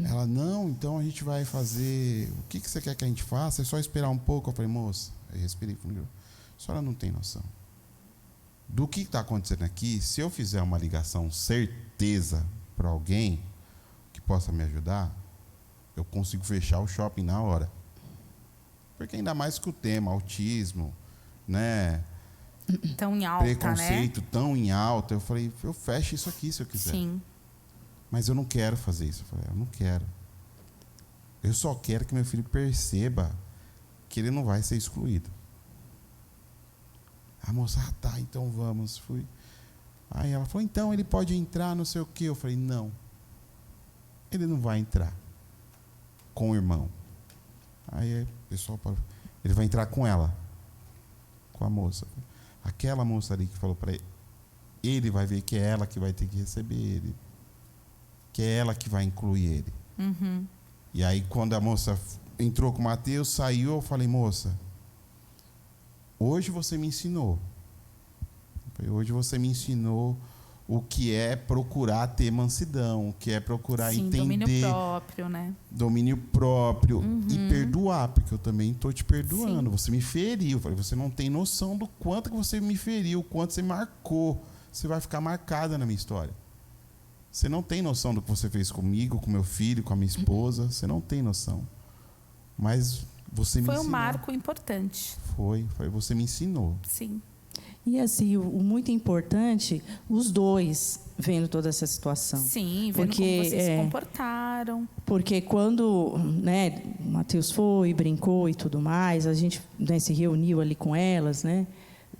Ela, não, então a gente vai fazer... O que você quer que a gente faça? É só esperar um pouco. Eu falei, moça, aí respirei fundo. A senhora não tem noção. Do que está acontecendo aqui, se eu fizer uma ligação certeza para alguém que possa me ajudar, eu consigo fechar o shopping na hora. Porque ainda mais que o tema, autismo, né? Tão em alta, preconceito, né? tão em alta. Eu falei, eu fecho isso aqui se eu quiser. Sim. Mas eu não quero fazer isso. Eu falei, eu não quero. Eu só quero que meu filho perceba que ele não vai ser excluído. A moça, tá, então vamos. Fui. Aí ela falou, então ele pode entrar, não sei o quê. Eu falei, não. Ele não vai entrar com o irmão. Aí o pessoal falou, ele vai entrar com ela, com a moça. Aquela moça ali que falou para ele vai ver que é ela que vai ter que receber ele, que é ela que vai incluir ele. Uhum. E aí quando a moça entrou com o Mateus, saiu, eu falei, moça, hoje você me ensinou. Hoje você me ensinou o que é procurar ter mansidão, o que é procurar Sim, entender. domínio próprio, né? Domínio próprio. E perdoar, porque eu também estou te perdoando. Sim. Você me feriu. Você não tem noção do quanto que você me feriu, o quanto você marcou. Você vai ficar marcada na minha história. Você não tem noção do que você fez comigo, com meu filho, com a minha esposa. Você não tem noção. Mas você me ensinou. Foi um marco importante. Foi, você me ensinou. Sim. E assim, o muito importante, os dois vendo toda essa situação. Sim, vendo Porque, como vocês se comportaram. Porque quando, né, o Mateus foi, brincou e tudo mais, a gente, né, se reuniu ali com elas, né?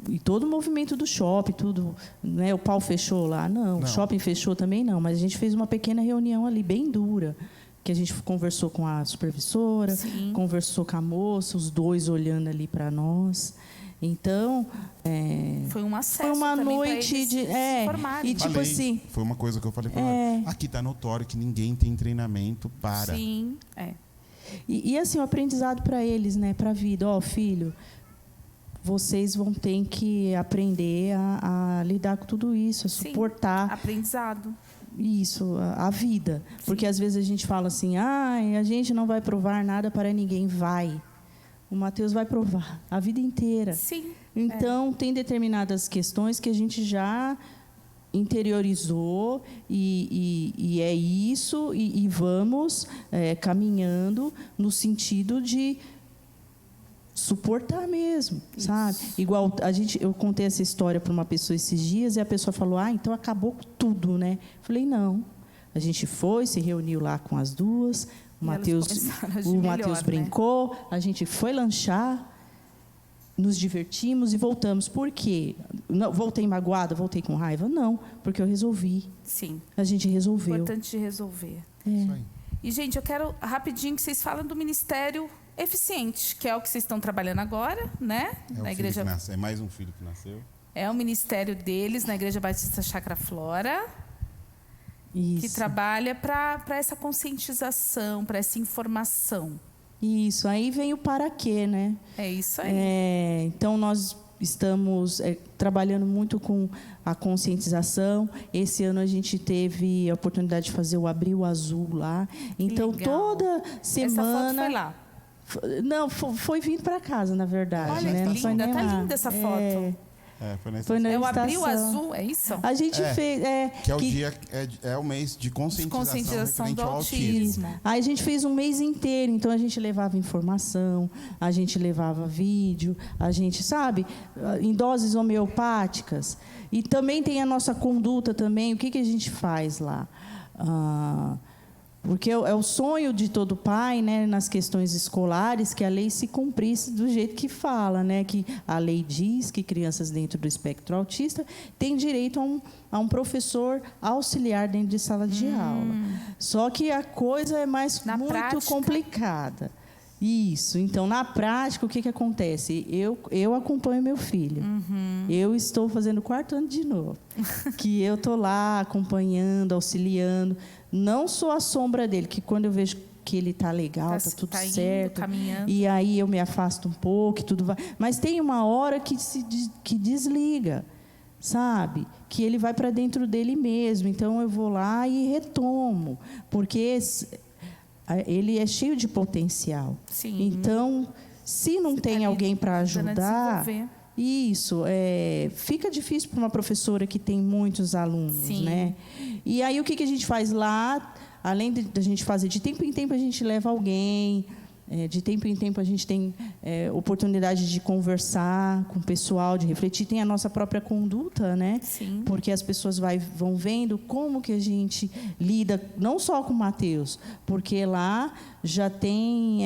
E todo o movimento do shopping, tudo, né? O pau fechou lá? Não. O shopping fechou também não, mas a gente fez uma pequena reunião ali, bem dura, que a gente conversou com a supervisora, Sim. conversou com a moça, os dois olhando ali para nós. Então, Foi um acesso foi uma também noite pra eles de se formarem. e tipo Falei, assim, foi uma coisa que eu falei para ela. Aqui está notório que ninguém tem treinamento para. Sim, e assim, o aprendizado para eles, né, para a vida. Ó, filho, vocês vão ter que aprender a lidar com tudo isso, a Sim. suportar Aprendizado. isso, a vida. Porque às vezes a gente fala assim, a gente não vai provar nada para ninguém. Vai. O Mateus vai provar a vida inteira. Sim. Então, tem determinadas questões que a gente já interiorizou e é isso, e vamos caminhando no sentido de suportar mesmo, sabe? Igual eu contei essa história para uma pessoa esses dias e a pessoa falou, então acabou tudo, né? Falei, não. A gente foi, se reuniu lá com as duas, o Mateus brincou, a gente foi lanchar, nos divertimos e voltamos. Por quê? Não, voltei magoada, voltei com raiva? Não, porque eu resolvi. Sim. A gente resolveu. Importante de resolver. Isso aí. E, gente, eu quero rapidinho que vocês falem do Ministério Eficiente, que é o que vocês estão trabalhando agora, né? Na igreja. É mais um filho que nasceu. É o ministério deles na Igreja Batista Chácara Flora. Isso. Que trabalha para essa conscientização, para essa informação. Isso, aí vem o para quê, né? É isso aí. Então, nós estamos trabalhando muito com a conscientização. Esse ano a gente teve a oportunidade de fazer o Abril Azul lá. Então, legal. toda semana... Essa foto foi lá. Não, foi vindo para casa, na verdade. Olha, né? que linda, tá linda essa foto. Foi na É o estação. Abril Azul, é isso? A gente fez... que é o dia, é o mês de conscientização do referente ao autismo. Aí a gente fez um mês inteiro, então a gente levava informação, a gente levava vídeo, a gente, sabe, em doses homeopáticas. E também tem a nossa conduta também, o que a gente faz lá? Porque é o sonho de todo pai, né, nas questões escolares, que a lei se cumprisse do jeito que fala, né, que a lei diz que crianças dentro do espectro autista têm direito a um professor auxiliar dentro de sala de aula. Só que a coisa é muito prática? complicada. Isso. Então, na prática, o que acontece? Eu acompanho meu filho. Eu estou fazendo o 4º ano de novo. Que eu estou lá acompanhando, auxiliando. Não sou a sombra dele, que quando eu vejo que ele está legal, está tudo certo. Caminhando. E aí eu me afasto um pouco e tudo vai. Mas tem uma hora que desliga, sabe? Que ele vai para dentro dele mesmo. Então, eu vou lá e retomo. Porque ele é cheio de potencial. Sim. Então, se não tem alguém para ajudar, isso fica difícil para uma professora que tem muitos alunos, Sim. né? E aí o que a gente faz lá? Além da gente fazer de tempo em tempo, a gente leva alguém. De tempo em tempo a gente tem oportunidade de conversar com o pessoal, de refletir. Tem a nossa própria conduta, né? Sim. Porque as pessoas vão vendo como que a gente lida, não só com o Mateus, porque lá já tem...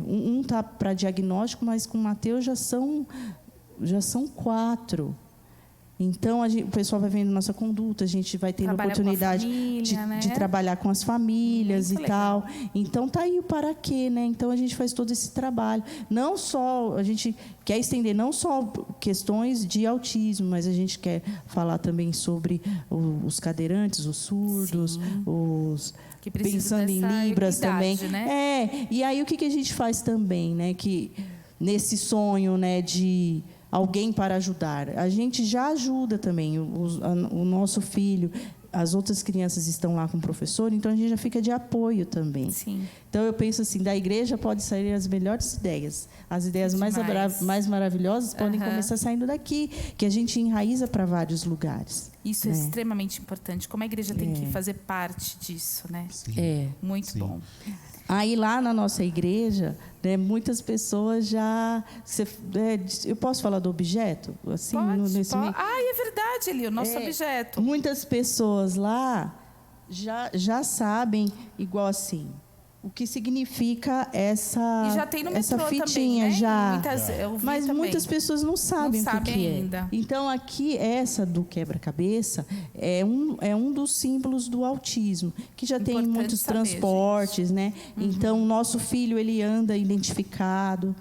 um está para diagnóstico, mas com o Mateus já são já são 4. Então, o pessoal vai vendo nossa conduta, a gente vai tendo Trabalha oportunidade com a família, né? de trabalhar com as famílias Muito e legal. tal. Então, tá aí o para quê, né? Então, a gente faz todo esse trabalho. Não só, a gente quer estender não só questões de autismo, mas a gente quer falar também sobre os cadeirantes, os surdos, os Que precisam pensando em dessa Libras equidade, também. né? E aí o que a gente faz também, né? Que nesse sonho, né, de alguém para ajudar, a gente já ajuda também o nosso filho. As outras crianças estão lá com o professor, então a gente já fica de apoio também. Sim. Então eu penso assim, da igreja pode sair as melhores ideias, as ideias mais maravilhosas podem começar saindo daqui, que a gente enraiza para vários lugares. Isso é extremamente importante. Como a igreja tem que fazer parte disso, né? Sim. Muito bom. Aí lá na nossa igreja, né, muitas pessoas já... eu posso falar do objeto? Assim, Pode. meio... É verdade, Eli, o nosso objeto. Muitas pessoas lá já sabem, igual assim, o que significa essa E já tem no essa metrô fitinha, também, né? já. Eu vi Mas também. muitas pessoas não sabem o que ainda. é. Então, aqui, essa do quebra-cabeça é um dos símbolos do autismo, que já tem Importante muitos saber, transportes, né? Então, o nosso filho, ele anda identificado.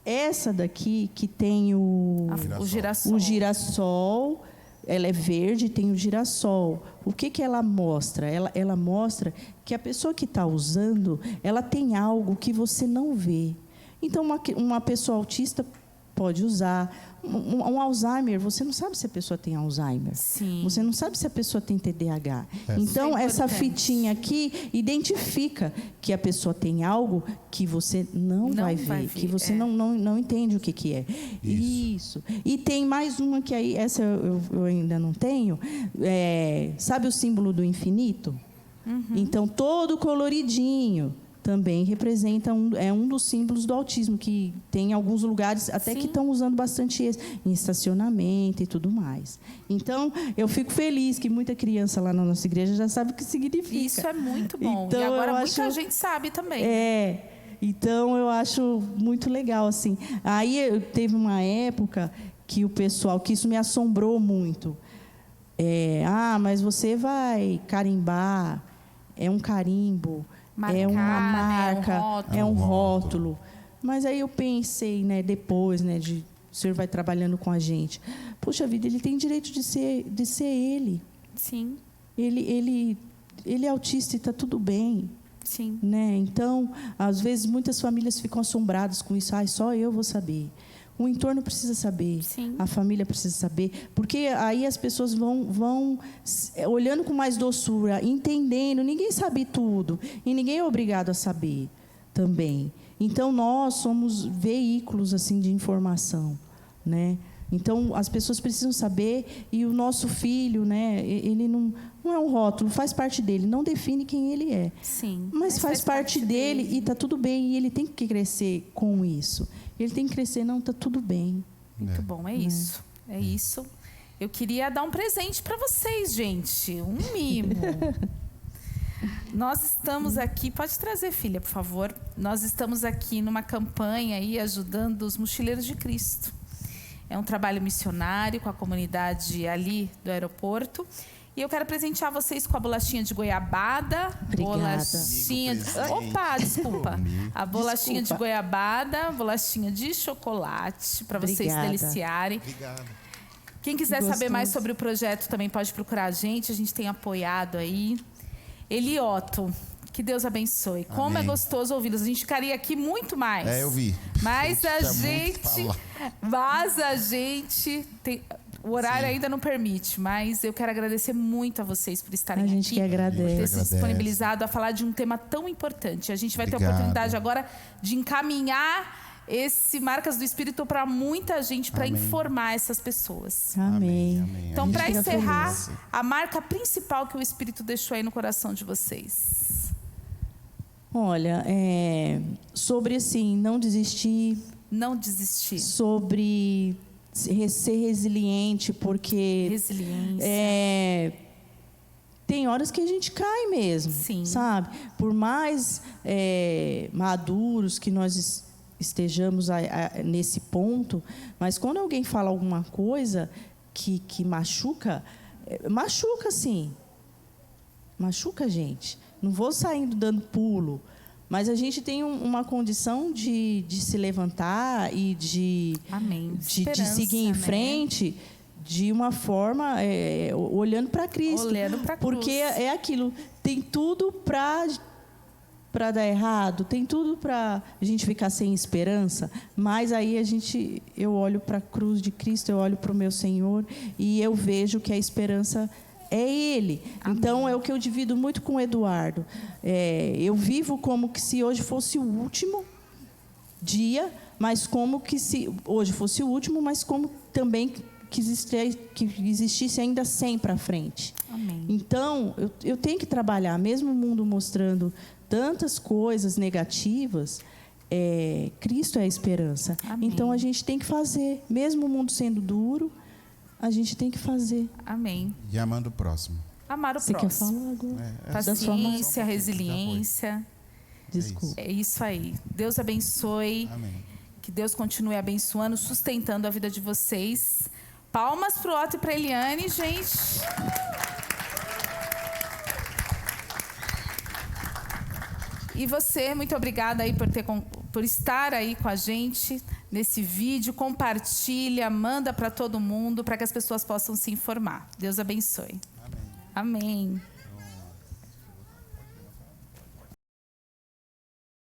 Essa daqui, que tem o girassol, ela é verde, tem o girassol. O que ela mostra? Ela mostra que a pessoa que está usando, ela tem algo que você não vê. Então, uma pessoa autista pode usar. Um Alzheimer, você não sabe se a pessoa tem Alzheimer. Sim. Você não sabe se a pessoa tem TDAH. Então, essa fitinha aqui identifica que a pessoa tem algo que você não vai ver, que você não entende o que é. Isso. E tem mais uma que aí, essa eu ainda não tenho. Sabe o símbolo do infinito? Então, todo coloridinho também representa um dos símbolos do autismo, que tem em alguns lugares até que estão usando bastante esse, em estacionamento e tudo mais. Então, eu fico feliz que muita criança lá na nossa igreja já sabe o que significa. Isso é muito bom. Então, e agora muita gente sabe também. Então, eu acho muito legal, assim. Aí, teve uma época que o pessoal, que isso me assombrou muito. Mas você vai carimbar, é um carimbo, é uma marca, é um rótulo. Mas aí eu pensei, né, depois, né, o senhor vai trabalhando com a gente. Puxa vida, ele tem direito de ser ele. Sim. Ele é autista e está tudo bem. Sim. Né? Então, às vezes, muitas famílias ficam assombradas com isso. Só eu vou saber. O entorno precisa saber. Sim. A família precisa saber. Porque aí as pessoas vão olhando com mais doçura, entendendo. Ninguém sabe tudo. E ninguém é obrigado a saber também. Então, nós somos veículos assim, de informação. Né? Então, as pessoas precisam saber. E o nosso filho, né, ele não é um rótulo, faz parte dele. Não define quem ele é. Sim. Mas faz parte dele e está tudo bem. E ele tem que crescer com isso. Ele tem que crescer, não, está tudo bem. Muito bom, é isso. É isso. Eu queria dar um presente para vocês, gente. Um mimo. Nós estamos aqui... Pode trazer, filha, por favor. Nós estamos aqui numa campanha aí ajudando os Mochileiros de Cristo. É um trabalho missionário com a comunidade ali do aeroporto. E eu quero presentear vocês com a bolachinha de goiabada. Obrigada. Bolachinha... Opa, desculpa. A bolachinha de goiabada, bolachinha de chocolate, para vocês deliciarem. Obrigado. Quem quiser saber mais sobre o projeto também pode procurar a gente tem apoiado aí. Eliotto, que Deus abençoe. Amém. Como é gostoso ouvi-los. A gente ficaria aqui muito mais. Eu vi. Mas a gente tem... O horário ainda não permite, mas eu quero agradecer muito a vocês por estarem aqui. A gente que agradece. Ter se disponibilizado a falar de um tema tão importante. A gente vai ter a oportunidade agora de encaminhar esse Marcas do Espírito para muita gente, para informar essas pessoas. Amém. Então, para encerrar, a marca principal que o Espírito deixou aí no coração de vocês. Olha, sobre assim, não desistir. Não desistir. Sobre ser resiliente, porque... Resiliência. Tem horas que a gente cai mesmo. Sim. Sabe? Por mais maduros que nós estejamos nesse ponto, mas quando alguém fala alguma coisa que machuca, machuca sim. Machuca a gente. Não vou saindo dando pulo, mas a gente tem uma condição de se levantar e de seguir em frente de uma forma olhando para Cristo. Olhando para a cruz. Porque é aquilo, tem tudo para dar errado, tem tudo para a gente ficar sem esperança, mas aí eu olho para a cruz de Cristo, eu olho para o meu Senhor e eu vejo que a esperança é Ele. Amém. Então, é o que eu divido muito com o Eduardo. Eu vivo como que se hoje fosse o último dia, mas como que se hoje fosse o último, mas como também que existisse ainda 100 para frente. Amém. Então, eu tenho que trabalhar, mesmo o mundo mostrando tantas coisas negativas, Cristo é a esperança. Amém. Então, a gente tem que fazer, mesmo o mundo sendo duro, a gente tem que fazer. Amém. E amando o próximo. Amar o Você próximo. quer falar agora? Paciência, resiliência. Desculpa. É isso aí. Deus abençoe. Amém. Que Deus continue abençoando, sustentando a vida de vocês. Palmas para o Otto e para a Eliane, gente. E você, muito obrigada aí por estar aí com a gente nesse vídeo. Compartilha, manda para todo mundo, para que as pessoas possam se informar. Deus abençoe. Amém. Amém.